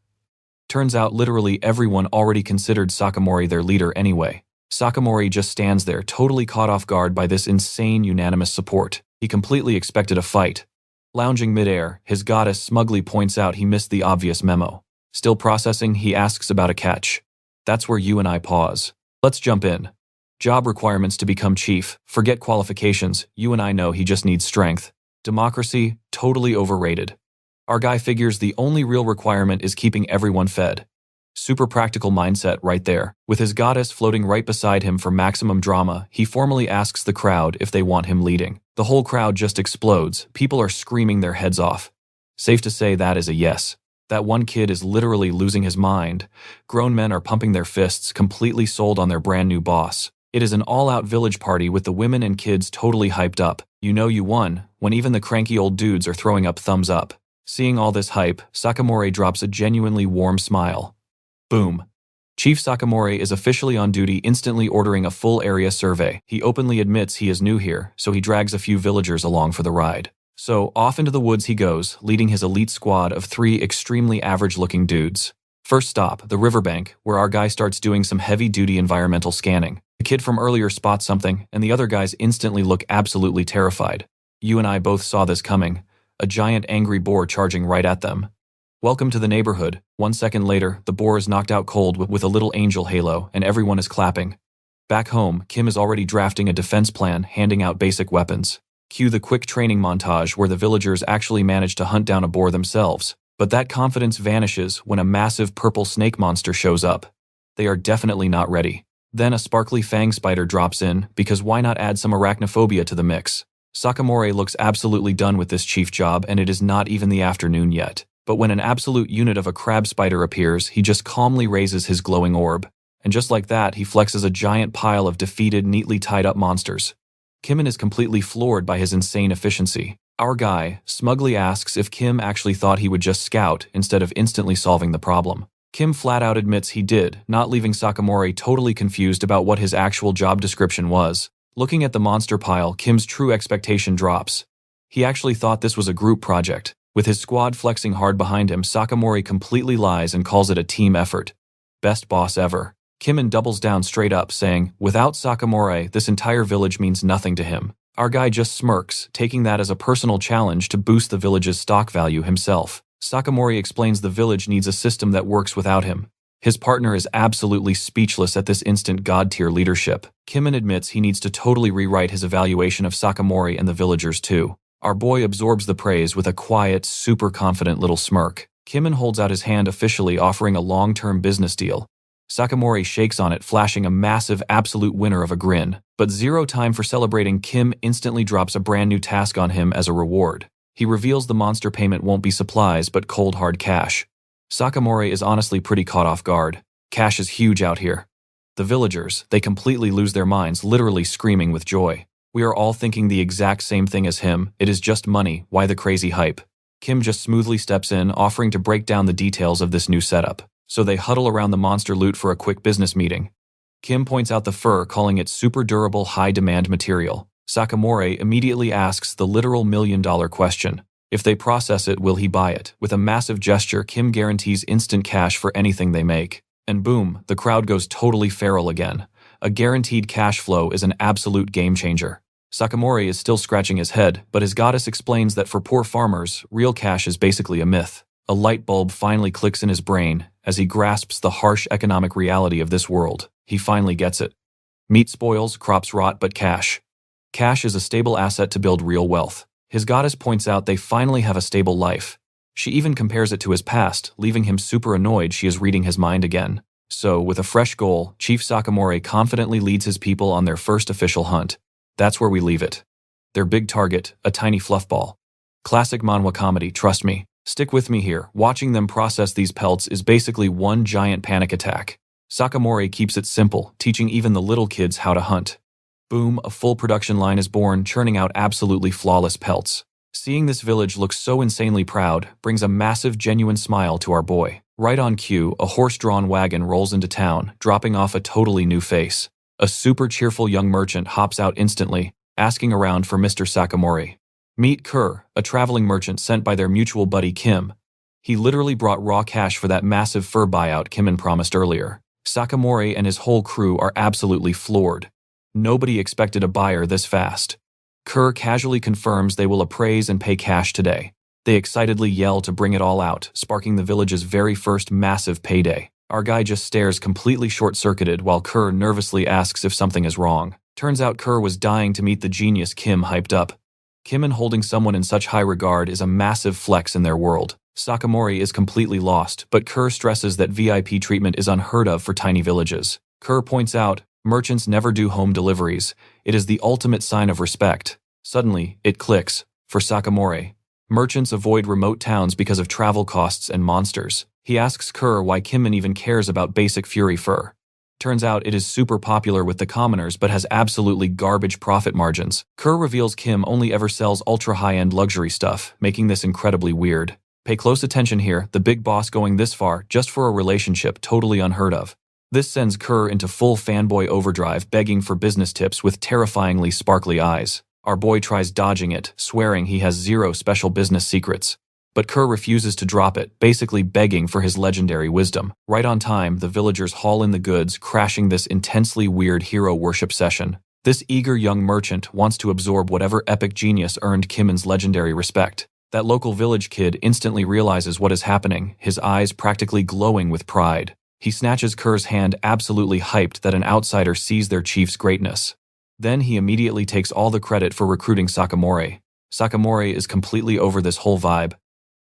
Turns out literally everyone already considered Sakamorei their leader anyway. Sakamorei just stands there, totally caught off guard by this insane unanimous support. He completely expected a fight. Lounging midair, his goddess smugly points out he missed the obvious memo. Still processing, he asks about a catch. That's where you and I pause. Let's jump in. Job requirements to become chief. Forget qualifications, you and I know he just needs strength. Democracy, totally overrated. Our guy figures the only real requirement is keeping everyone fed. Super practical mindset right there. With his goddess floating right beside him for maximum drama, he formally asks the crowd if they want him leading. The whole crowd just explodes. People are screaming their heads off. Safe to say that is a yes. That one kid is literally losing his mind. Grown men are pumping their fists, completely sold on their brand new boss. It is an all-out village party with the women and kids totally hyped up. You know you won, when even the cranky old dudes are throwing up thumbs up. Seeing all this hype, Sakamorei drops a genuinely warm smile. Boom. Chief Sakamorei is officially on duty, instantly ordering a full area survey. He openly admits he is new here, so he drags a few villagers along for the ride. So off into the woods he goes, leading his elite squad of 3 extremely average-looking dudes. First stop, the riverbank, where our guy starts doing some heavy-duty environmental scanning. The kid from earlier spots something, and the other guys instantly look absolutely terrified. You and I both saw this coming. A giant angry boar charging right at them. Welcome to the neighborhood. 1 second later, the boar is knocked out cold with a little angel halo, and everyone is clapping. Back home, Kim is already drafting a defense plan, handing out basic weapons. Cue the quick training montage where the villagers actually manage to hunt down a boar themselves. But that confidence vanishes when a massive purple snake monster shows up. They are definitely not ready. Then a sparkly fang spider drops in, because why not add some arachnophobia to the mix? Sakamorei looks absolutely done with this chief job, and it is not even the afternoon yet. But when an absolute unit of a crab spider appears, he just calmly raises his glowing orb. And just like that, he flexes a giant pile of defeated, neatly tied up monsters. Kimon is completely floored by his insane efficiency. Our guy smugly asks if Kim actually thought he would just scout instead of instantly solving the problem. Kim flat out admits he did, not leaving Sakamorei totally confused about what his actual job description was. Looking at the monster pile, Kim's true expectation drops. He actually thought this was a group project. With his squad flexing hard behind him, Sakamorei completely lies and calls it a team effort. Best boss ever. Kimon doubles down straight up, saying, without Sakamorei, this entire village means nothing to him. Our guy just smirks, taking that as a personal challenge to boost the village's stock value himself. Sakamorei explains the village needs a system that works without him. His partner is absolutely speechless at this instant god-tier leadership. Kimon admits he needs to totally rewrite his evaluation of Sakamorei and the villagers too. Our boy absorbs the praise with a quiet, super confident little smirk. Kimon holds out his hand officially, offering a long-term business deal. Sakamorei shakes on it, flashing a massive absolute winner of a grin. But zero time for celebrating. Kim instantly drops a brand new task on him as a reward. He reveals the monster payment won't be supplies but cold hard cash. Sakamorei is honestly pretty caught off guard. Cash is huge out here. The villagers, they completely lose their minds, literally screaming with joy. We are all thinking the exact same thing as him. It is just money, why the crazy hype? Kim just smoothly steps in, offering to break down the details of this new setup. So they huddle around the monster loot for a quick business meeting. Kim points out the fur, calling it super durable, high-demand material. Sakamorei immediately asks the literal million-dollar question. If they process it, will he buy it? With a massive gesture, Kim guarantees instant cash for anything they make. And boom, the crowd goes totally feral again. A guaranteed cash flow is an absolute game-changer. Sakamorei is still scratching his head, but his goddess explains that for poor farmers, real cash is basically a myth. A light bulb finally clicks in his brain as he grasps the harsh economic reality of this world. He finally gets it. Meat spoils, crops rot, but cash. Cash is a stable asset to build real wealth. His goddess points out they finally have a stable life. She even compares it to his past, leaving him super annoyed she is reading his mind again. So, with a fresh goal, Chief Sakamorei confidently leads his people on their first official hunt. That's where we leave it. Their big target, a tiny fluffball. Classic manhwa comedy, trust me. Stick with me here. Watching them process these pelts is basically one giant panic attack. Sakamorei keeps it simple, teaching even the little kids how to hunt. Boom, a full production line is born, churning out absolutely flawless pelts. Seeing this village look so insanely proud brings a massive, genuine smile to our boy. Right on cue, a horse-drawn wagon rolls into town, dropping off a totally new face. A super cheerful young merchant hops out instantly, asking around for Mr. Sakamorei. Meet Kerr, a traveling merchant sent by their mutual buddy Kim. He literally brought raw cash for that massive fur buyout Kimon promised earlier. Sakamorei and his whole crew are absolutely floored. Nobody expected a buyer this fast. Kerr casually confirms they will appraise and pay cash today. They excitedly yell to bring it all out, sparking the village's very first massive payday. Our guy just stares completely short-circuited while Kerr nervously asks if something is wrong. Turns out Kerr was dying to meet the genius Kim hyped up. Kimon holding someone in such high regard is a massive flex in their world. Sakamorei is completely lost, but Kerr stresses that VIP treatment is unheard of for tiny villages. Kerr points out, merchants never do home deliveries. It is the ultimate sign of respect. Suddenly, it clicks. For Sakamorei, merchants avoid remote towns because of travel costs and monsters. He asks Kerr why Kimon even cares about basic fury fur. Turns out it is super popular with the commoners but has absolutely garbage profit margins. Kerr reveals Kim only ever sells ultra-high-end luxury stuff, making this incredibly weird. Pay close attention here, the big boss going this far just for a relationship totally unheard of. This sends Kerr into full fanboy overdrive, begging for business tips with terrifyingly sparkly eyes. Our boy tries dodging it, swearing he has zero special business secrets. But Kerr refuses to drop it, basically begging for his legendary wisdom. Right on time, the villagers haul in the goods, crashing this intensely weird hero worship session. This eager young merchant wants to absorb whatever epic genius earned Kimon's legendary respect. That local village kid instantly realizes what is happening, his eyes practically glowing with pride. He snatches Kerr's hand, absolutely hyped that an outsider sees their chief's greatness. Then he immediately takes all the credit for recruiting Sakamorei. Sakamorei is completely over this whole vibe.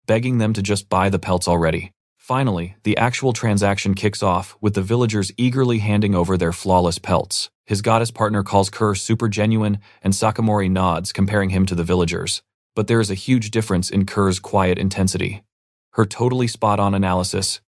begging them to just buy the pelts already. Finally, the actual transaction kicks off with the villagers eagerly handing over their flawless pelts. His goddess partner calls Kerr super genuine, and Sakamorei nods, comparing him to the villagers. But there is a huge difference in Kerr's quiet intensity. Her totally spot-on analysis.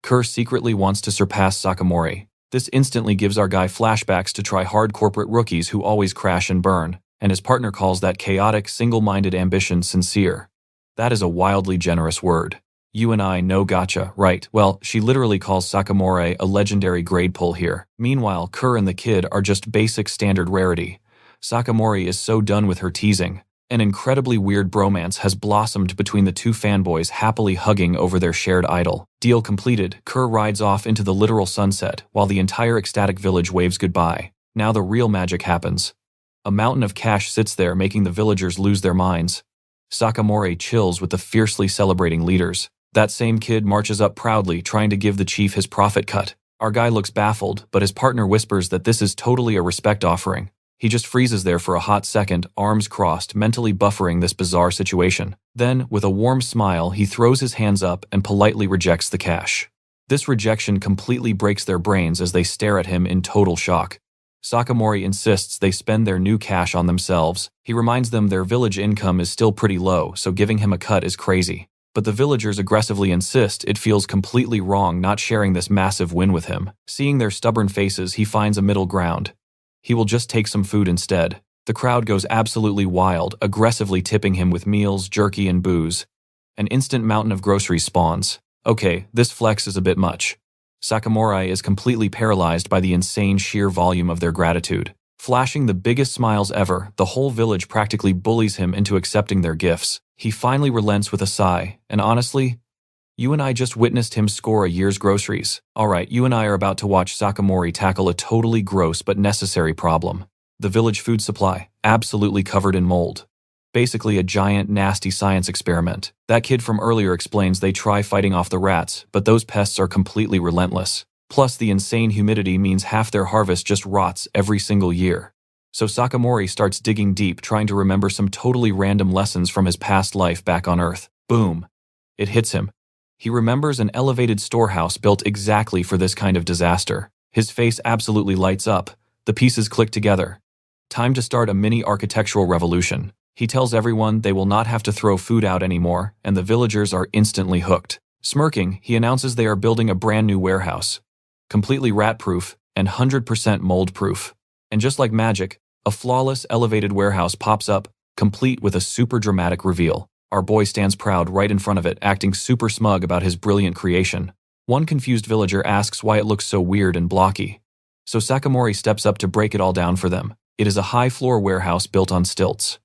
Kerr secretly wants to surpass Sakamorei. This instantly gives our guy flashbacks to try-hard corporate rookies who always crash and burn, and his partner calls that chaotic, single-minded ambition sincere. That is a wildly generous word. You and I know gotcha, right? Well, she literally calls Sakamorei a legendary grade pull here. Meanwhile, Kerr and the kid are just basic standard rarity. Sakamorei is so done with her teasing. An incredibly weird bromance has blossomed between the two fanboys, happily hugging over their shared idol. Deal completed, Kerr rides off into the literal sunset, while the entire ecstatic village waves goodbye. Now the real magic happens. A mountain of cash sits there, making the villagers lose their minds. Sakamorei chills with the fiercely celebrating leaders. That same kid marches up proudly, trying to give the chief his profit cut. Our guy looks baffled, but his partner whispers that this is totally a respect offering. He just freezes there for a hot second, arms crossed, mentally buffering this bizarre situation. Then, with a warm smile, he throws his hands up and politely rejects the cash. This rejection completely breaks their brains as they stare at him in total shock. Sakamorei insists they spend their new cash on themselves. He reminds them their village income is still pretty low, so giving him a cut is crazy. But the villagers aggressively insist it feels completely wrong not sharing this massive win with him. Seeing their stubborn faces, he finds a middle ground. He will just take some food instead. The crowd goes absolutely wild, aggressively tipping him with meals, jerky, and booze. An instant mountain of groceries spawns. Okay, this flex is a bit much. Sakamorei is completely paralyzed by the insane sheer volume of their gratitude. Flashing the biggest smiles ever, the whole village practically bullies him into accepting their gifts. He finally relents with a sigh, and honestly, you and I just witnessed him score a year's groceries. Alright, you and I are about to watch Sakamorei tackle a totally gross but necessary problem. The village food supply, absolutely covered in mold. Basically a giant, nasty science experiment. That kid from earlier explains they try fighting off the rats, but those pests are completely relentless. Plus, the insane humidity means half their harvest just rots every single year. So Sakamorei starts digging deep, trying to remember some totally random lessons from his past life back on Earth. Boom. It hits him. He remembers an elevated storehouse built exactly for this kind of disaster. His face absolutely lights up. The pieces click together. Time to start a mini architectural revolution. He tells everyone they will not have to throw food out anymore, and the villagers are instantly hooked. Smirking, he announces they are building a brand new warehouse. Completely rat-proof and 100% mold-proof. And just like magic, a flawless, elevated warehouse pops up, complete with a super dramatic reveal. Our boy stands proud right in front of it, acting super smug about his brilliant creation. One confused villager asks why it looks so weird and blocky. So Sakamorei steps up to break it all down for them. It is a high-floor warehouse built on stilts.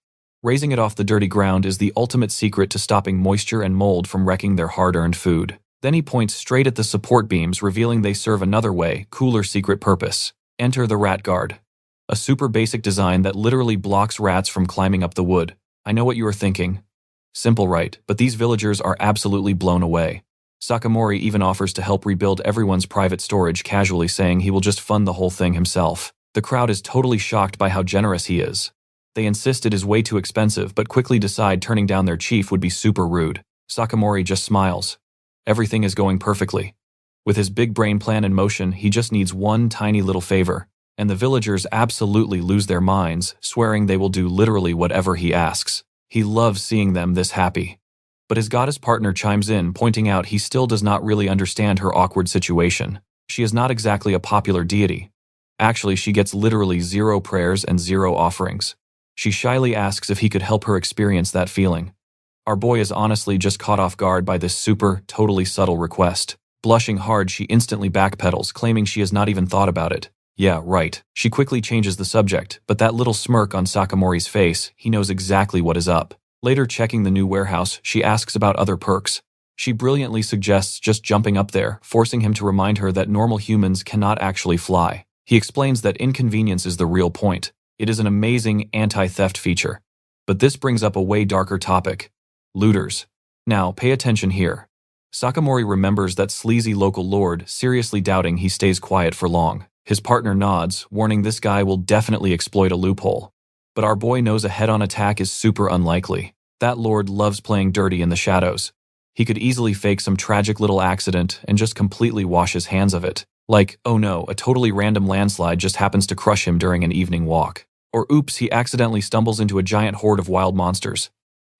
Raising it off the dirty ground is the ultimate secret to stopping moisture and mold from wrecking their hard-earned food. Then he points straight at the support beams, revealing they serve another way, cooler secret purpose. Enter the rat guard. A super basic design that literally blocks rats from climbing up the wood. I know what you are thinking. Simple, right? But these villagers are absolutely blown away. Sakamorei even offers to help rebuild everyone's private storage, casually saying he will just fund the whole thing himself. The crowd is totally shocked by how generous he is. They insist it is way too expensive, but quickly decide turning down their chief would be super rude. Sakamorei just smiles. Everything is going perfectly. With his big brain plan in motion, he just needs one tiny little favor. And the villagers absolutely lose their minds, swearing they will do literally whatever he asks. He loves seeing them this happy. But his goddess partner chimes in, pointing out he still does not really understand her awkward situation. She is not exactly a popular deity. Actually, she gets literally 0 prayers and 0 offerings. She shyly asks if he could help her experience that feeling. Our boy is honestly just caught off guard by this super, totally subtle request. Blushing hard, she instantly backpedals, claiming she has not even thought about it. Yeah, right. She quickly changes the subject, but that little smirk on Sakamorei's face, he knows exactly what is up. Later, checking the new warehouse, she asks about other perks. She brilliantly suggests just jumping up there, forcing him to remind her that normal humans cannot actually fly. He explains that inconvenience is the real point. It is an amazing anti-theft feature. But this brings up a way darker topic. Looters. Now, pay attention here. Sakamorei remembers that sleazy local lord, seriously doubting he stays quiet for long. His partner nods, warning this guy will definitely exploit a loophole. But our boy knows a head-on attack is super unlikely. That lord loves playing dirty in the shadows. He could easily fake some tragic little accident and just completely wash his hands of it. Like, oh no, a totally random landslide just happens to crush him during an evening walk. Or oops, he accidentally stumbles into a giant horde of wild monsters.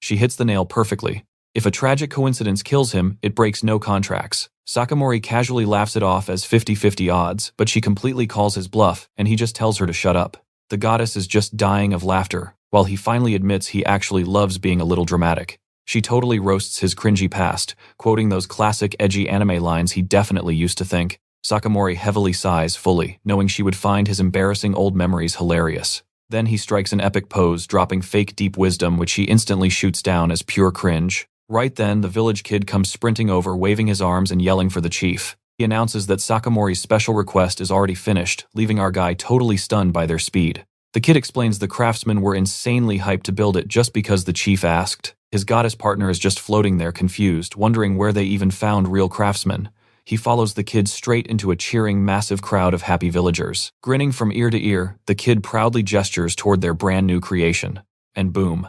She hits the nail perfectly. If a tragic coincidence kills him, it breaks no contracts. Sakamorei casually laughs it off as 50-50 odds, but she completely calls his bluff, and he just tells her to shut up. The goddess is just dying of laughter, while he finally admits he actually loves being a little dramatic. She totally roasts his cringy past, quoting those classic edgy anime lines he definitely used to think. Sakamorei heavily sighs fully, knowing she would find his embarrassing old memories hilarious. Then he strikes an epic pose, dropping fake deep wisdom which he instantly shoots down as pure cringe. Right then, the village kid comes sprinting over, waving his arms and yelling for the chief. He announces that Sakamorei's special request is already finished, leaving our guy totally stunned by their speed. The kid explains the craftsmen were insanely hyped to build it just because the chief asked. His goddess partner is just floating there confused, wondering where they even found real craftsmen. He follows the kid straight into a cheering, massive crowd of happy villagers. Grinning from ear to ear, the kid proudly gestures toward their brand new creation. And boom.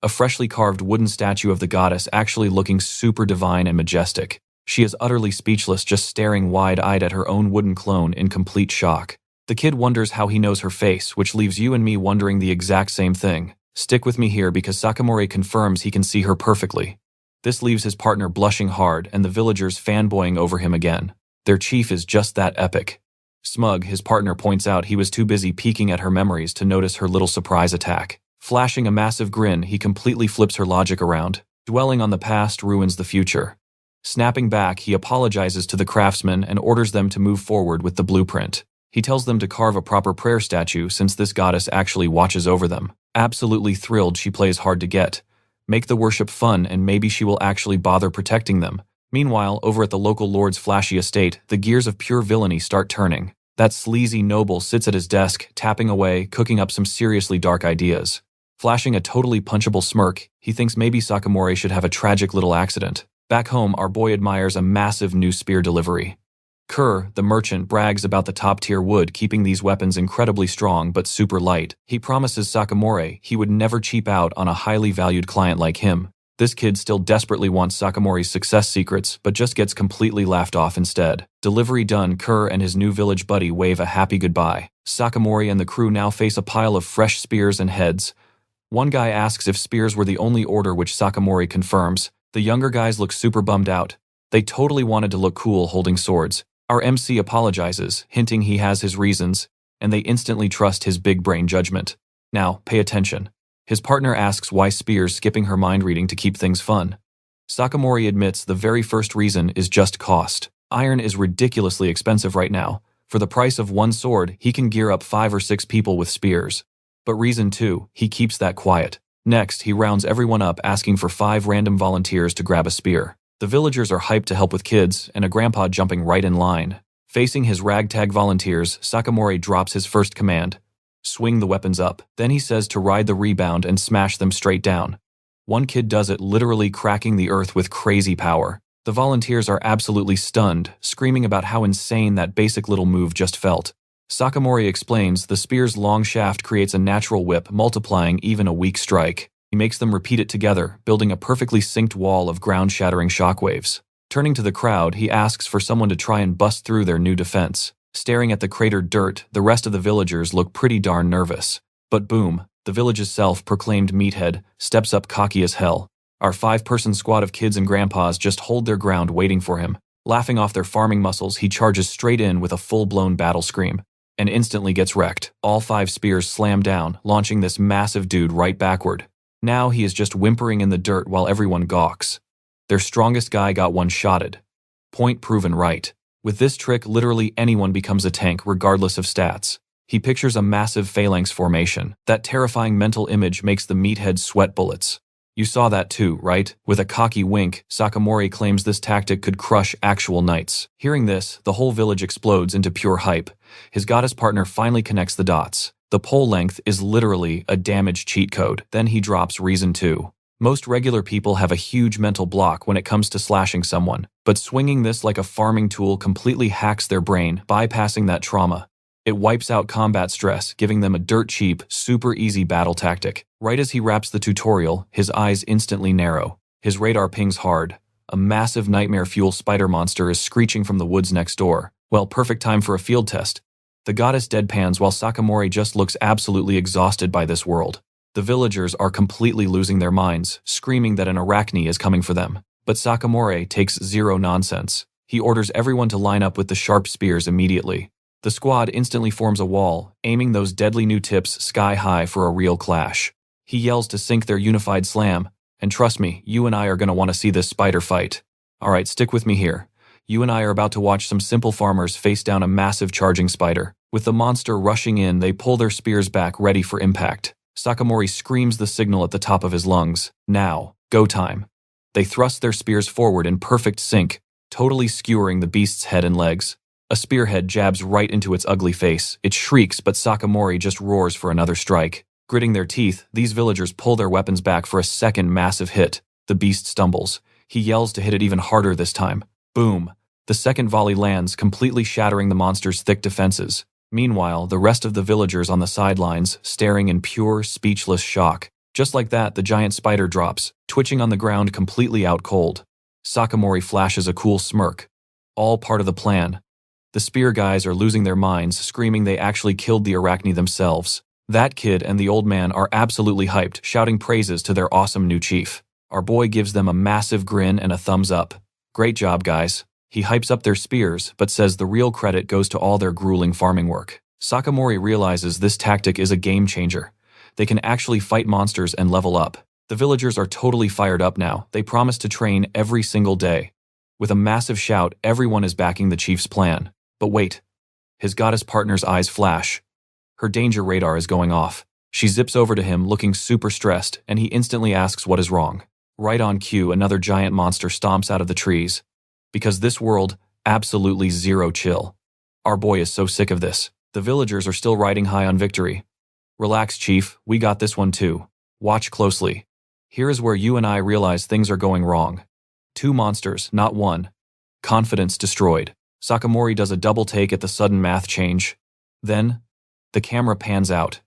A freshly carved wooden statue of the goddess actually looking super divine and majestic. She is utterly speechless, just staring wide-eyed at her own wooden clone in complete shock. The kid wonders how he knows her face, which leaves you and me wondering the exact same thing. Stick with me here because Sakamorei confirms he can see her perfectly. This leaves his partner blushing hard and the villagers fanboying over him again. Their chief is just that epic. Smug, his partner points out he was too busy peeking at her memories to notice her little surprise attack. Flashing a massive grin, he completely flips her logic around. Dwelling on the past ruins the future. Snapping back, he apologizes to the craftsmen and orders them to move forward with the blueprint. He tells them to carve a proper prayer statue since this goddess actually watches over them. Absolutely thrilled, she plays hard to get. Make the worship fun and maybe she will actually bother protecting them. Meanwhile, over at the local lord's flashy estate, the gears of pure villainy start turning. That sleazy noble sits at his desk, tapping away, cooking up some seriously dark ideas. Flashing a totally punchable smirk, he thinks maybe Sakamorei should have a tragic little accident. Back home, our boy admires a massive new spear delivery. Kerr, the merchant, brags about the top-tier wood keeping these weapons incredibly strong but super light. He promises Sakamorei he would never cheap out on a highly valued client like him. This kid still desperately wants Sakamorei's success secrets, but just gets completely laughed off instead. Delivery done, Kerr and his new village buddy wave a happy goodbye. Sakamorei and the crew now face a pile of fresh spears and heads. One guy asks if spears were the only order, which Sakamorei confirms. The younger guys look super bummed out. They totally wanted to look cool holding swords. Our MC apologizes, hinting he has his reasons, and they instantly trust his big brain judgment. Now, pay attention. His partner asks why spears, skipping her mind reading to keep things fun. Sakamorei admits the very first reason is just cost. Iron is ridiculously expensive right now. For the price of one sword, he can gear up 5 or 6 people with spears. But reason 2, he keeps that quiet. Next, he rounds everyone up asking for 5 random volunteers to grab a spear. The villagers are hyped to help with kids, and a grandpa jumping right in line. Facing his ragtag volunteers, Sakamorei drops his first command. Swing the weapons up. Then he says to ride the rebound and smash them straight down. One kid does it, literally cracking the earth with crazy power. The volunteers are absolutely stunned, screaming about how insane that basic little move just felt. Sakamorei explains the spear's long shaft creates a natural whip, multiplying even a weak strike. He makes them repeat it together, building a perfectly synced wall of ground-shattering shockwaves. Turning to the crowd, he asks for someone to try and bust through their new defense. Staring at the cratered dirt, the rest of the villagers look pretty darn nervous. But boom, the village's self-proclaimed meathead steps up cocky as hell. Our 5-person squad of kids and grandpas just hold their ground waiting for him. Laughing off their farming muscles, he charges straight in with a full-blown battle scream. And instantly gets wrecked. All 5 spears slam down, launching this massive dude right backward. Now he is just whimpering in the dirt while everyone gawks. Their strongest guy got one-shotted. Point proven right. With this trick, literally anyone becomes a tank regardless of stats. He pictures a massive phalanx formation. That terrifying mental image makes the meathead sweat bullets. You saw that too, right? With a cocky wink, Sakamorei claims this tactic could crush actual knights. Hearing this, the whole village explodes into pure hype. His goddess partner finally connects the dots. The pole length is literally a damage cheat code. Then he drops reason 2. Most regular people have a huge mental block when it comes to slashing someone, but swinging this like a farming tool completely hacks their brain, bypassing that trauma. It wipes out combat stress, giving them a dirt-cheap, super easy battle tactic. Right as he wraps the tutorial, his eyes instantly narrow. His radar pings hard. A massive nightmare fuel spider monster is screeching from the woods next door. Well, perfect time for a field test. The goddess deadpans while Sakamorei just looks absolutely exhausted by this world. The villagers are completely losing their minds, screaming that an arachne is coming for them. But Sakamorei takes zero nonsense. He orders everyone to line up with the sharp spears immediately. The squad instantly forms a wall, aiming those deadly new tips sky high for a real clash. He yells to sync their unified slam, and trust me, you and I are going to want to see this spider fight. Alright, stick with me here. You and I are about to watch some simple farmers face down a massive charging spider. With the monster rushing in, they pull their spears back ready for impact. Sakamorei screams the signal at the top of his lungs. Now, go time. They thrust their spears forward in perfect sync, totally skewering the beast's head and legs. A spearhead jabs right into its ugly face. It shrieks, but Sakamorei just roars for another strike. Gritting their teeth, these villagers pull their weapons back for a second massive hit. The beast stumbles. He yells to hit it even harder this time. Boom! The second volley lands, completely shattering the monster's thick defenses. Meanwhile, the rest of the villagers on the sidelines, staring in pure, speechless shock. Just like that, the giant spider drops, twitching on the ground completely out cold. Sakamorei flashes a cool smirk. All part of the plan. The spear guys are losing their minds, screaming they actually killed the arachne themselves. That kid and the old man are absolutely hyped, shouting praises to their awesome new chief. Our boy gives them a massive grin and a thumbs up. Great job, guys. He hypes up their spears, but says the real credit goes to all their grueling farming work. Sakamorei realizes this tactic is a game changer. They can actually fight monsters and level up. The villagers are totally fired up now. They promise to train every single day. With a massive shout, everyone is backing the chief's plan. But wait. His goddess partner's eyes flash. Her danger radar is going off. She zips over to him looking super stressed, and he instantly asks what is wrong. Right on cue, another giant monster stomps out of the trees. Because this world, absolutely zero chill. Our boy is so sick of this. The villagers are still riding high on victory. Relax, chief, we got this one too. Watch closely. Here is where you and I realize things are going wrong. 2 monsters, not 1. Confidence destroyed. Sakamorei does a double take at the sudden math change. Then, the camera pans out.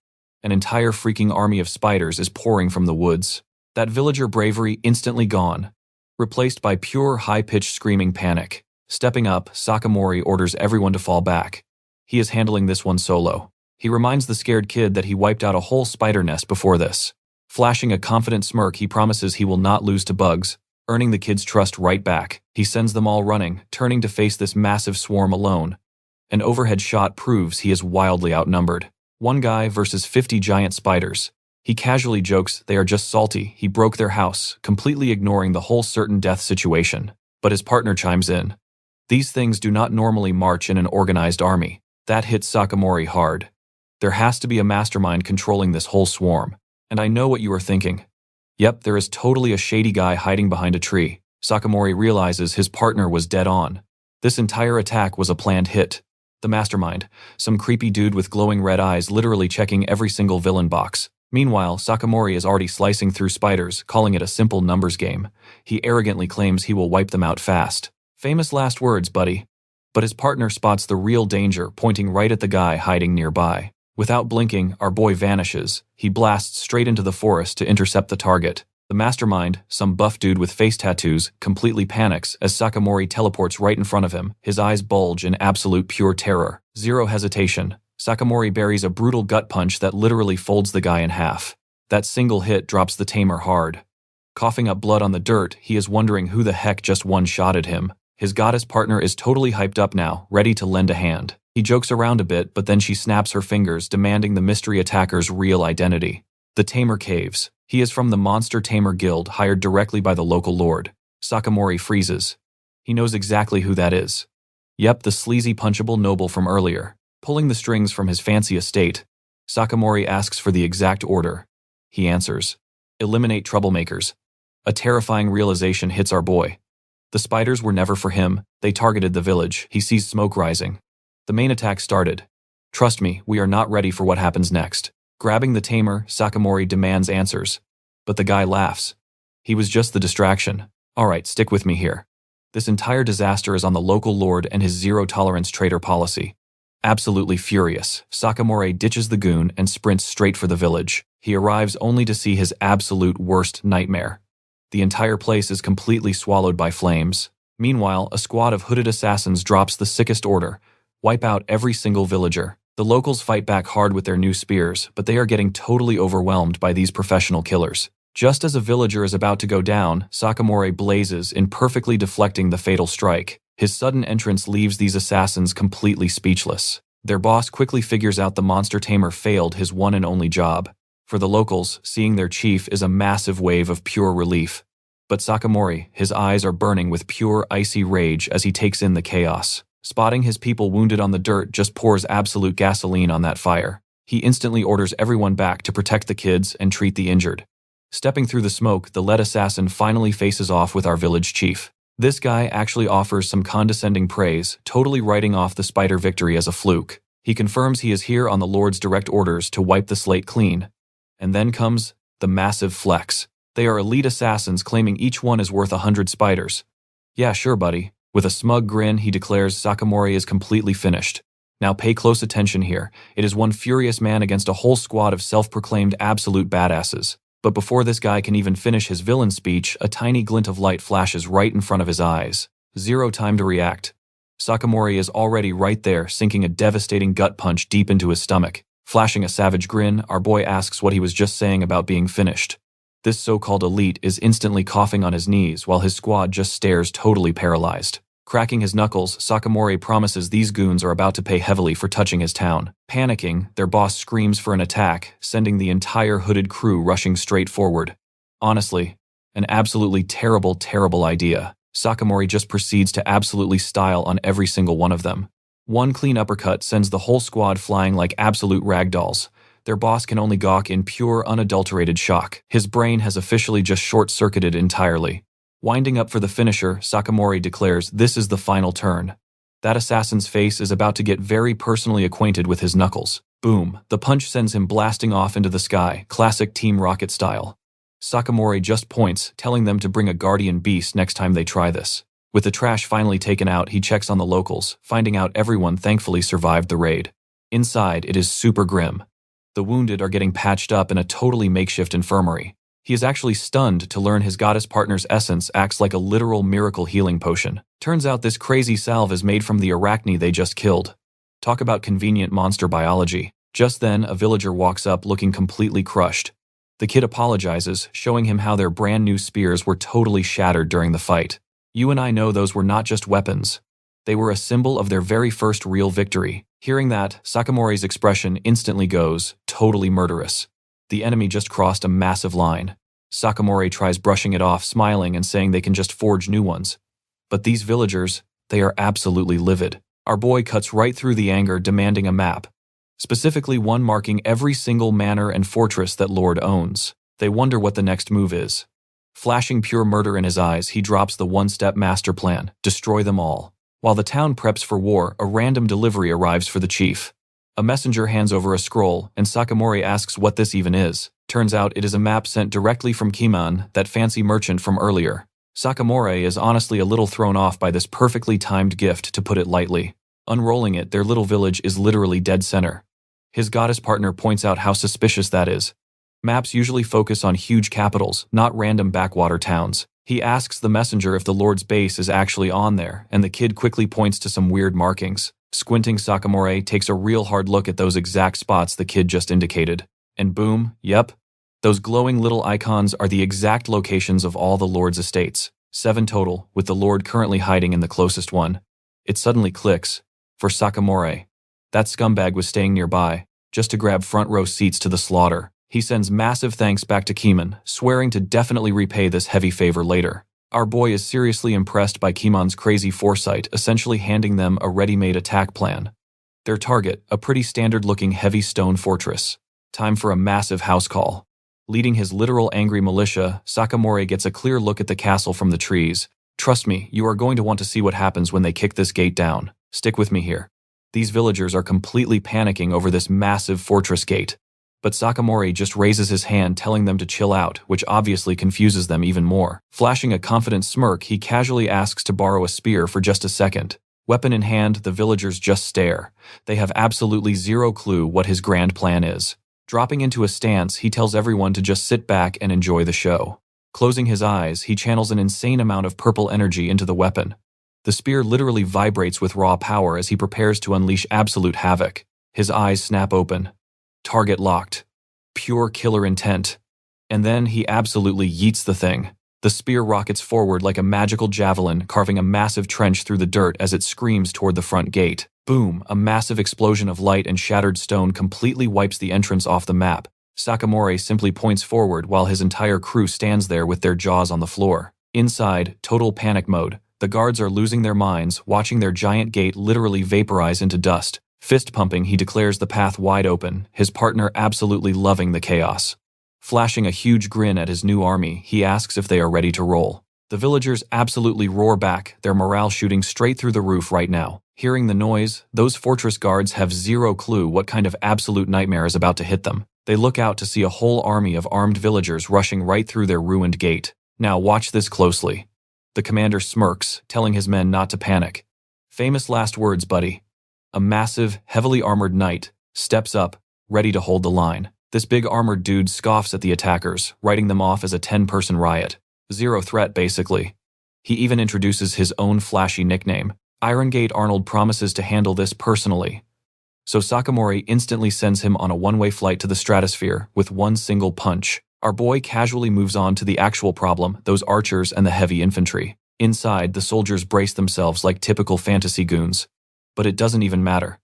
An entire freaking army of spiders is pouring from the woods. That villager bravery instantly gone, replaced by pure high-pitched screaming panic. Stepping up, Sakamorei orders everyone to fall back. He is handling this one solo. He reminds the scared kid that he wiped out a whole spider nest before this. Flashing a confident smirk, he promises he will not lose to bugs, earning the kid's trust right back. He sends them all running, turning to face this massive swarm alone. An overhead shot proves he is wildly outnumbered. 1 guy versus 50 giant spiders. He casually jokes they are just salty, he broke their house, completely ignoring the whole certain death situation. But his partner chimes in. These things do not normally march in an organized army. That hits Sakamorei hard. There has to be a mastermind controlling this whole swarm. And I know what you are thinking. Yep, there is totally a shady guy hiding behind a tree. Sakamorei realizes his partner was dead on. This entire attack was a planned hit. The mastermind, some creepy dude with glowing red eyes literally checking every single villain box. Meanwhile, Sakamorei is already slicing through spiders, calling it a simple numbers game. He arrogantly claims he will wipe them out fast. Famous last words, buddy. But his partner spots the real danger, pointing right at the guy hiding nearby. Without blinking, our boy vanishes. He blasts straight into the forest to intercept the target. The mastermind, some buff dude with face tattoos, completely panics as Sakamorei teleports right in front of him. His eyes bulge in absolute pure terror. Zero hesitation. Sakamorei buries a brutal gut punch that literally folds the guy in half. That single hit drops the tamer hard. Coughing up blood on the dirt, he is wondering who the heck just one-shotted him. His goddess partner is totally hyped up now, ready to lend a hand. He jokes around a bit, but then she snaps her fingers, demanding the mystery attacker's real identity. The tamer caves. He is from the Monster Tamer Guild, hired directly by the local lord. Sakamorei freezes. He knows exactly who that is. Yep, the sleazy punchable noble from earlier. Pulling the strings from his fancy estate, Sakamorei asks for the exact order. He answers. Eliminate troublemakers. A terrifying realization hits our boy. The spiders were never for him. They targeted the village. He sees smoke rising. The main attack started. Trust me, we are not ready for what happens next. Grabbing the tamer, Sakamorei demands answers. But the guy laughs. He was just the distraction. Alright, stick with me here. This entire disaster is on the local lord and his zero-tolerance traitor policy. Absolutely furious, Sakamorei ditches the goon and sprints straight for the village. He arrives only to see his absolute worst nightmare. The entire place is completely swallowed by flames. Meanwhile, a squad of hooded assassins drops the sickest order: wipe out every single villager. The locals fight back hard with their new spears, but they are getting totally overwhelmed by these professional killers. Just as a villager is about to go down, Sakamorei blazes in, perfectly deflecting the fatal strike. His sudden entrance leaves these assassins completely speechless. Their boss quickly figures out the monster tamer failed his one and only job. For the locals, seeing their chief is a massive wave of pure relief. But Sakamorei, his eyes are burning with pure icy rage as he takes in the chaos. Spotting his people wounded on the dirt, just pours absolute gasoline on that fire. He instantly orders everyone back to protect the kids and treat the injured. Stepping through the smoke, the lead assassin finally faces off with our village chief. This guy actually offers some condescending praise, totally writing off the spider victory as a fluke. He confirms he is here on the Lord's direct orders to wipe the slate clean. And then comes the massive flex. They are elite assassins claiming each one is worth 100 spiders. Yeah, sure, buddy. With a smug grin, he declares Sakamorei is completely finished. Now pay close attention here. It is one furious man against a whole squad of self-proclaimed absolute badasses. But before this guy can even finish his villain speech, a tiny glint of light flashes right in front of his eyes. Zero time to react. Sakamorei is already right there, sinking a devastating gut punch deep into his stomach. Flashing a savage grin, our boy asks what he was just saying about being finished. This so-called elite is instantly coughing on his knees while his squad just stares, totally paralyzed. Cracking his knuckles, Sakamorei promises these goons are about to pay heavily for touching his town. Panicking, their boss screams for an attack, sending the entire hooded crew rushing straight forward. Honestly, an absolutely terrible, terrible idea. Sakamorei just proceeds to absolutely style on every single one of them. One clean uppercut sends the whole squad flying like absolute ragdolls. Their boss can only gawk in pure, unadulterated shock. His brain has officially just short-circuited entirely. Winding up for the finisher, Sakamorei declares this is the final turn. That assassin's face is about to get very personally acquainted with his knuckles. Boom, the punch sends him blasting off into the sky, classic Team Rocket style. Sakamorei just points, telling them to bring a guardian beast next time they try this. With the trash finally taken out, he checks on the locals, finding out everyone thankfully survived the raid. Inside, it is super grim. The wounded are getting patched up in a totally makeshift infirmary. He is actually stunned to learn his goddess partner's essence acts like a literal miracle healing potion. Turns out this crazy salve is made from the arachne they just killed. Talk about convenient monster biology. Just then, a villager walks up looking completely crushed. The kid apologizes, showing him how their brand new spears were totally shattered during the fight. You and I know those were not just weapons. They were a symbol of their very first real victory. Hearing that, Sakamorei's expression instantly goes totally murderous. The enemy just crossed a massive line. Sakamorei tries brushing it off, smiling and saying they can just forge new ones. But these villagers, they are absolutely livid. Our boy cuts right through the anger, demanding a map. Specifically one marking every single manor and fortress that Lord owns. They wonder what the next move is. Flashing pure murder in his eyes, he drops the one-step master plan: destroy them all. While the town preps for war, a random delivery arrives for the chief. A messenger hands over a scroll, and Sakamorei asks what this even is. Turns out it is a map sent directly from Kiman, that fancy merchant from earlier. Sakamorei is honestly a little thrown off by this perfectly timed gift, to put it lightly. Unrolling it, their little village is literally dead center. His goddess partner points out how suspicious that is. Maps usually focus on huge capitals, not random backwater towns. He asks the messenger if the Lord's base is actually on there, and the kid quickly points to some weird markings. Squinting, Sakamorei takes a real hard look at those exact spots the kid just indicated. And boom, yep. Those glowing little icons are the exact locations of all the Lord's estates. 7 total, with the Lord currently hiding in the closest one. It suddenly clicks. For Sakamorei, that scumbag was staying nearby, just to grab front row seats to the slaughter. He sends massive thanks back to Kiman, swearing to definitely repay this heavy favor later. Our boy is seriously impressed by Kiman's crazy foresight, essentially handing them a ready-made attack plan. Their target, a pretty standard-looking heavy stone fortress. Time for a massive house call. Leading his literal angry militia, Sakamorei gets a clear look at the castle from the trees. Trust me, you are going to want to see what happens when they kick this gate down. Stick with me here. These villagers are completely panicking over this massive fortress gate. But Sakamorei just raises his hand, telling them to chill out, which obviously confuses them even more. Flashing a confident smirk, he casually asks to borrow a spear for just a second. Weapon in hand, the villagers just stare. They have absolutely zero clue what his grand plan is. Dropping into a stance, he tells everyone to just sit back and enjoy the show. Closing his eyes, he channels an insane amount of purple energy into the weapon. The spear literally vibrates with raw power as he prepares to unleash absolute havoc. His eyes snap open. Target locked. Pure killer intent. And then he absolutely yeets the thing. The spear rockets forward like a magical javelin, carving a massive trench through the dirt as it screams toward the front gate. Boom! A massive explosion of light and shattered stone completely wipes the entrance off the map. Sakamorei simply points forward while his entire crew stands there with their jaws on the floor. Inside, total panic mode. The guards are losing their minds, watching their giant gate literally vaporize into dust. Fist pumping, he declares the path wide open, his partner absolutely loving the chaos. Flashing a huge grin at his new army, he asks if they are ready to roll. The villagers absolutely roar back, their morale shooting straight through the roof right now. Hearing the noise, those fortress guards have zero clue what kind of absolute nightmare is about to hit them. They look out to see a whole army of armed villagers rushing right through their ruined gate. Now watch this closely. The commander smirks, telling his men not to panic. Famous last words, buddy. A massive, heavily armored knight steps up, ready to hold the line. This big armored dude scoffs at the attackers, writing them off as a 10-person riot. Zero threat, basically. He even introduces his own flashy nickname. Iron Gate Arnold promises to handle this personally. So Sakamorei instantly sends him on a one-way flight to the stratosphere with one single punch. Our boy casually moves on to the actual problem, those archers and the heavy infantry. Inside, the soldiers brace themselves like typical fantasy goons. But it doesn't even matter.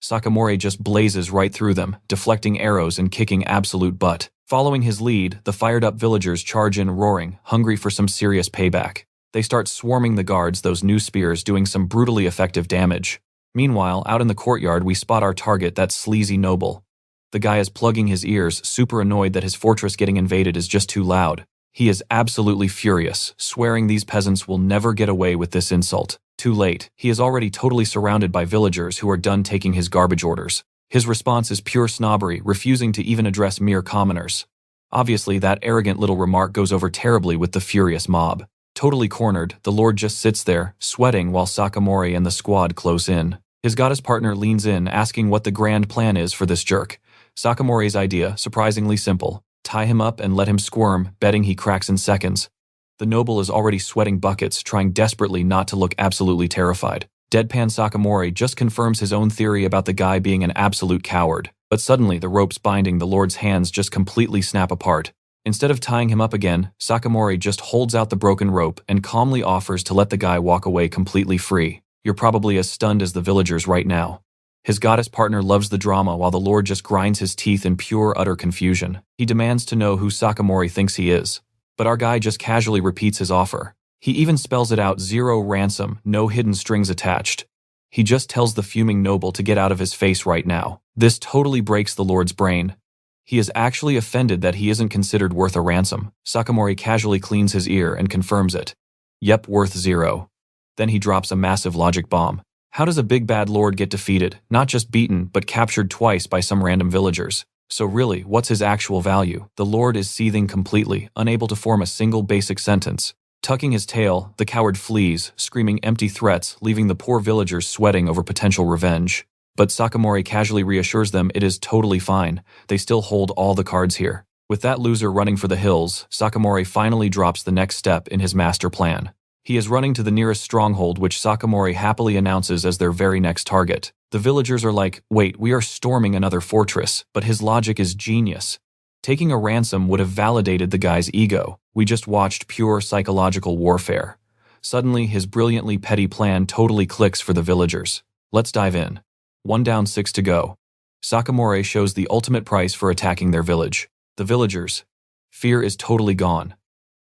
Sakamorei just blazes right through them, deflecting arrows and kicking absolute butt. Following his lead, the fired-up villagers charge in roaring, hungry for some serious payback. They start swarming the guards, those new spears doing some brutally effective damage. Meanwhile, out in the courtyard, we spot our target, that sleazy noble. The guy is plugging his ears, super annoyed that his fortress getting invaded is just too loud. He is absolutely furious, swearing these peasants will never get away with this insult. Too late, he is already totally surrounded by villagers who are done taking his garbage orders. His response is pure snobbery, refusing to even address mere commoners. Obviously, that arrogant little remark goes over terribly with the furious mob. Totally cornered, the lord just sits there, sweating while Sakamorei and the squad close in. His goddess partner leans in, asking what the grand plan is for this jerk. Sakamorei's idea, surprisingly simple. Tie him up and let him squirm, betting he cracks in seconds. The noble is already sweating buckets, trying desperately not to look absolutely terrified. Deadpan Sakamorei just confirms his own theory about the guy being an absolute coward. But suddenly, the ropes binding the lord's hands just completely snap apart. Instead of tying him up again, Sakamorei just holds out the broken rope and calmly offers to let the guy walk away completely free. You're probably as stunned as the villagers right now. His goddess partner loves the drama while the lord just grinds his teeth in pure utter confusion. He demands to know who Sakamorei thinks he is. But our guy just casually repeats his offer. He even spells it out: zero ransom, no hidden strings attached. He just tells the fuming noble to get out of his face right now. This totally breaks the lord's brain. He is actually offended that he isn't considered worth a ransom. Sakamorei casually cleans his ear and confirms it. Yep, worth zero. Then he drops a massive logic bomb. How does a big bad lord get defeated, not just beaten, but captured twice by some random villagers? So really, what's his actual value? The lord is seething completely, unable to form a single basic sentence. Tucking his tail, the coward flees, screaming empty threats, leaving the poor villagers sweating over potential revenge. But Sakamorei casually reassures them it is totally fine. They still hold all the cards here. With that loser running for the hills, Sakamorei finally drops the next step in his master plan. He is running to the nearest stronghold, which Sakamorei happily announces as their very next target. The villagers are like, wait, we are storming another fortress, but his logic is genius. Taking a ransom would have validated the guy's ego. We just watched pure psychological warfare. Suddenly, his brilliantly petty plan totally clicks for the villagers. Let's dive in. 1 down, 6 to go. Sakamorei shows the ultimate price for attacking their village. The villagers. Fear is totally gone.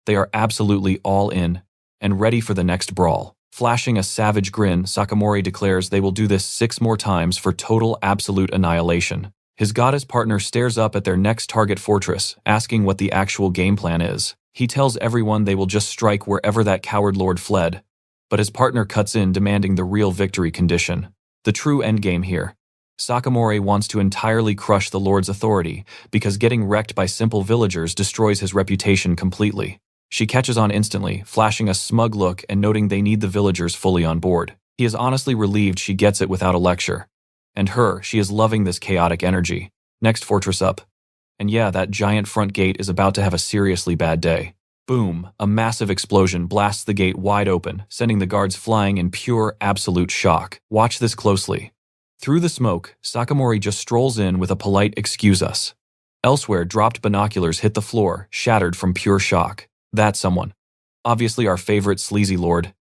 They are absolutely all in and ready for the next brawl. Flashing a savage grin, Sakamorei declares they will do this 6 more times for total absolute annihilation. His goddess partner stares up at their next target fortress, asking what the actual game plan is. He tells everyone they will just strike wherever that coward lord fled. But his partner cuts in, demanding the real victory condition. The true endgame here. Sakamorei wants to entirely crush the lord's authority, because getting wrecked by simple villagers destroys his reputation completely. She catches on instantly, flashing a smug look and noting they need the villagers fully on board. He is honestly relieved she gets it without a lecture. And she is loving this chaotic energy. Next fortress up. And yeah, that giant front gate is about to have a seriously bad day. Boom, a massive explosion blasts the gate wide open, sending the guards flying in pure, absolute shock. Watch this closely. Through the smoke, Sakamorei just strolls in with a polite "excuse us." Elsewhere, dropped binoculars hit the floor, shattered from pure shock. That's someone. Obviously our favorite sleazy lord.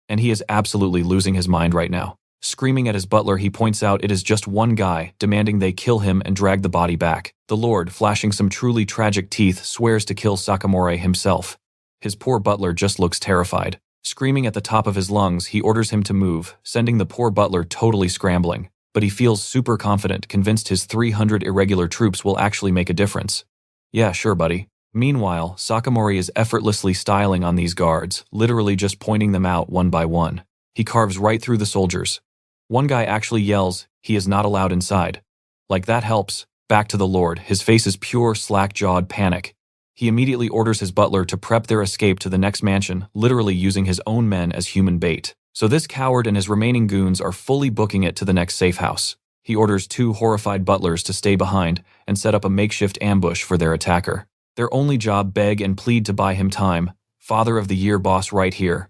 And he is absolutely losing his mind right now. Screaming at his butler, he points out it is just one guy, demanding they kill him and drag the body back. The lord, flashing some truly tragic teeth, swears to kill Sakamorei himself. His poor butler just looks terrified. Screaming at the top of his lungs, he orders him to move, sending the poor butler totally scrambling. But he feels super confident, convinced his 300 irregular troops will actually make a difference. Yeah, sure, buddy. Meanwhile, Sakamorei is effortlessly styling on these guards, literally just pointing them out one by one. He carves right through the soldiers. One guy actually yells, he is not allowed inside. Like that helps. Back to the lord, his face is pure slack-jawed panic. He immediately orders his butler to prep their escape to the next mansion, literally using his own men as human bait. So this coward and his remaining goons are fully booking it to the next safe house. He orders 2 horrified butlers to stay behind and set up a makeshift ambush for their attacker. Their only job, beg and plead to buy him time. Father of the year boss right here.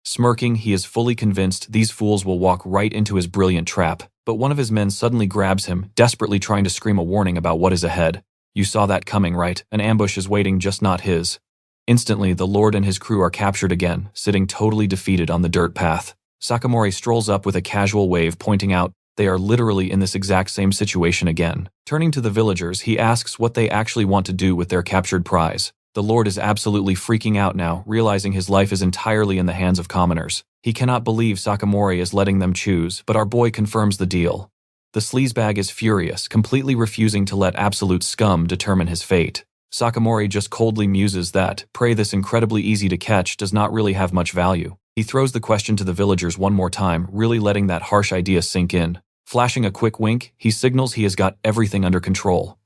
Smirking, he is fully convinced these fools will walk right into his brilliant trap, but one of his men suddenly grabs him, desperately trying to scream a warning about what is ahead. You saw that coming, right? An ambush is waiting, just not his. Instantly, the lord and his crew are captured again, sitting totally defeated on the dirt path. Sakamorei strolls up with a casual wave, pointing out they are literally in this exact same situation again. Turning to the villagers, he asks what they actually want to do with their captured prize. The lord is absolutely freaking out now, realizing his life is entirely in the hands of commoners. He cannot believe Sakamorei is letting them choose, but our boy confirms the deal. The sleazebag is furious, completely refusing to let absolute scum determine his fate. Sakamorei just coldly muses that prey this incredibly easy to catch does not really have much value. He throws the question to the villagers one more time, really letting that harsh idea sink in. Flashing a quick wink, he signals he has got everything under control.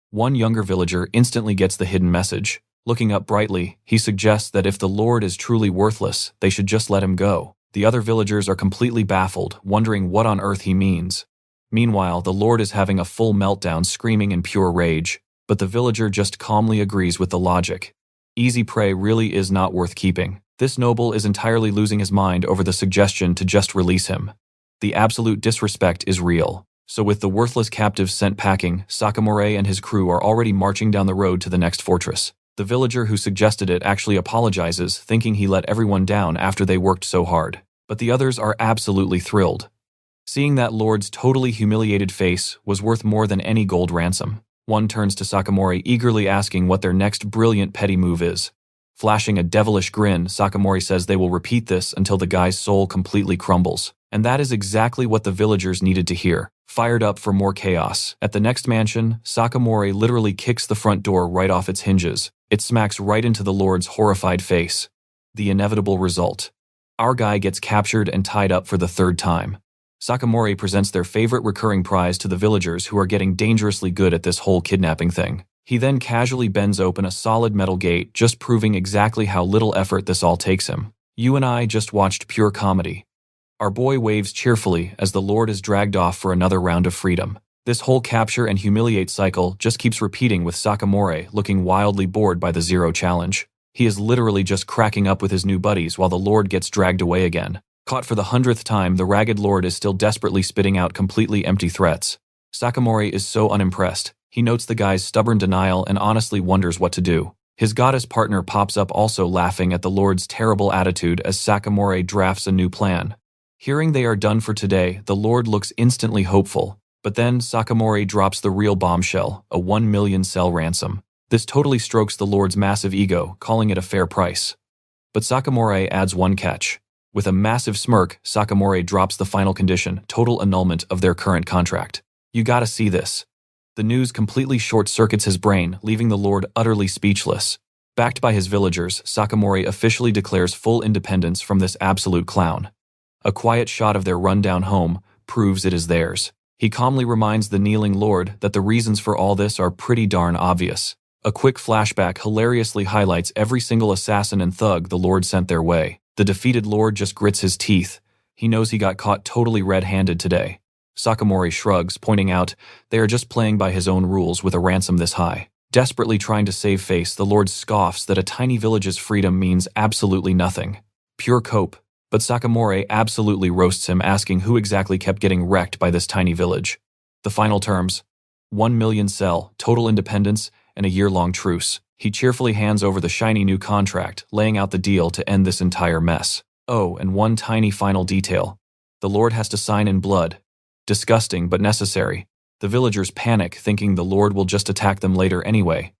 One younger villager instantly gets the hidden message. Looking up brightly, he suggests that if the lord is truly worthless, they should just let him go. The other villagers are completely baffled, wondering what on earth he means. Meanwhile, the lord is having a full meltdown, screaming in pure rage. But the villager just calmly agrees with the logic. Easy prey really is not worth keeping. This noble is entirely losing his mind over the suggestion to just release him. The absolute disrespect is real. So with the worthless captives sent packing, Sakamorei and his crew are already marching down the road to the next fortress. The villager who suggested it actually apologizes, thinking he let everyone down after they worked so hard. But the others are absolutely thrilled. Seeing that lord's totally humiliated face was worth more than any gold ransom. One turns to Sakamorei, eagerly asking what their next brilliant petty move is. Flashing a devilish grin, Sakamorei says they will repeat this until the guy's soul completely crumbles. And that is exactly what the villagers needed to hear. Fired up for more chaos. At the next mansion, Sakamorei literally kicks the front door right off its hinges. It smacks right into the lord's horrified face. The inevitable result. Our guy gets captured and tied up for the 3rd time. Sakamorei presents their favorite recurring prize to the villagers, who are getting dangerously good at this whole kidnapping thing. He then casually bends open a solid metal gate, just proving exactly how little effort this all takes him. You and I just watched pure comedy. Our boy waves cheerfully as the lord is dragged off for another round of freedom. This whole capture and humiliate cycle just keeps repeating, with Sakamorei looking wildly bored by the zero challenge. He is literally just cracking up with his new buddies while the lord gets dragged away again. Caught for the 100th time, the ragged lord is still desperately spitting out completely empty threats. Sakamorei is so unimpressed. He notes the guy's stubborn denial and honestly wonders what to do. His goddess partner pops up, also laughing at the lord's terrible attitude as Sakamorei drafts a new plan. Hearing they are done for today, the lord looks instantly hopeful. But then Sakamorei drops the real bombshell, a 1 million cell ransom. This totally strokes the lord's massive ego, calling it a fair price. But Sakamorei adds one catch. With a massive smirk, Sakamorei drops the final condition, total annulment of their current contract. You gotta see this. The news completely short-circuits his brain, leaving the lord utterly speechless. Backed by his villagers, Sakamorei officially declares full independence from this absolute clown. A quiet shot of their rundown home proves it is theirs. He calmly reminds the kneeling lord that the reasons for all this are pretty darn obvious. A quick flashback hilariously highlights every single assassin and thug the lord sent their way. The defeated lord just grits his teeth. He knows he got caught totally red-handed today. Sakamorei shrugs, pointing out they are just playing by his own rules with a ransom this high. Desperately trying to save face, the Lord scoffs that a tiny village's freedom means absolutely nothing. Pure cope. But Sakamorei absolutely roasts him, asking who exactly kept getting wrecked by this tiny village. The final terms: 1 million sell, total independence, and a year-long truce. He cheerfully hands over the shiny new contract, laying out the deal to end this entire mess. Oh, and one tiny final detail. The Lord has to sign in blood. Disgusting, but necessary. The villagers panic, thinking the Lord will just attack them later anyway.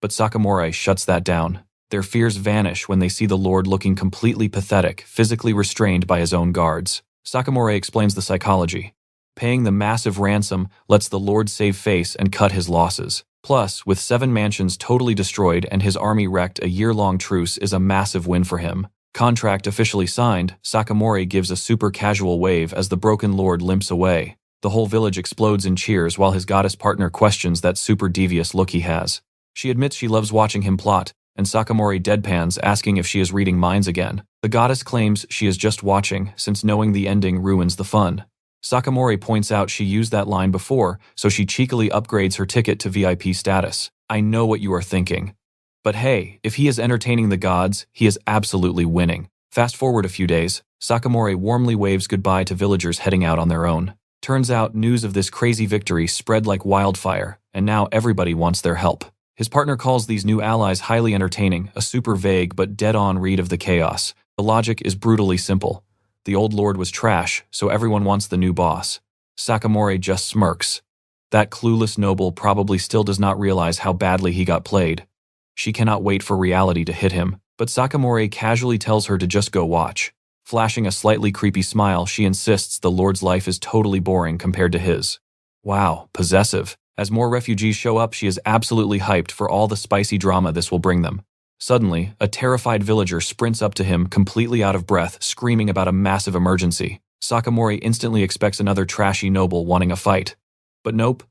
But Sakamorei shuts that down. Their fears vanish when they see the Lord looking completely pathetic, physically restrained by his own guards. Sakamorei explains the psychology. Paying the massive ransom lets the Lord save face and cut his losses. Plus, with 7 mansions totally destroyed and his army wrecked, a year-long truce is a massive win for him. Contract officially signed, Sakamorei gives a super casual wave as the broken Lord limps away. The whole village explodes in cheers while his goddess partner questions that super devious look he has. She admits she loves watching him plot, and Sakamorei deadpans, asking if she is reading minds again. The goddess claims she is just watching, since knowing the ending ruins the fun. Sakamorei points out she used that line before, so she cheekily upgrades her ticket to VIP status. I know what you are thinking. But hey, if he is entertaining the gods, he is absolutely winning. Fast forward a few days, Sakamorei warmly waves goodbye to villagers heading out on their own. Turns out news of this crazy victory spread like wildfire, and now everybody wants their help. His partner calls these new allies highly entertaining, a super vague but dead-on read of the chaos. The logic is brutally simple. The old lord was trash, so everyone wants the new boss. Sakamorei just smirks. That clueless noble probably still does not realize how badly he got played. She cannot wait for reality to hit him, but Sakamorei casually tells her to just go watch. Flashing a slightly creepy smile, she insists the Lord's life is totally boring compared to his. Wow, possessive. As more refugees show up, she is absolutely hyped for all the spicy drama this will bring them. Suddenly, a terrified villager sprints up to him, completely out of breath, screaming about a massive emergency. Sakamorei instantly expects another trashy noble wanting a fight. But nope.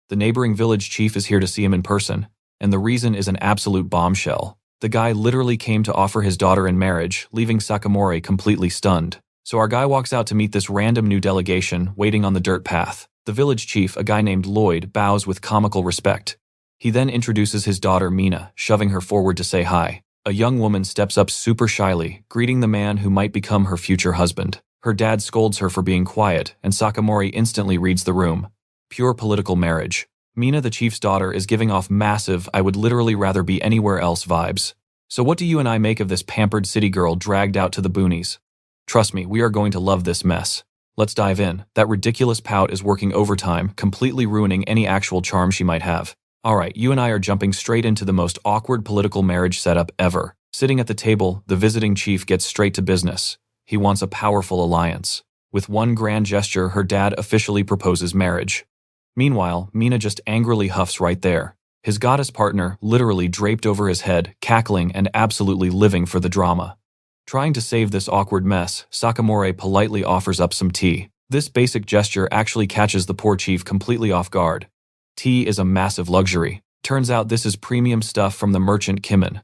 The neighboring village chief is here to see him in person, and the reason is an absolute bombshell. The guy literally came to offer his daughter in marriage, leaving Sakamorei completely stunned. So our guy walks out to meet this random new delegation waiting on the dirt path. The village chief, a guy named Lloyd, bows with comical respect. He then introduces his daughter Mina, shoving her forward to say hi. A young woman steps up super shyly, greeting the man who might become her future husband. Her dad scolds her for being quiet, and Sakamorei instantly reads the room. Pure political marriage. Mina, the chief's daughter, is giving off massive "I would literally rather be anywhere else" vibes. So what do you and I make of this pampered city girl dragged out to the boonies? Trust me, we are going to love this mess. Let's dive in. That ridiculous pout is working overtime, completely ruining any actual charm she might have. Alright, you and I are jumping straight into the most awkward political marriage setup ever. Sitting at the table, the visiting chief gets straight to business. He wants a powerful alliance. With one grand gesture, her dad officially proposes marriage. Meanwhile, Mina just angrily huffs right there. His goddess partner, literally draped over his head, cackling and absolutely living for the drama. Trying to save this awkward mess, Sakamorei politely offers up some tea. This basic gesture actually catches the poor chief completely off guard. Tea is a massive luxury. Turns out this is premium stuff from the merchant Kimin,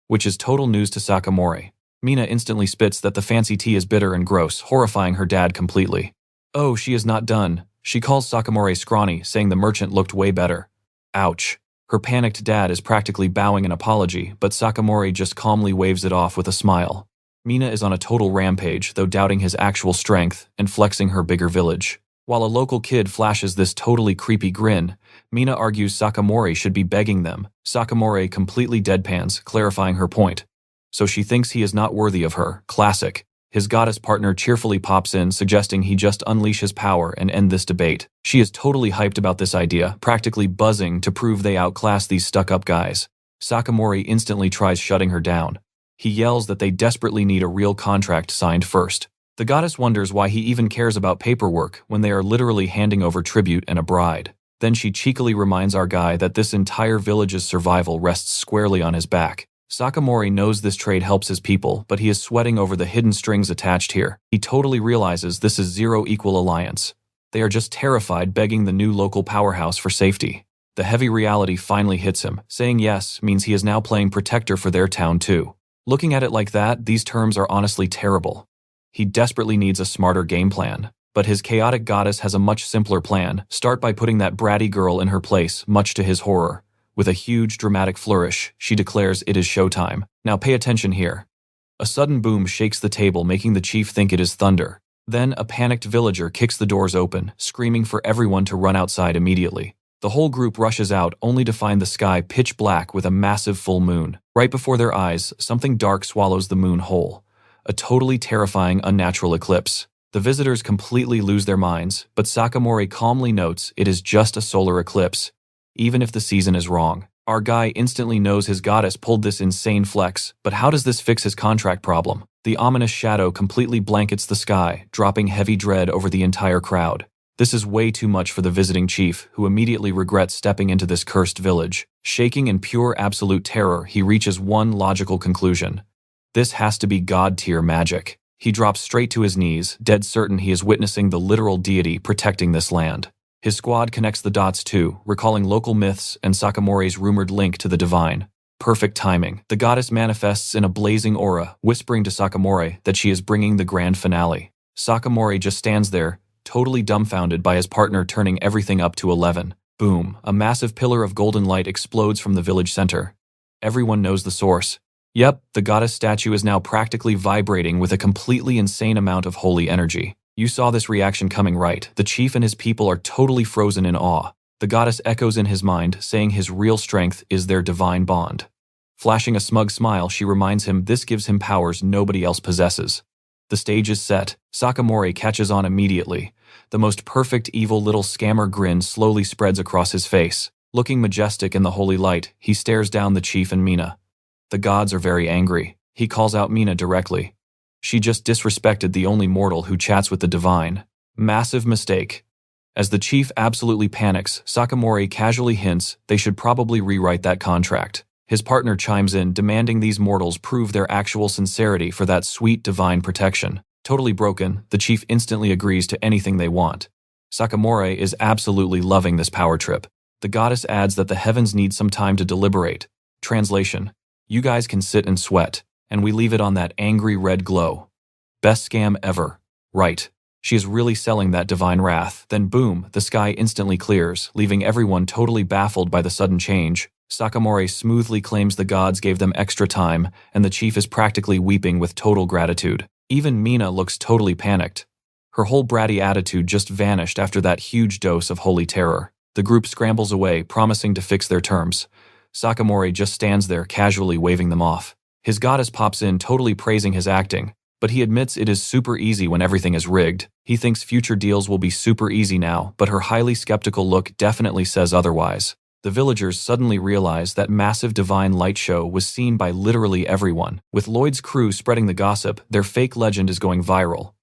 which is total news to Sakamorei. Mina instantly spits that the fancy tea is bitter and gross, horrifying her dad completely. Oh, she is not done. She calls Sakamorei scrawny, saying the merchant looked way better. Ouch. Her panicked dad is practically bowing an apology, but Sakamorei just calmly waves it off with a smile. Mina is on a total rampage, though doubting his actual strength and flexing her bigger village. While a local kid flashes this totally creepy grin, Mina argues Sakamorei should be begging them. Sakamorei completely deadpans, clarifying her point. So she thinks he is not worthy of her. Classic. His goddess partner cheerfully pops in, suggesting he just unleash his power and end this debate. She is totally hyped about this idea, practically buzzing to prove they outclass these stuck-up guys. Sakamorei instantly tries shutting her down. He yells that they desperately need a real contract signed first. The goddess wonders why he even cares about paperwork when they are literally handing over tribute and a bride. Then she cheekily reminds our guy that this entire village's survival rests squarely on his back. Sakamorei knows this trade helps his people, but he is sweating over the hidden strings attached here. He totally realizes this is zero equal alliance. They are just terrified, begging the new local powerhouse for safety. The heavy reality finally hits him. Saying yes means he is now playing protector for their town too. Looking at it like that, these terms are honestly terrible. He desperately needs a smarter game plan. But his chaotic goddess has a much simpler plan. Start by putting that bratty girl in her place, much to his horror. With a huge dramatic flourish, she declares it is showtime. Now pay attention here. A sudden boom shakes the table, making the chief think it is thunder. Then a panicked villager kicks the doors open, screaming for everyone to run outside immediately. The whole group rushes out, only to find the sky pitch black with a massive full moon. Right before their eyes, something dark swallows the moon whole. A totally terrifying, unnatural eclipse. The visitors completely lose their minds, but Sakamorei calmly notes it is just a solar eclipse, even if the season is wrong. Our guy instantly knows his goddess pulled this insane flex, but how does this fix his contract problem? The ominous shadow completely blankets the sky, dropping heavy dread over the entire crowd. This is way too much for the visiting chief, who immediately regrets stepping into this cursed village. Shaking in pure absolute terror, he reaches one logical conclusion. This has to be god-tier magic. He drops straight to his knees, dead certain he is witnessing the literal deity protecting this land. His squad connects the dots too, recalling local myths and Sakamorei's rumored link to the divine. Perfect timing. The goddess manifests in a blazing aura, whispering to Sakamorei that she is bringing the grand finale. Sakamorei just stands there, totally dumbfounded by his partner turning everything up to 11. Boom, a massive pillar of golden light explodes from the village center. Everyone knows the source. Yep, the goddess statue is now practically vibrating with a completely insane amount of holy energy. You saw this reaction coming, right? The chief and his people are totally frozen in awe. The goddess echoes in his mind, saying his real strength is their divine bond. Flashing a smug smile, she reminds him this gives him powers nobody else possesses. The stage is set. Sakamorei catches on immediately. The most perfect evil little scammer grin slowly spreads across his face. Looking majestic in the holy light, he stares down the chief and Mina. The gods are very angry. He calls out Mina directly. She just disrespected the only mortal who chats with the divine. Massive mistake. As the chief absolutely panics, Sakamorei casually hints they should probably rewrite that contract. His partner chimes in, demanding these mortals prove their actual sincerity for that sweet divine protection. Totally broken, the chief instantly agrees to anything they want. Sakamorei is absolutely loving this power trip. The goddess adds that the heavens need some time to deliberate. Translation: you guys can sit and sweat, and we leave it on that angry red glow. Best scam ever. Right. She is really selling that divine wrath. Then boom, the sky instantly clears, leaving everyone totally baffled by the sudden change. Sakamorei smoothly claims the gods gave them extra time, and the chief is practically weeping with total gratitude. Even Mina looks totally panicked. Her whole bratty attitude just vanished after that huge dose of holy terror. The group scrambles away, promising to fix their terms. Sakamorei just stands there, casually waving them off. His goddess pops in, totally praising his acting, but he admits it is super easy when everything is rigged. He thinks future deals will be super easy now, but her highly skeptical look definitely says otherwise. The villagers suddenly realize that massive divine light show was seen by literally everyone. With Lloyd's crew spreading the gossip, their fake legend is going viral.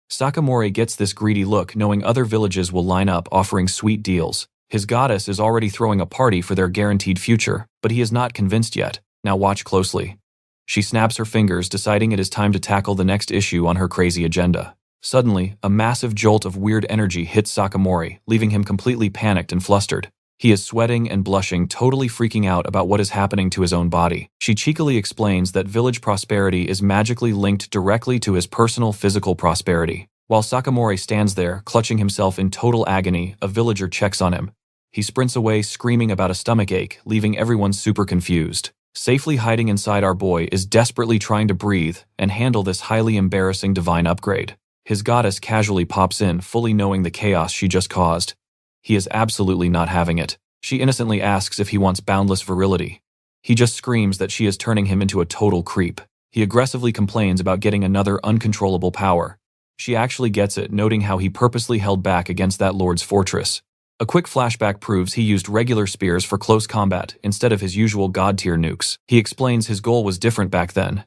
Sakamorei gets this greedy look, knowing other villages will line up offering sweet deals. His goddess is already throwing a party for their guaranteed future, but he is not convinced yet. Now watch closely. She snaps her fingers, deciding it is time to tackle the next issue on her crazy agenda. Suddenly, a massive jolt of weird energy hits Sakamorei, leaving him completely panicked and flustered. He is sweating and blushing, totally freaking out about what is happening to his own body. She cheekily explains that village prosperity is magically linked directly to his personal physical prosperity. While Sakamorei stands there, clutching himself in total agony, a villager checks on him. He sprints away, screaming about a stomachache, leaving everyone super confused. Safely hiding inside, our boy is desperately trying to breathe and handle this highly embarrassing divine upgrade. His goddess casually pops in, fully knowing the chaos she just caused. He is absolutely not having it. She innocently asks if he wants boundless virility. He just screams that she is turning him into a total creep. He aggressively complains about getting another uncontrollable power. She actually gets it, noting how he purposely held back against that lord's fortress. A quick flashback proves he used regular spears for close combat instead of his usual god-tier nukes. He explains his goal was different back then.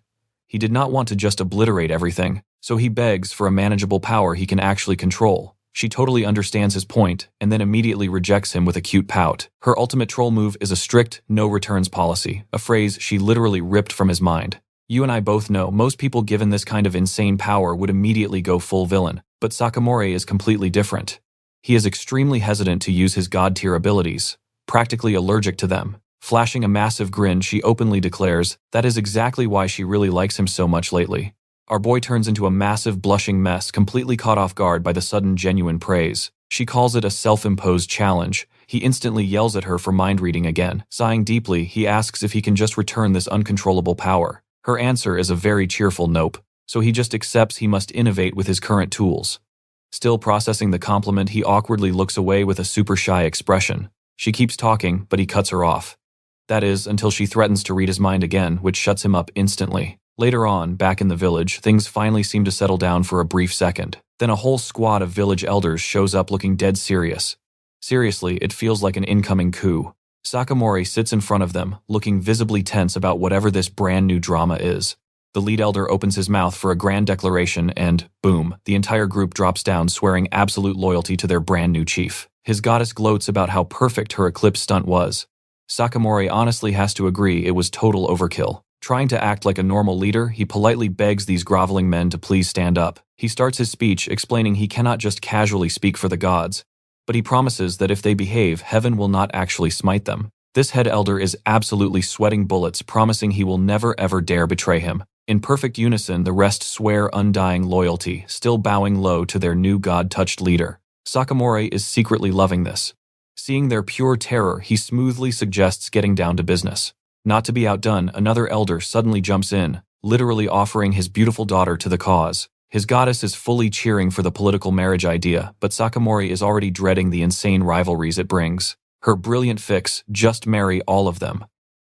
He did not want to just obliterate everything, so he begs for a manageable power he can actually control. She totally understands his point, and then immediately rejects him with a cute pout. Her ultimate troll move is a strict, no-returns policy, a phrase she literally ripped from his mind. You and I both know most people given this kind of insane power would immediately go full villain, but Sakamorei is completely different. He is extremely hesitant to use his god-tier abilities, practically allergic to them. Flashing a massive grin, she openly declares that is exactly why she really likes him so much lately. Our boy turns into a massive blushing mess, completely caught off guard by the sudden genuine praise. She calls it a self-imposed challenge. He instantly yells at her for mind-reading again. Sighing deeply, he asks if he can just return this uncontrollable power. Her answer is a very cheerful nope, so he just accepts he must innovate with his current tools. Still processing the compliment, he awkwardly looks away with a super shy expression. She keeps talking, but he cuts her off. That is, until she threatens to read his mind again, which shuts him up instantly. Later on, back in the village, things finally seem to settle down for a brief second. Then a whole squad of village elders shows up looking dead serious. Seriously, it feels like an incoming coup. Sakamorei sits in front of them, looking visibly tense about whatever this brand new drama is. The lead elder opens his mouth for a grand declaration and, boom, the entire group drops down swearing absolute loyalty to their brand new chief. His goddess gloats about how perfect her eclipse stunt was. Sakamorei honestly has to agree it was total overkill. Trying to act like a normal leader, he politely begs these groveling men to please stand up. He starts his speech explaining he cannot just casually speak for the gods, but he promises that if they behave, heaven will not actually smite them. This head elder is absolutely sweating bullets, promising he will never ever dare betray him. In perfect unison, the rest swear undying loyalty, still bowing low to their new god-touched leader. Sakamorei is secretly loving this. Seeing their pure terror, he smoothly suggests getting down to business. Not to be outdone, another elder suddenly jumps in, literally offering his beautiful daughter to the cause. His goddess is fully cheering for the political marriage idea, but Sakamorei is already dreading the insane rivalries it brings. Her brilliant fix, just marry all of them.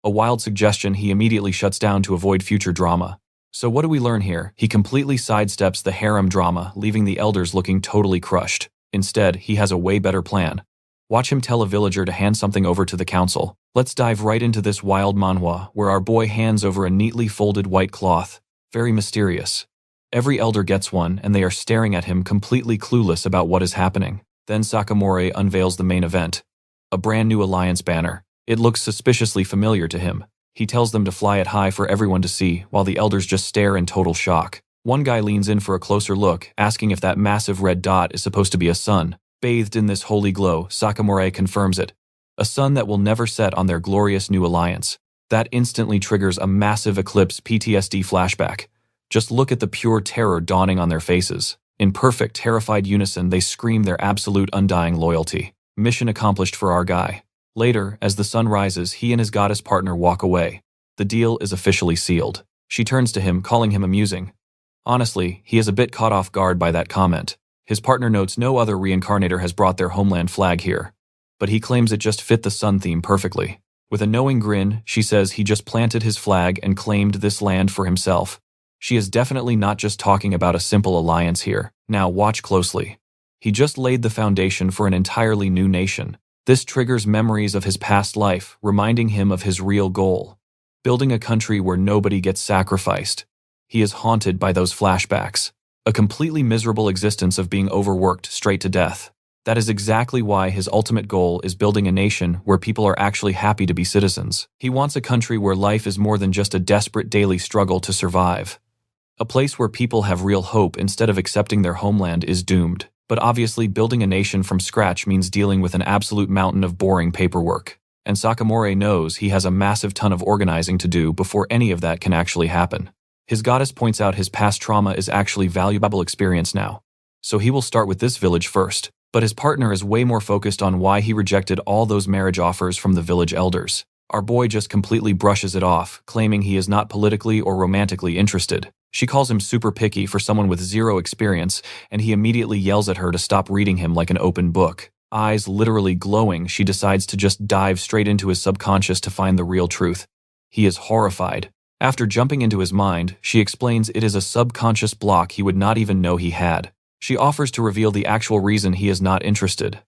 A wild suggestion he immediately shuts down to avoid future drama. So what do we learn here? He completely sidesteps the harem drama, leaving the elders looking totally crushed. Instead, he has a way better plan. Watch him tell a villager to hand something over to the council. Let's dive right into this wild manhwa, where our boy hands over a neatly folded white cloth. Very mysterious. Every elder gets one, and they are staring at him completely clueless about what is happening. Then Sakamorei unveils the main event. A brand new alliance banner. It looks suspiciously familiar to him. He tells them to fly it high for everyone to see, while the elders just stare in total shock. One guy leans in for a closer look, asking if that massive red dot is supposed to be a sun. Bathed in this holy glow, Sakamorei confirms it. A sun that will never set on their glorious new alliance. That instantly triggers a massive eclipse PTSD flashback. Just look at the pure terror dawning on their faces. In perfect, terrified unison, they scream their absolute undying loyalty. Mission accomplished for our guy. Later, as the sun rises, he and his goddess partner walk away. The deal is officially sealed. She turns to him, calling him amusing. Honestly, he is a bit caught off guard by that comment. His partner notes no other reincarnator has brought their homeland flag here, but he claims it just fit the sun theme perfectly. With a knowing grin, she says he just planted his flag and claimed this land for himself. She is definitely not just talking about a simple alliance here. Now watch closely. He just laid the foundation for an entirely new nation. This triggers memories of his past life, reminding him of his real goal. Building a country where nobody gets sacrificed. He is haunted by those flashbacks. A completely miserable existence of being overworked straight to death. That is exactly why his ultimate goal is building a nation where people are actually happy to be citizens. He wants a country where life is more than just a desperate daily struggle to survive. A place where people have real hope instead of accepting their homeland is doomed. But obviously, building a nation from scratch means dealing with an absolute mountain of boring paperwork. And Sakamorei knows he has a massive ton of organizing to do before any of that can actually happen. His goddess points out his past trauma is actually valuable experience now. So he will start with this village first. But his partner is way more focused on why he rejected all those marriage offers from the village elders. Our boy just completely brushes it off, claiming he is not politically or romantically interested. She calls him super picky for someone with zero experience, and he immediately yells at her to stop reading him like an open book. Eyes literally glowing, she decides to just dive straight into his subconscious to find the real truth. He is horrified. After jumping into his mind, she explains it is a subconscious block he would not even know he had. She offers to reveal the actual reason he is not interested.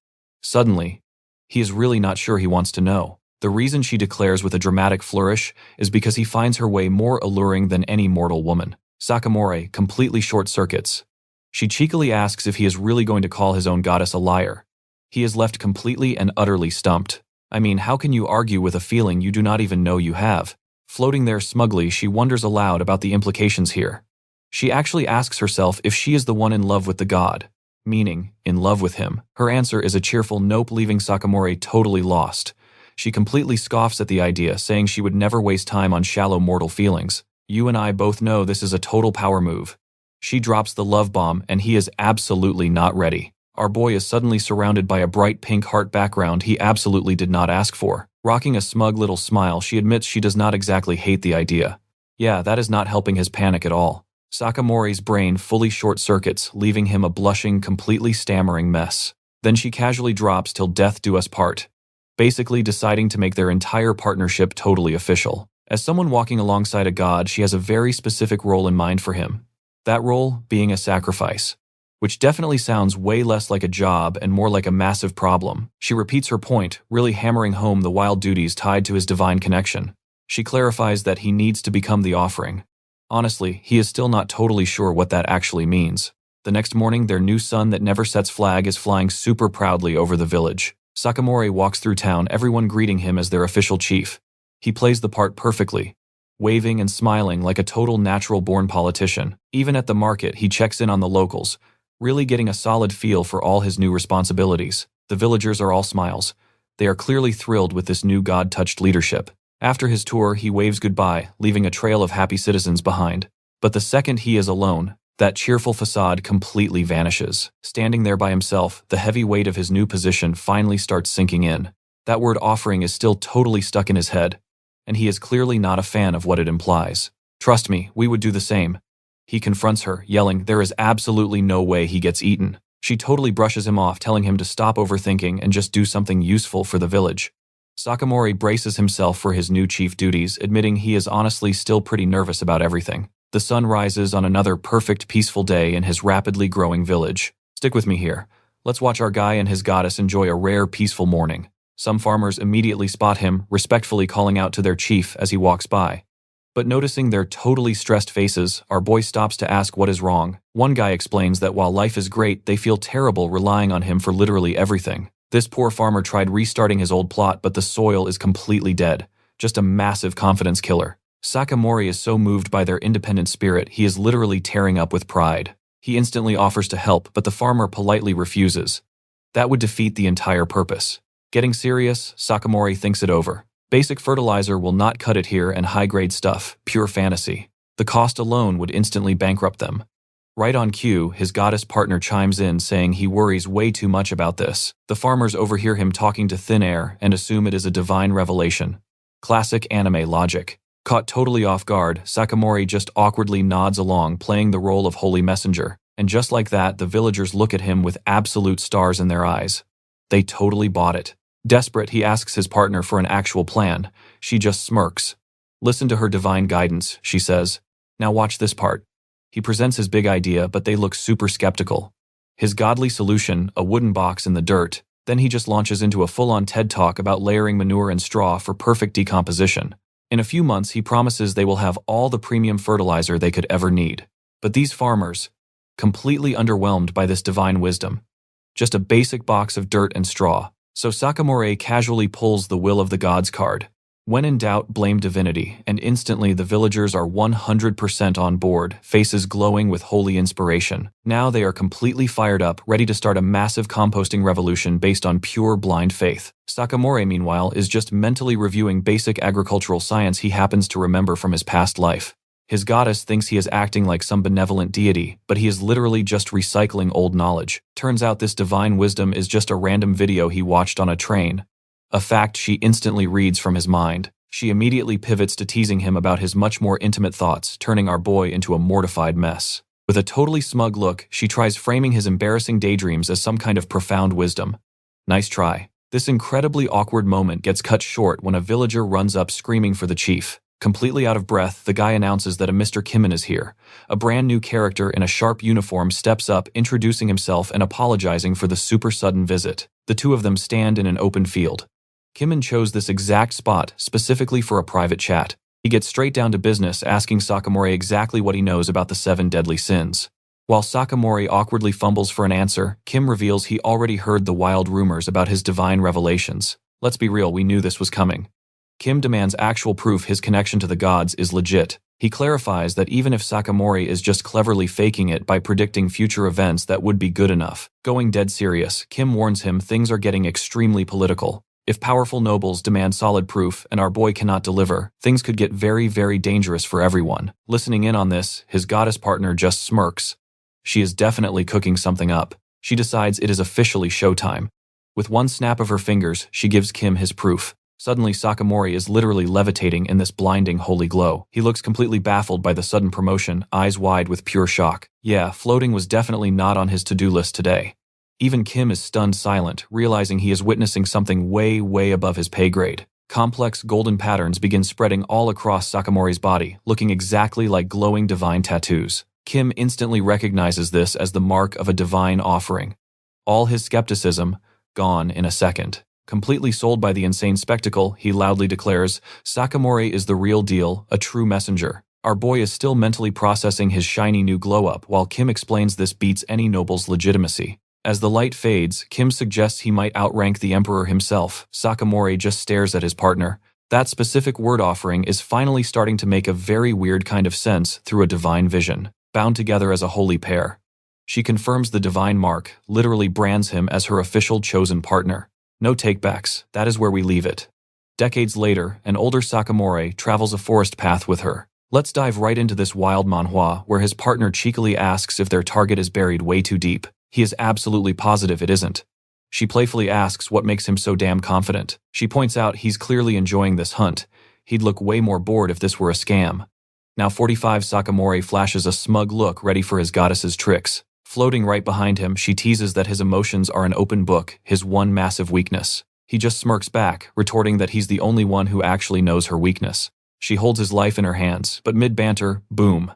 Suddenly, he is really not sure he wants to know. The reason, she declares with a dramatic flourish, is because he finds her way more alluring than any mortal woman. Sakamorei completely short-circuits. She cheekily asks if he is really going to call his own goddess a liar. He is left completely and utterly stumped. I mean, how can you argue with a feeling you do not even know you have? Floating there smugly, she wonders aloud about the implications here. She actually asks herself if she is the one in love with the god, meaning, in love with him. Her answer is a cheerful nope, leaving Sakamorei totally lost. She completely scoffs at the idea, saying she would never waste time on shallow mortal feelings. You and I both know this is a total power move. She drops the love bomb, and he is absolutely not ready. our boy is suddenly surrounded by a bright pink heart background he absolutely did not ask for. Rocking a smug little smile, she admits she does not exactly hate the idea. Yeah, that is not helping his panic at all. Sakamori's brain fully short-circuits, leaving him a blushing, completely stammering mess. Then she casually drops till death do us part, basically deciding to make their entire partnership totally official. As someone walking alongside a god, she has a very specific role in mind for him. That role being a sacrifice, which definitely sounds way less like a job and more like a massive problem. She repeats her point, really hammering home the wild duties tied to his divine connection. She clarifies that he needs to become the offering. Honestly, he is still not totally sure what that actually means. The next morning, their new son that never sets flag is flying super proudly over the village. Sakamorei walks through town, everyone greeting him as their official chief. He plays the part perfectly, waving and smiling like a total natural-born politician. Even at the market, he checks in on the locals, really getting a solid feel for all his new responsibilities. The villagers are all smiles. They are clearly thrilled with this new god-touched leadership. After his tour, he waves goodbye, leaving a trail of happy citizens behind. But the second he is alone, that cheerful facade completely vanishes. Standing there by himself, the heavy weight of his new position finally starts sinking in. That word offering is still totally stuck in his head, and he is clearly not a fan of what it implies. Trust me, we would do the same. He confronts her, yelling there is absolutely no way he gets eaten. She totally brushes him off, telling him to stop overthinking and just do something useful for the village. Sakamorei braces himself for his new chief duties, admitting he is honestly still pretty nervous about everything. The sun rises on another perfect, peaceful day in his rapidly growing village. Stick with me here. Let's watch our guy and his goddess enjoy a rare, peaceful morning. Some farmers immediately spot him, respectfully calling out to their chief as he walks by. But noticing their totally stressed faces, our boy stops to ask what is wrong. One guy explains that while life is great, they feel terrible relying on him for literally everything. This poor farmer tried restarting his old plot, but the soil is completely dead. Just a massive confidence killer. Sakamorei is so moved by their independent spirit, he is literally tearing up with pride. He instantly offers to help, but the farmer politely refuses. That would defeat the entire purpose. Getting serious, Sakamorei thinks it over. Basic fertilizer will not cut it here, and high-grade stuff, pure fantasy. The cost alone would instantly bankrupt them. Right on cue, his goddess partner chimes in, saying he worries way too much about this. The farmers overhear him talking to thin air and assume it is a divine revelation. Classic anime logic. Caught totally off guard, Sakamorei just awkwardly nods along, playing the role of holy messenger. And just like that, the villagers look at him with absolute stars in their eyes. They totally bought it. Desperate, he asks his partner for an actual plan. She just smirks. Listen to her divine guidance, she says. Now watch this part. He presents his big idea, but they look super skeptical. His godly solution, a wooden box in the dirt. Then he just launches into a full-on TED talk about layering manure and straw for perfect decomposition. In a few months, he promises they will have all the premium fertilizer they could ever need. But these farmers, completely underwhelmed by this divine wisdom. Just a basic box of dirt and straw. So Sakamorei casually pulls the will of the gods card. When in doubt, blame divinity, and instantly the villagers are 100% on board, faces glowing with holy inspiration. Now they are completely fired up, ready to start a massive composting revolution based on pure blind faith. Sakamorei, meanwhile, is just mentally reviewing basic agricultural science he happens to remember from his past life. His goddess thinks he is acting like some benevolent deity, but he is literally just recycling old knowledge. Turns out this divine wisdom is just a random video he watched on a train. A fact she instantly reads from his mind. She immediately pivots to teasing him about his much more intimate thoughts, turning our boy into a mortified mess. With a totally smug look, she tries framing his embarrassing daydreams as some kind of profound wisdom. Nice try. This incredibly awkward moment gets cut short when a villager runs up screaming for the chief. Completely out of breath, the guy announces that a Mr. Kimmin is here. A brand new character in a sharp uniform steps up, introducing himself and apologizing for the super sudden visit. The two of them stand in an open field. Kimmin chose this exact spot specifically for a private chat. He gets straight down to business, asking Sakamorei exactly what he knows about the 7 deadly sins. While Sakamorei awkwardly fumbles for an answer, Kim reveals he already heard the wild rumors about his divine revelations. Let's be real, we knew this was coming. Kim demands actual proof his connection to the gods is legit. He clarifies that even if Sakamorei is just cleverly faking it by predicting future events, that would be good enough. Going dead serious, Kim warns him things are getting extremely political. If powerful nobles demand solid proof and our boy cannot deliver, things could get very, very dangerous for everyone. Listening in on this, his goddess partner just smirks. She is definitely cooking something up. She decides it is officially showtime. With one snap of her fingers, she gives Kim his proof. Suddenly, Sakamorei is literally levitating in this blinding holy glow. He looks completely baffled by the sudden promotion, eyes wide with pure shock. Yeah, floating was definitely not on his to-do list today. Even Kim is stunned silent, realizing he is witnessing something way, way above his pay grade. Complex golden patterns begin spreading all across Sakamorei's body, looking exactly like glowing divine tattoos. Kim instantly recognizes this as the mark of a divine offering. All his skepticism, gone in a second. Completely sold by the insane spectacle, he loudly declares, "Sakamorei is the real deal, a true messenger." Our boy is still mentally processing his shiny new glow-up while Kim explains this beats any noble's legitimacy. As the light fades, Kim suggests he might outrank the emperor himself. Sakamorei just stares at his partner. That specific word offering is finally starting to make a very weird kind of sense through a divine vision, bound together as a holy pair. She confirms the divine mark, literally brands him as her official chosen partner. No takebacks, that is where we leave it. Decades later, an older Sakamorei travels a forest path with her. Let's dive right into this wild manhwa where his partner cheekily asks if their target is buried way too deep. He is absolutely positive it isn't. She playfully asks what makes him so damn confident. She points out he's clearly enjoying this hunt. He'd look way more bored if this were a scam. Now 45 Sakamorei flashes a smug look ready for his goddess's tricks. Floating right behind him, she teases that his emotions are an open book, his one massive weakness. He just smirks back, retorting that he's the only one who actually knows her weakness. She holds his life in her hands, but mid-banter, boom.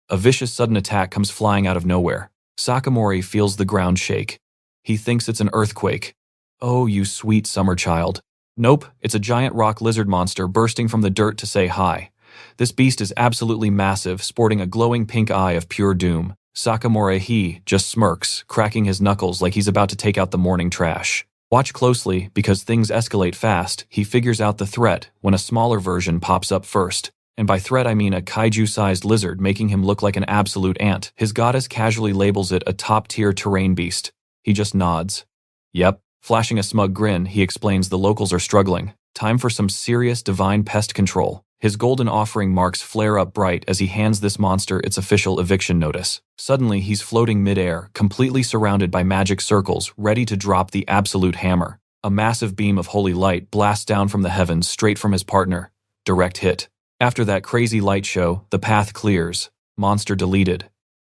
A vicious sudden attack comes flying out of nowhere. Sakamorei feels the ground shake. He thinks it's an earthquake. Oh, you sweet summer child. Nope, it's a giant rock lizard monster bursting from the dirt to say hi. This beast is absolutely massive, sporting a glowing pink eye of pure doom. Sakamorei just smirks, cracking his knuckles like he's about to take out the morning trash. Watch closely, because things escalate fast. He figures out the threat when a smaller version pops up first. And by threat I mean a kaiju-sized lizard making him look like an absolute ant. His goddess casually labels it a top-tier terrain beast. He just nods. Yep. Flashing a smug grin, he explains the locals are struggling. Time for some serious divine pest control. His golden offering marks flare up bright as he hands this monster its official eviction notice. Suddenly, he's floating mid-air, completely surrounded by magic circles, ready to drop the absolute hammer. A massive beam of holy light blasts down from the heavens straight from his partner. Direct hit. After that crazy light show, the path clears. Monster deleted.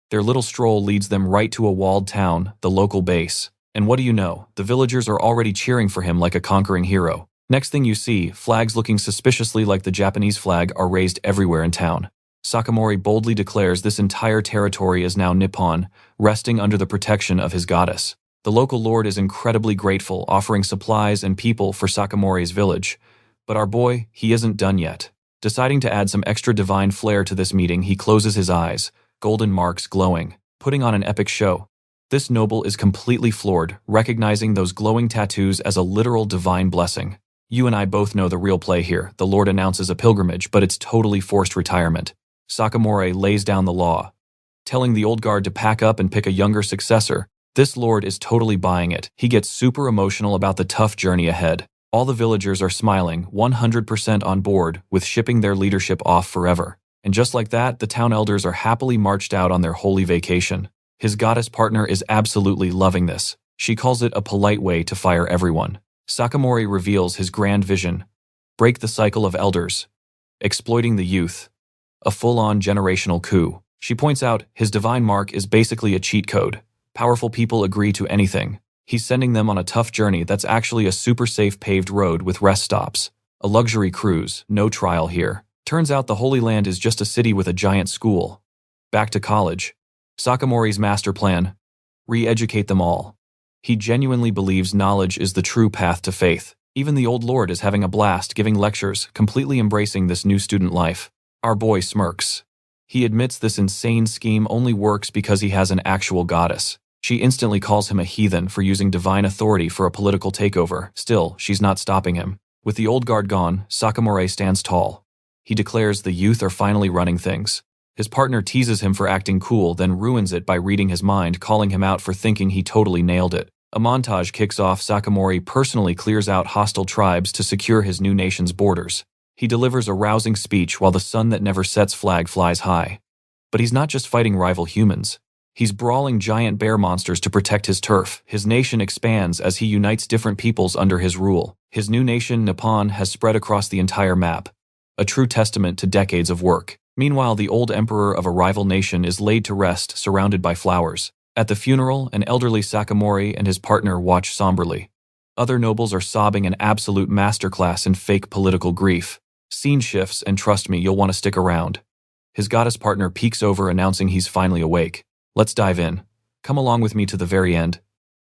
Their little stroll leads them right to a walled town, the local base. And what do you know? The villagers are already cheering for him like a conquering hero. Next thing you see, flags looking suspiciously like the Japanese flag are raised everywhere in town. Sakamorei boldly declares this entire territory is now Nippon, resting under the protection of his goddess. The local lord is incredibly grateful, offering supplies and people for Sakamorei's village. But our boy, he isn't done yet. Deciding to add some extra divine flair to this meeting, he closes his eyes, golden marks glowing, putting on an epic show. This noble is completely floored, recognizing those glowing tattoos as a literal divine blessing. You and I both know the real play here. The Lord announces a pilgrimage, but it's totally forced retirement. Sakamorei lays down the law, telling the old guard to pack up and pick a younger successor. This Lord is totally buying it. He gets super emotional about the tough journey ahead. All the villagers are smiling, 100% on board, with shipping their leadership off forever. And just like that, the town elders are happily marched out on their holy vacation. His goddess partner is absolutely loving this. She calls it a polite way to fire everyone. Sakamorei reveals his grand vision. Break the cycle of elders. Exploiting the youth. A full-on generational coup. She points out his divine mark is basically a cheat code. Powerful people agree to anything. He's sending them on a tough journey that's actually a super safe paved road with rest stops. A luxury cruise, no trial here. Turns out the Holy Land is just a city with a giant school. Back to college. Sakamorei's master plan. Re-educate them all. He genuinely believes knowledge is the true path to faith. Even the old lord is having a blast giving lectures, completely embracing this new student life. Our boy smirks. He admits this insane scheme only works because he has an actual goddess. She instantly calls him a heathen for using divine authority for a political takeover. Still, she's not stopping him. With the old guard gone, Sakamorei stands tall. He declares the youth are finally running things. His partner teases him for acting cool, then ruins it by reading his mind, calling him out for thinking he totally nailed it. A montage kicks off. Sakamorei personally clears out hostile tribes to secure his new nation's borders. He delivers a rousing speech while the sun that never sets flag flies high. But he's not just fighting rival humans. He's brawling giant bear monsters to protect his turf. His nation expands as he unites different peoples under his rule. His new nation, Nippon, has spread across the entire map, a true testament to decades of work. Meanwhile, the old emperor of a rival nation is laid to rest, surrounded by flowers. At the funeral, an elderly Sakamorei and his partner watch somberly. Other nobles are sobbing an absolute masterclass in fake political grief. Scene shifts, and trust me, you'll want to stick around. His goddess partner peeks over, announcing he's finally awake. Let's dive in. Come along with me to the very end.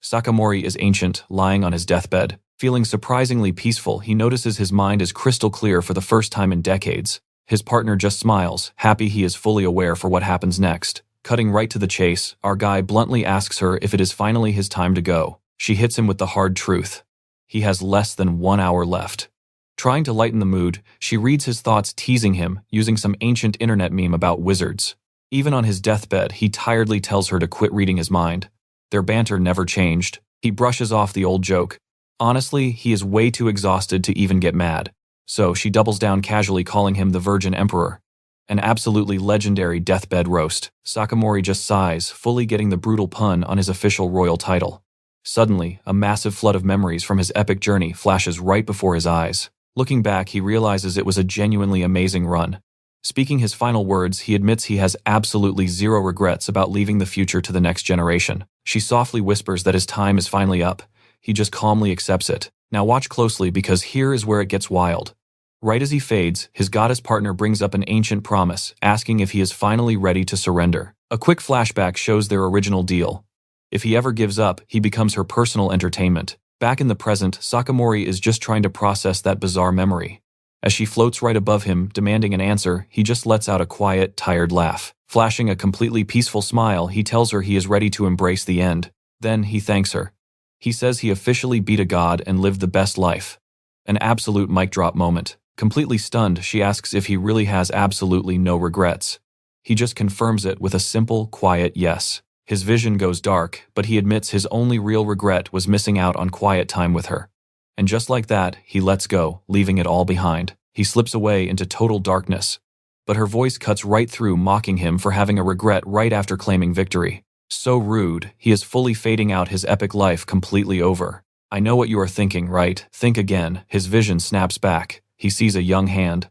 Sakamorei is ancient, lying on his deathbed. Feeling surprisingly peaceful, he notices his mind is crystal clear for the first time in decades. His partner just smiles, happy he is fully aware for what happens next. Cutting right to the chase, our guy bluntly asks her if it is finally his time to go. She hits him with the hard truth. He has less than 1 hour left. Trying to lighten the mood, she reads his thoughts, teasing him, using some ancient internet meme about wizards. Even on his deathbed, he tiredly tells her to quit reading his mind. Their banter never changed. He brushes off the old joke. Honestly, he is way too exhausted to even get mad. So she doubles down, casually calling him the Virgin Emperor. An absolutely legendary deathbed roast. Sakamorei just sighs, fully getting the brutal pun on his official royal title. Suddenly, a massive flood of memories from his epic journey flashes right before his eyes. Looking back, he realizes it was a genuinely amazing run. Speaking his final words, he admits he has absolutely zero regrets about leaving the future to the next generation. She softly whispers that his time is finally up. He just calmly accepts it. Now watch closely, because here is where it gets wild. Right as he fades, his goddess partner brings up an ancient promise, asking if he is finally ready to surrender. A quick flashback shows their original deal. If he ever gives up, he becomes her personal entertainment. Back in the present, Sakamorei is just trying to process that bizarre memory. As she floats right above him, demanding an answer, he just lets out a quiet, tired laugh. Flashing a completely peaceful smile, he tells her he is ready to embrace the end. Then he thanks her. He says he officially beat a god and lived the best life. An absolute mic drop moment. Completely stunned, she asks if he really has absolutely no regrets. He just confirms it with a simple, quiet yes. His vision goes dark, but he admits his only real regret was missing out on quiet time with her. And just like that, he lets go, leaving it all behind. He slips away into total darkness. But her voice cuts right through, mocking him for having a regret right after claiming victory. So rude, he is fully fading out, his epic life completely over. I know what you are thinking, right? Think again. His vision snaps back. He sees a young hand.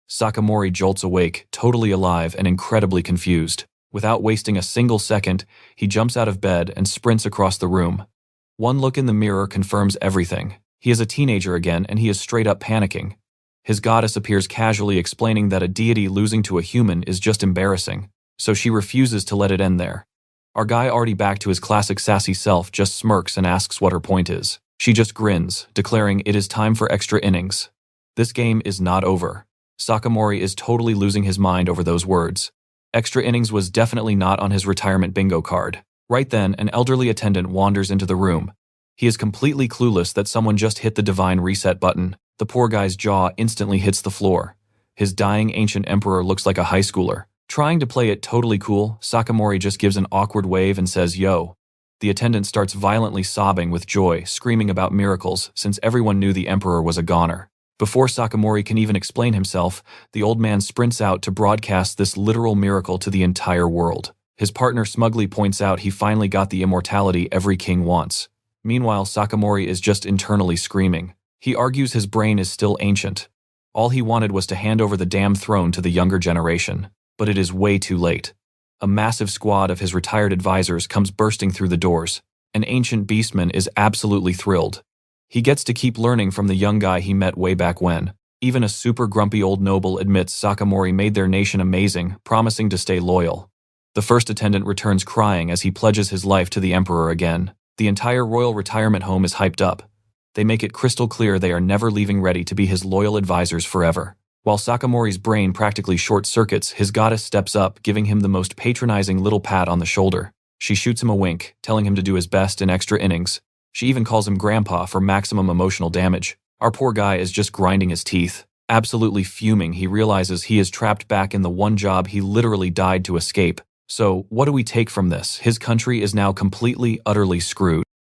Sakamorei jolts awake, totally alive and incredibly confused. Without wasting a single second, he jumps out of bed and sprints across the room. One look in the mirror confirms everything. He is a teenager again, and he is straight up panicking. His goddess appears casually, explaining that a deity losing to a human is just embarrassing, so she refuses to let it end there. Our guy, already back to his classic sassy self, just smirks and asks what her point is. She just grins, declaring it is time for extra innings. This game is not over. Sakamorei is totally losing his mind over those words. Extra innings was definitely not on his retirement bingo card. Right then, an elderly attendant wanders into the room. He is completely clueless that someone just hit the divine reset button. The poor guy's jaw instantly hits the floor. His dying ancient emperor looks like a high schooler. Trying to play it totally cool, Sakamorei just gives an awkward wave and says, "Yo." The attendant starts violently sobbing with joy, screaming about miracles, since everyone knew the emperor was a goner. Before Sakamorei can even explain himself, the old man sprints out to broadcast this literal miracle to the entire world. His partner smugly points out he finally got the immortality every king wants. Meanwhile, Sakamorei is just internally screaming. He argues his brain is still ancient. All he wanted was to hand over the damn throne to the younger generation. But it is way too late. A massive squad of his retired advisors comes bursting through the doors. An ancient beastman is absolutely thrilled. He gets to keep learning from the young guy he met way back when. Even a super grumpy old noble admits Sakamorei made their nation amazing, promising to stay loyal. The first attendant returns crying as he pledges his life to the emperor again. The entire royal retirement home is hyped up. They make it crystal clear they are never leaving, ready to be his loyal advisors forever. While Sakamorei's brain practically short-circuits, his goddess steps up, giving him the most patronizing little pat on the shoulder. She shoots him a wink, telling him to do his best in extra innings. She even calls him grandpa for maximum emotional damage. Our poor guy is just grinding his teeth. Absolutely fuming, he realizes he is trapped back in the one job he literally died to escape. So, what do we take from this? His country is now completely, utterly screwed.